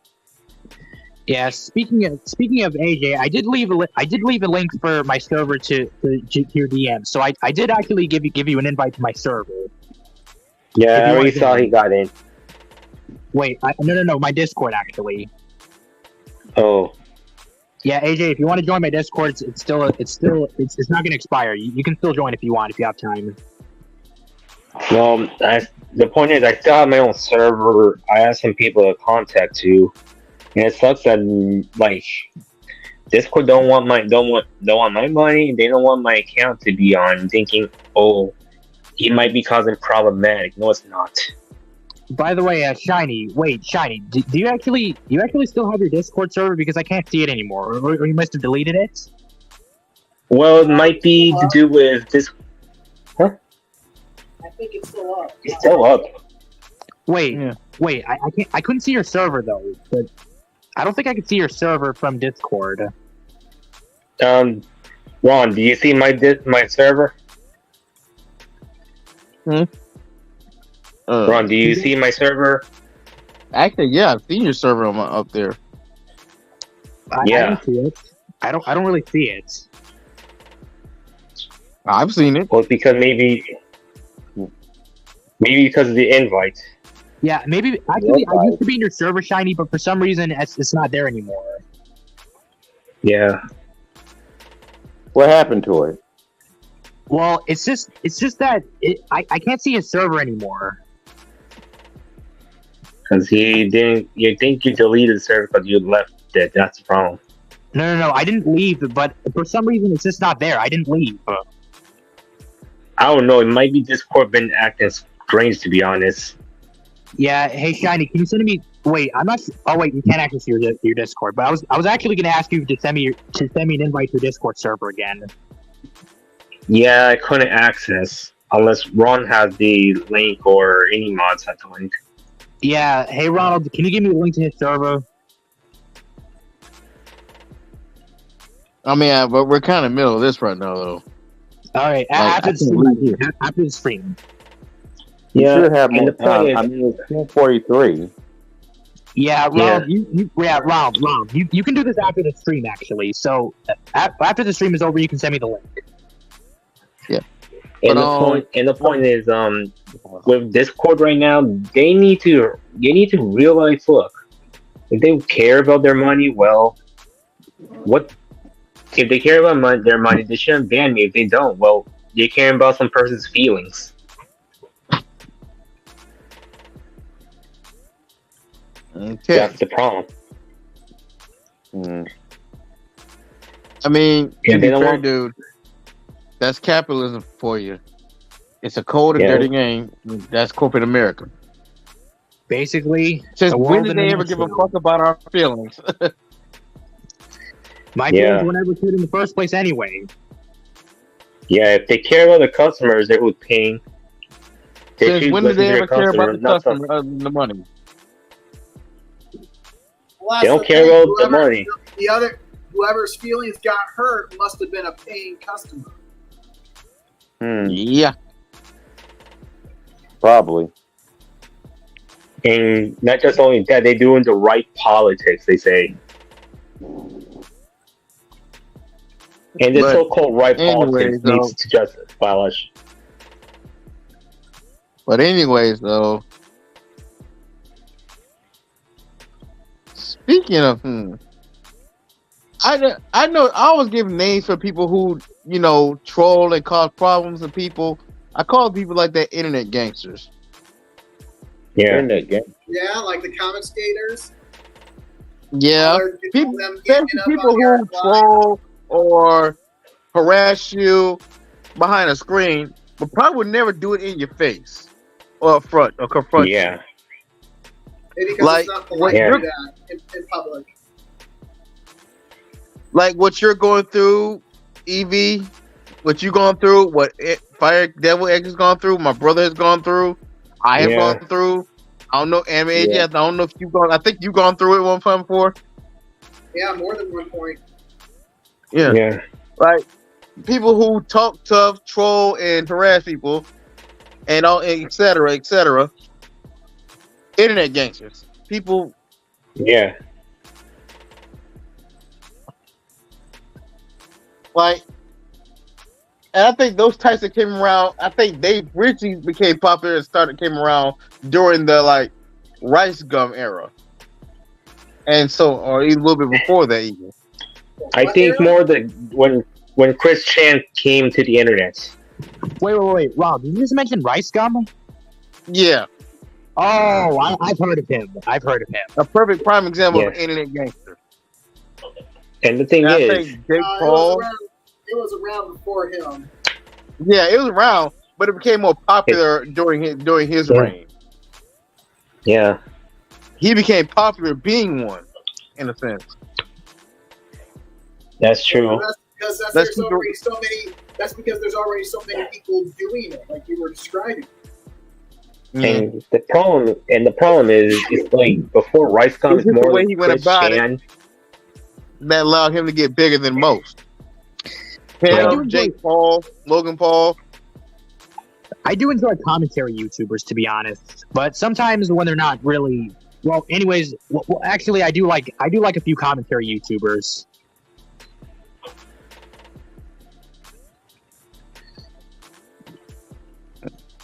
Yeah. Speaking of AJ, I did leave a link for my server to your DM. So I did actually give you an invite to my server. Yeah, I already saw he got in. Wait, no, my Discord actually. Oh. Yeah, AJ, if you want to join my Discord, it's not going to expire. You can still join if you want, if you have time. Well, the point is, I still have my own server. I have some people to contact to, and it sucks that Discord don't want my money. They don't want my account to be on. Thinking, oh, he might be causing problematic. No, it's not. By the way, Shiny, do you actually still have your Discord server? Because I can't see it anymore, or you must have deleted it. Well, it might be to do with this. Huh? I think it's still up. It's still up. Wait, I couldn't see your server though, but I don't think I could see your server from Discord. Ron, do you see my server? Ron, do you see my server? Actually, yeah, I've seen your server up there. I don't see it. I don't really see it. I've seen it. Well, it's because maybe because of the invite. Yeah, maybe. Actually, I used to be in your server, Shiny, but for some reason, it's not there anymore. Yeah. What happened to it? Well, it's just that I can't see his server anymore. Because he didn't. You think you deleted the server because you left it. That's the problem. No, I didn't leave, but for some reason, it's just not there. I didn't leave. I don't know. It might be Discord been acting strange, to be honest. Yeah. Hey, Shiny, can you send me? Wait, I'm not. Oh, wait, you can't access your Discord. But I was actually going to ask you to send me an invite to your Discord server again. Yeah, I couldn't access unless Ron has the link or any mods have the link. Yeah. Hey, Ronald, can you give me a link to his server? I mean, but we're kind of middle of this right now, though. All right, after the stream. You should have more time. I mean, it's 2:43. Yeah, Ronald, you can do this after the stream, actually. So after the stream is over, you can send me the link. Yeah. And the point is, with Discord right now, they need to realize, look, if they care about their money, well, what if they care about their money? They shouldn't ban me. If they don't, well, they care about some person's feelings. Okay. That's the problem. I mean, Yeah, to be they don't fair, want- dude, that's capitalism for you. It's a cold and Yeah. dirty game. That's corporate America. Basically, Since the when world did in they a ever give a nutshell. fuck about our feelings? My Yeah. feelings were never good in the first place, anyway. Yeah, if they care about the customers, they're who's paying. They Since should when did listen to they their ever care about the not some- customer other than the money? Well, They that's don't the care thing. about the money. Whoever's feelings got hurt must have been a paying customer. Yeah. Probably. And not just only that, they're doing the right politics, they say. And this But so-called right anyways, politics needs to just abolish. But anyways, though, speaking of, I know I always give names for people who troll and cause problems to people. I call people like that internet gangsters. Yeah. Internet game. Yeah, like the comic skaters. Yeah, people, people who troll or harass you behind a screen, but probably would never do it in your face or up front or confront you. Yeah. Maybe because Like, it's not what polite to you're- do that in public. Like what you're going through, Evie, what you going through, what Fire Devil X has gone through, my brother has gone through, I have Yeah. gone through. I don't know, AJ, Yeah. I don't know if you've gone. I think you've gone through it one time before. Yeah, more than one point. Yeah. Yeah. Like people who talk tough, troll, and harass people, and all, et cetera, et cetera. Internet gangsters. People. Yeah. Like, and I think those types that came around, I think they originally became popular and came around during the rice gum era, and so, or even a little bit before that even. I think more that when Chris Chan came to the internet. Wait, Rob, did you just mention Rice Gum? Yeah. Oh, I've heard of him. A perfect prime example of Yeah. an internet gangster. And the thing And I is, think Jake It Paul. was around before him. Yeah, it was around, but it became more popular during his Yeah. reign. yeah, He became popular being one, in a sense. that's true. That's because there's already so many people doing it, like you were describing. And the problem is, it's like before Rice comes, It's just the more way like he went Chris about it. Chan. That allowed him to get bigger than most. Him, Jake Paul, Logan Paul. I do enjoy commentary YouTubers, to be honest, but sometimes when they're not really well. Anyways, well, actually, I do like a few commentary YouTubers.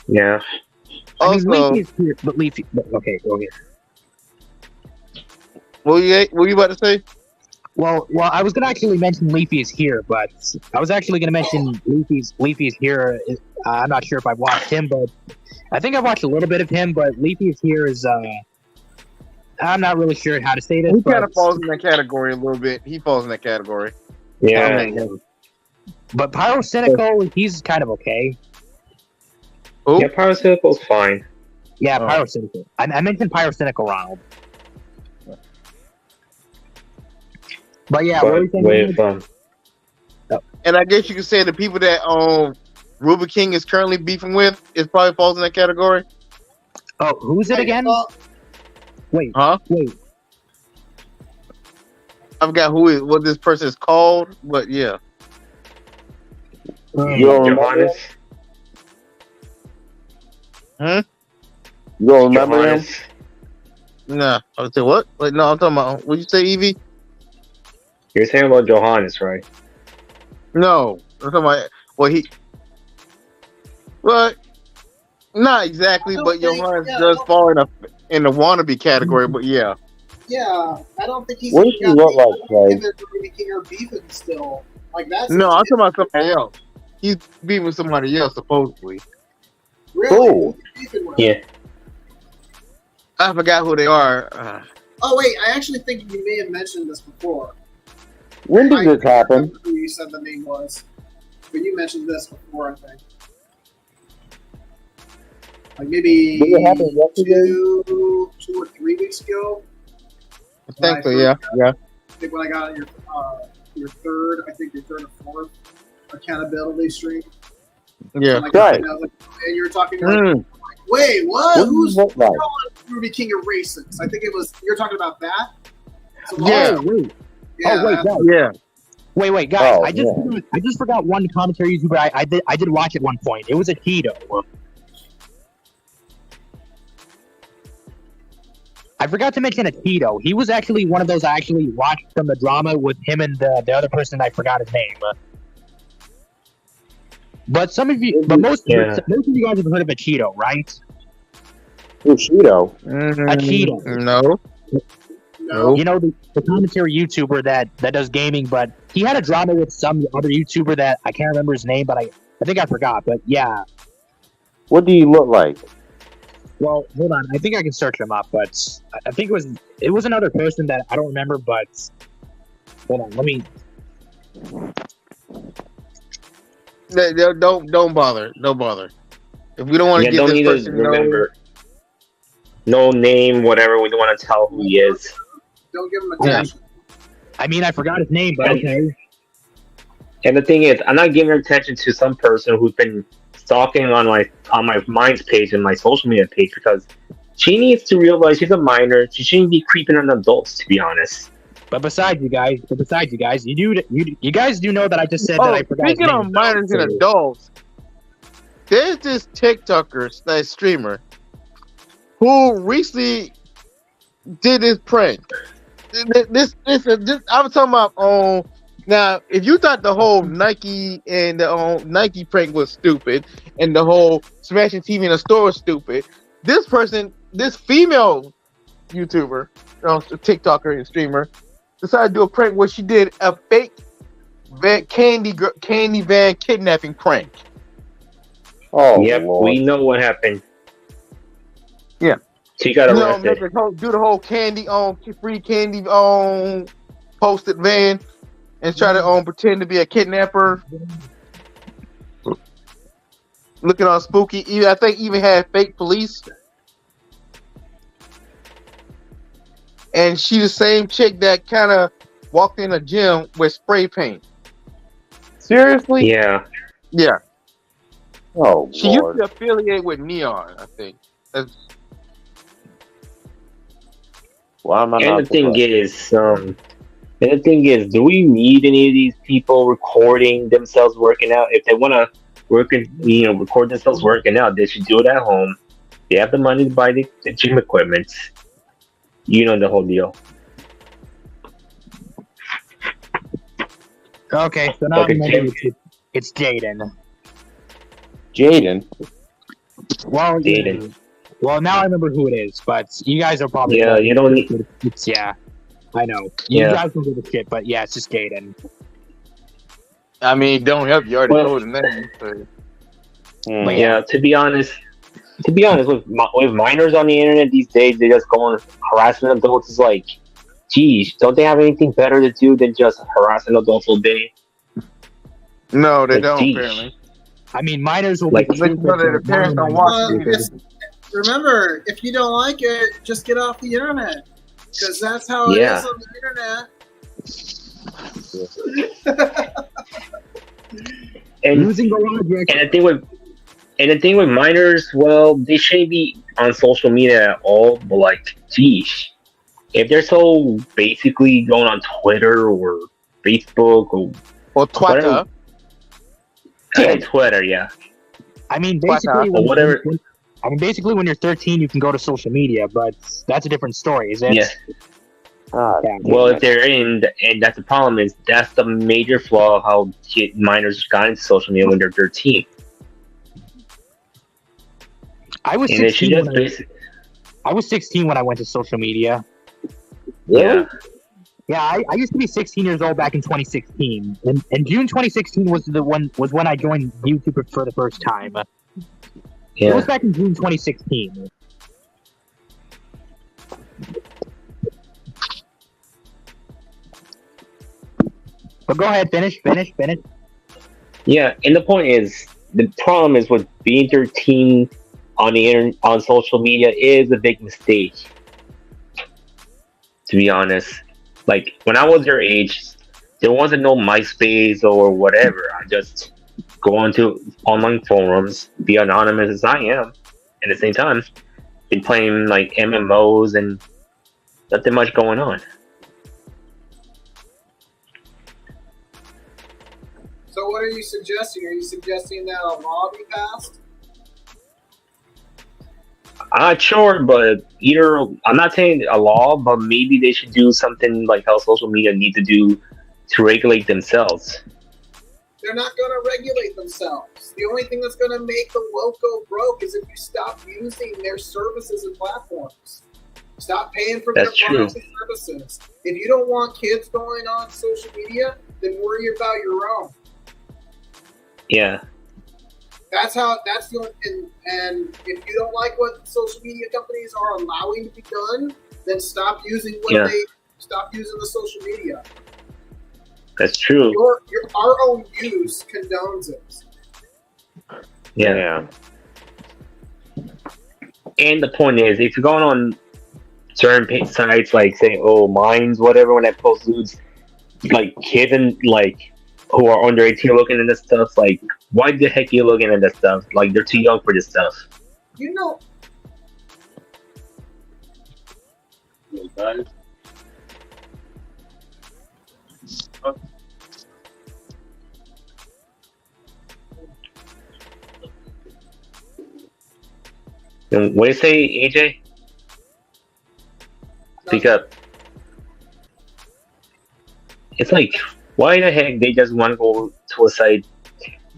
Yeah. I mean, Also- Leafy is here, but Leafy. Okay, go ahead. What were you about to say? Well, I was gonna actually mention Leafy is here, but I was actually gonna mention Leafy's here. I'm not sure if I've watched him, but I think I've watched a little bit of him. But Leafy is here is I'm not really sure how to say this. He but, kind of falls in that category a little bit. He falls in that category. Yeah. But Pyrocynical, he's kind of okay. Who? Yeah, Pyrocynical's fine. Yeah, Pyrocynical. I mentioned Pyrocynical, Ronald. But yeah, what were you saying? And I guess you could say the people that Ruby King is currently beefing with is probably falls in that category. Oh, who's it again? Wait. Huh? Wait. I forgot what this person is called, but yeah. Johannes. Huh? You don't remember him? Nah. I would say what? Wait, no, I'm talking about. What'd you say, Evie? You're saying about Johannes, right? No, I'm talking about. Well, not exactly, but Johannes does fall in the wannabe category. But yeah. Yeah, I don't think he's. What does he look like? Ruby King are beefing still. Like that's. No, I'm talking about somebody else. He's beefing with somebody else supposedly. Really? Who? Who's he beefing with? Yeah. I forgot who they are. Oh wait, I actually think you may have mentioned this before. When did this happen? Who you said the name was, but you mentioned this before, I think. Like maybe Did it happen yesterday? 2 or 3 weeks ago. I think so. Yeah. Yeah. I think when I got your third or fourth accountability stream. Yeah. Like, Right. and you were talking like, wait, what? What does Who's he look like? Ruby King of racist? I think it was. You're talking about that. So, Yeah. Oh, wait. Yeah. Oh, wait, guys. Yeah. Wait, guys! Oh, I just forgot one commentary YouTuber I did watch at one point. It was a Tito. I forgot to mention a Tito. He was actually one of those I actually watched from the drama with him and the other person. I forgot his name. But most of you guys have heard of a Cheeto, right? Bushido. A Cheeto. No. No. You know, the commentary YouTuber that does gaming, but he had a drama with some other YouTuber that I can't remember his name, but I think I forgot. But yeah. What do you look like? Well, hold on. I think I can search him up, but I think it was another person that I don't remember, but hold on, let me. Don't bother. Don't bother. If we don't want to don't get need this to person remember. No name, whatever. We don't want to tell who he is. Don't give him attention. I mean, I forgot his name, but okay. And the thing is, I'm not giving attention to some person who's been stalking on my Minds page and my social media page because she needs to realize she's a minor. She shouldn't be creeping on adults, to be honest. But besides you guys, you guys do know that I just said that I forgot his Speaking name. of minors and adults, there's this TikToker, that streamer, who recently did this prank. This I was talking about now. If you thought the whole Nike and the Nike prank was stupid, and the whole smashing TV in a store was stupid, this female YouTuber, TikToker and streamer, decided to do a prank where she did a fake candy van kidnapping prank. Oh, yep, Lord. We know what happened. Yeah, she got arrested. Do the whole candy free candy posted van and try to pretend to be a kidnapper, looking all spooky. I think even had fake police. And she the same chick that kind of walked in a gym with spray paint. Seriously? Yeah. Yeah. Oh, She used Lord. to affiliate with Neon, I think. Why am I And not the thing surprised? do we need any of these people recording themselves working out? If they want to record themselves working out, they should do it at home. They have the money to buy the gym equipment. You know the whole deal. Okay, so now Like I a remember gym. it's Jaden. Jaden? Well, Jaden. well, now I remember who it is, but you guys are probably Yeah, you don't need. yeah, I know. You Yeah. guys don't give a shit, but yeah, it's just Jaden. I mean, don't help. You already Well- told the name. So. But Yeah, to be honest, with minors on the internet these days, they just go on harassing adults. It's like, geez, don't they have anything better to do than just harassing adults all day? No, they Like, don't. geez. Apparently, I mean, minors will Like- be Make sure that the parents don't watch TV. Remember, if you don't like it, just get off the internet. Because that's how it Yeah. is on the internet. And losing the logic. and the thing with minors, well, they shouldn't be on social media at all. But like, geez, if they're so basically going on Twitter or Facebook Or Twitter. whatever- yeah, Twitter, yeah. I mean, basically, Or whatever. basically, when you're 13, you can go to social media, but that's a different story, is it? Yeah. Ah, Yeah. Well, if they're in, and that's the problem is that's the major flaw of how minors got into social media when they're 13. I was And they should 16. just When basically, I was 16 when I went to social media. yeah. Yeah, I used to be 16 years old back in 2016, and June 2016 was when I joined YouTube for the first time. It was Yeah. back in June 2016. But go ahead, finish. Yeah, and the point is, the problem is with being 13 on the internet, on social media is a big mistake. To be honest, like when I was your age, there wasn't no MySpace or whatever. I just go onto online forums, be anonymous as I am. At the same time, been playing like MMOs and nothing much going on. So what are you suggesting? Are you suggesting that a law be passed? I'm not sure, but either I'm not saying a law, but maybe they should do something like how social media need to do to regulate themselves. They're not going to regulate themselves. The only thing that's going to make the loco broke is if you stop using their services and platforms. Stop paying for That's their true. products and services. If you don't want kids going on social media, then worry about your own. Yeah, That's the only, and if you don't like what social media companies are allowing to be done, then stop using stop using the social media. that's true. Our own use condones it. Yeah. And the point is, if you're going on certain sites like say, Minds, whatever, when I post nudes, like kids and like who are under 18 looking at this stuff, like why the heck you looking at this stuff? Like they're too young for this stuff. You know, And what do you say, AJ? Speak up. It's like, why the heck they just want to go to a site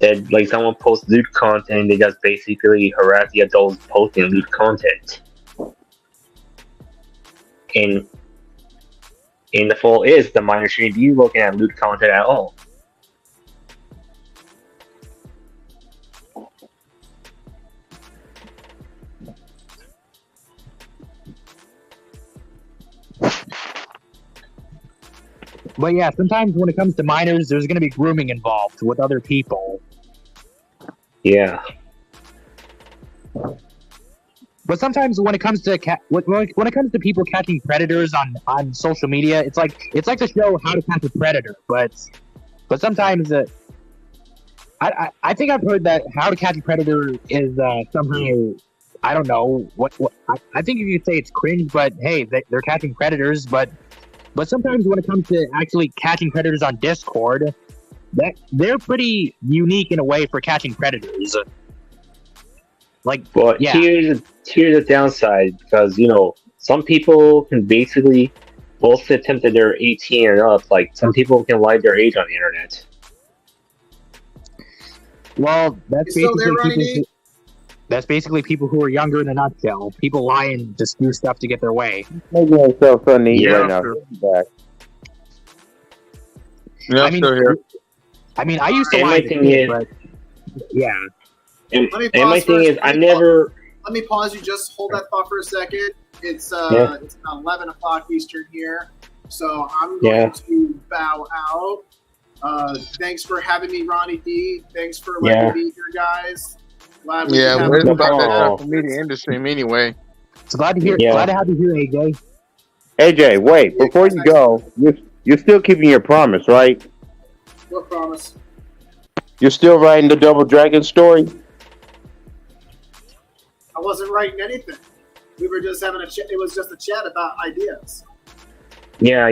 that like someone posts lewd content, they just basically harass the adults posting lewd content. And the fault is the minor shouldn't be looking at lewd content at all. But yeah, sometimes when it comes to minors, there's going to be grooming involved with other people. Yeah. But sometimes when it comes to when it comes to people catching predators on social media, it's like to show how to catch a predator. But sometimes I think I've heard that how to catch a predator is somehow, I don't know what I think you could say it's cringe, but hey, they're catching predators. But sometimes when it comes to actually catching predators on Discord, they're pretty unique in a way for catching predators. But here's the downside, because some people can basically both attempt that they're 18 and up. Like, some people can lie their age on the internet. Well, that's basically people who are younger in a nutshell. People lie and just do stuff to get their way. Making myself so neat right now. Back. Yeah, I'm still here. I mean, I used to lie to kids, but yeah. And my thing is, I never. Let me pause you. Just hold that thought for a second. It's about 11 o'clock Eastern here, so I'm going to bow out. Thanks for having me, Ronnie D. Thanks for letting me be here, guys. Glad we we're about that type of media industry anyway. So glad to hear. Glad to have you here, AJ. AJ, wait before you go. You're still keeping your promise, right? What promise? You're still writing the Double Dragon story? I wasn't writing anything. We were just having a chat. It was just a chat about ideas. Yeah.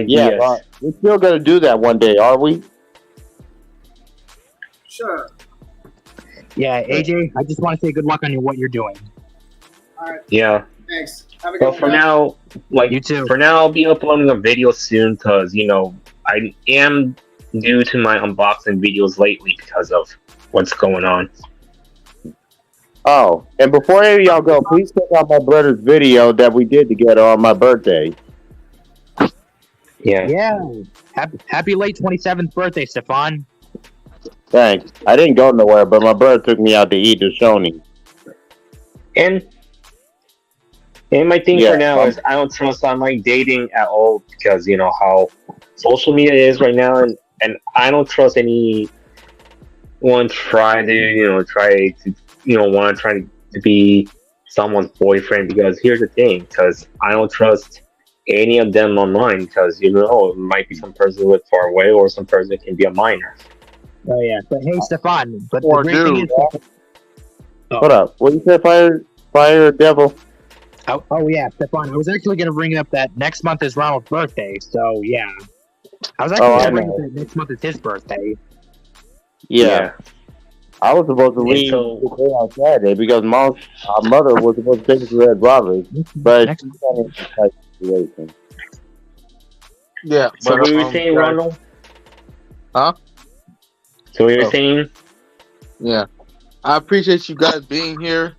We're still gonna do that one day, are we? Sure. Yeah, AJ, I just want to say good luck on what you're doing. All right. Yeah. Thanks. Have a good But for now, you too. For now, I'll be uploading a video soon because I am due to my unboxing videos lately because of what's going on. Oh, and before any of y'all go, please check out my brother's video that we did together on my birthday. Yeah. Yeah. Happy late 27th birthday, Stefan. Thanks. I didn't go nowhere, but my brother took me out to eat the Shoney. And my thing for now is I don't trust online dating at all because how social media is right now, and I don't trust anyone try to be someone's boyfriend, because here's the thing, because I don't trust any of them online, because it might be some person who lives far away or some person can be a minor. Oh yeah, but hey, Stefan. But the great thing is, What up? What you say, fire devil? Oh yeah, Stefan. I was actually going to bring up that next month is Ronald's birthday. So yeah, I was actually going to bring up that next month is his birthday. Yeah. I was supposed to leave today on Saturday because my mother was supposed to take us to Red Robert, but she's kind of like situation. Yeah. So what were you saying, Ronald? Huh? So what you're saying? Yeah. I appreciate you guys being here.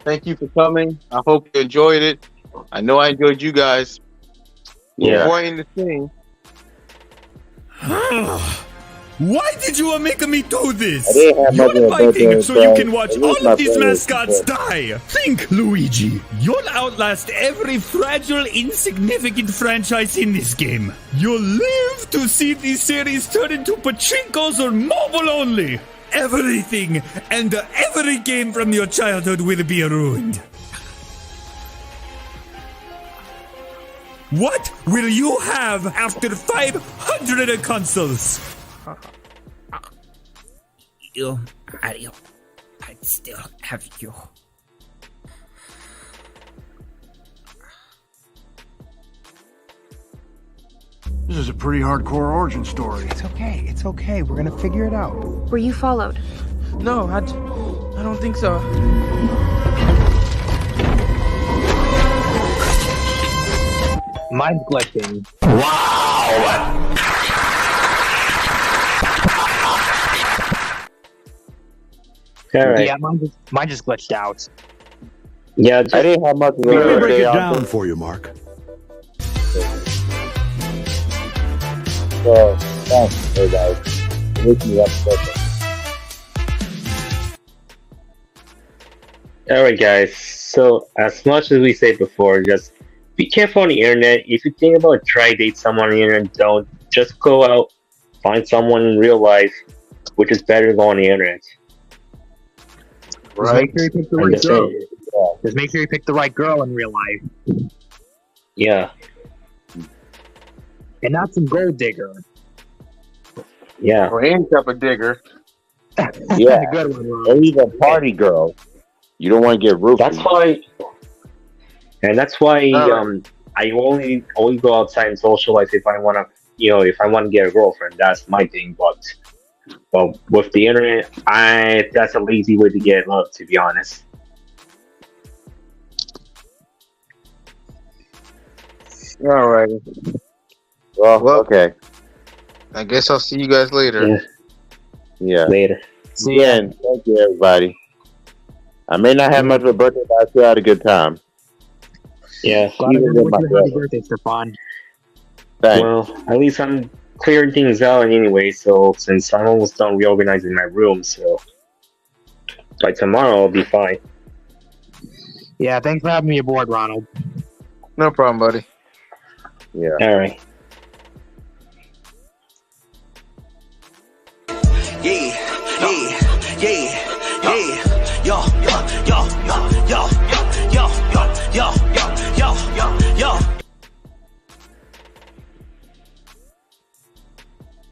Thank you for coming. I hope you enjoyed it. I know I enjoyed you guys. Yeah. Before I end the thing. Why did you make me do this? You're fighting so you can watch all of these mascots die. Think, Luigi. You'll outlast every fragile, insignificant franchise in this game. You'll live to see these series turn into pachinkos or mobile only. Everything and every game from your childhood will be ruined. What will you have after 500 consoles? Mario, I still have you. This is a pretty hardcore origin story. It's okay. We're gonna figure it out. Were you followed? No, I don't think so. Mine's glitching. Wow! Right. Yeah, mine just glitched out. Yeah, I didn't have much of a Let me break it day down off. for you, Mark. So, thanks, hey guys. Wish me luck. Alright guys, so as much as we said before, just be careful on the internet. If you think about try date someone on the internet, don't just go out, find someone in real life, which is better than going on the internet. Right. Just make sure you pick the right girl. Just make sure you pick the right girl in real life. Yeah. And not some gold digger. Yeah. Or any type of digger. Yeah. Good one, or even party girl. You don't want to get roofied. That's why. And that's why I only go outside and socialize if I want to, if I want to get a girlfriend. That's my thing. But with the internet, that's a lazy way to get love, to be honest. All right. Well, okay. I guess I'll see you guys later. Yeah. Later. See you. And thank you, everybody. I may not have much of a birthday, but I still had a good time. Yeah. Even with my Happy birthday, Stefan. Thanks. Well, at least I'm clearing things out anyway, so since I'm almost done reorganizing my room, so by tomorrow I'll be fine. Yeah, thanks for having me aboard, Ronald. No problem, buddy. Yeah. All right. Yeah.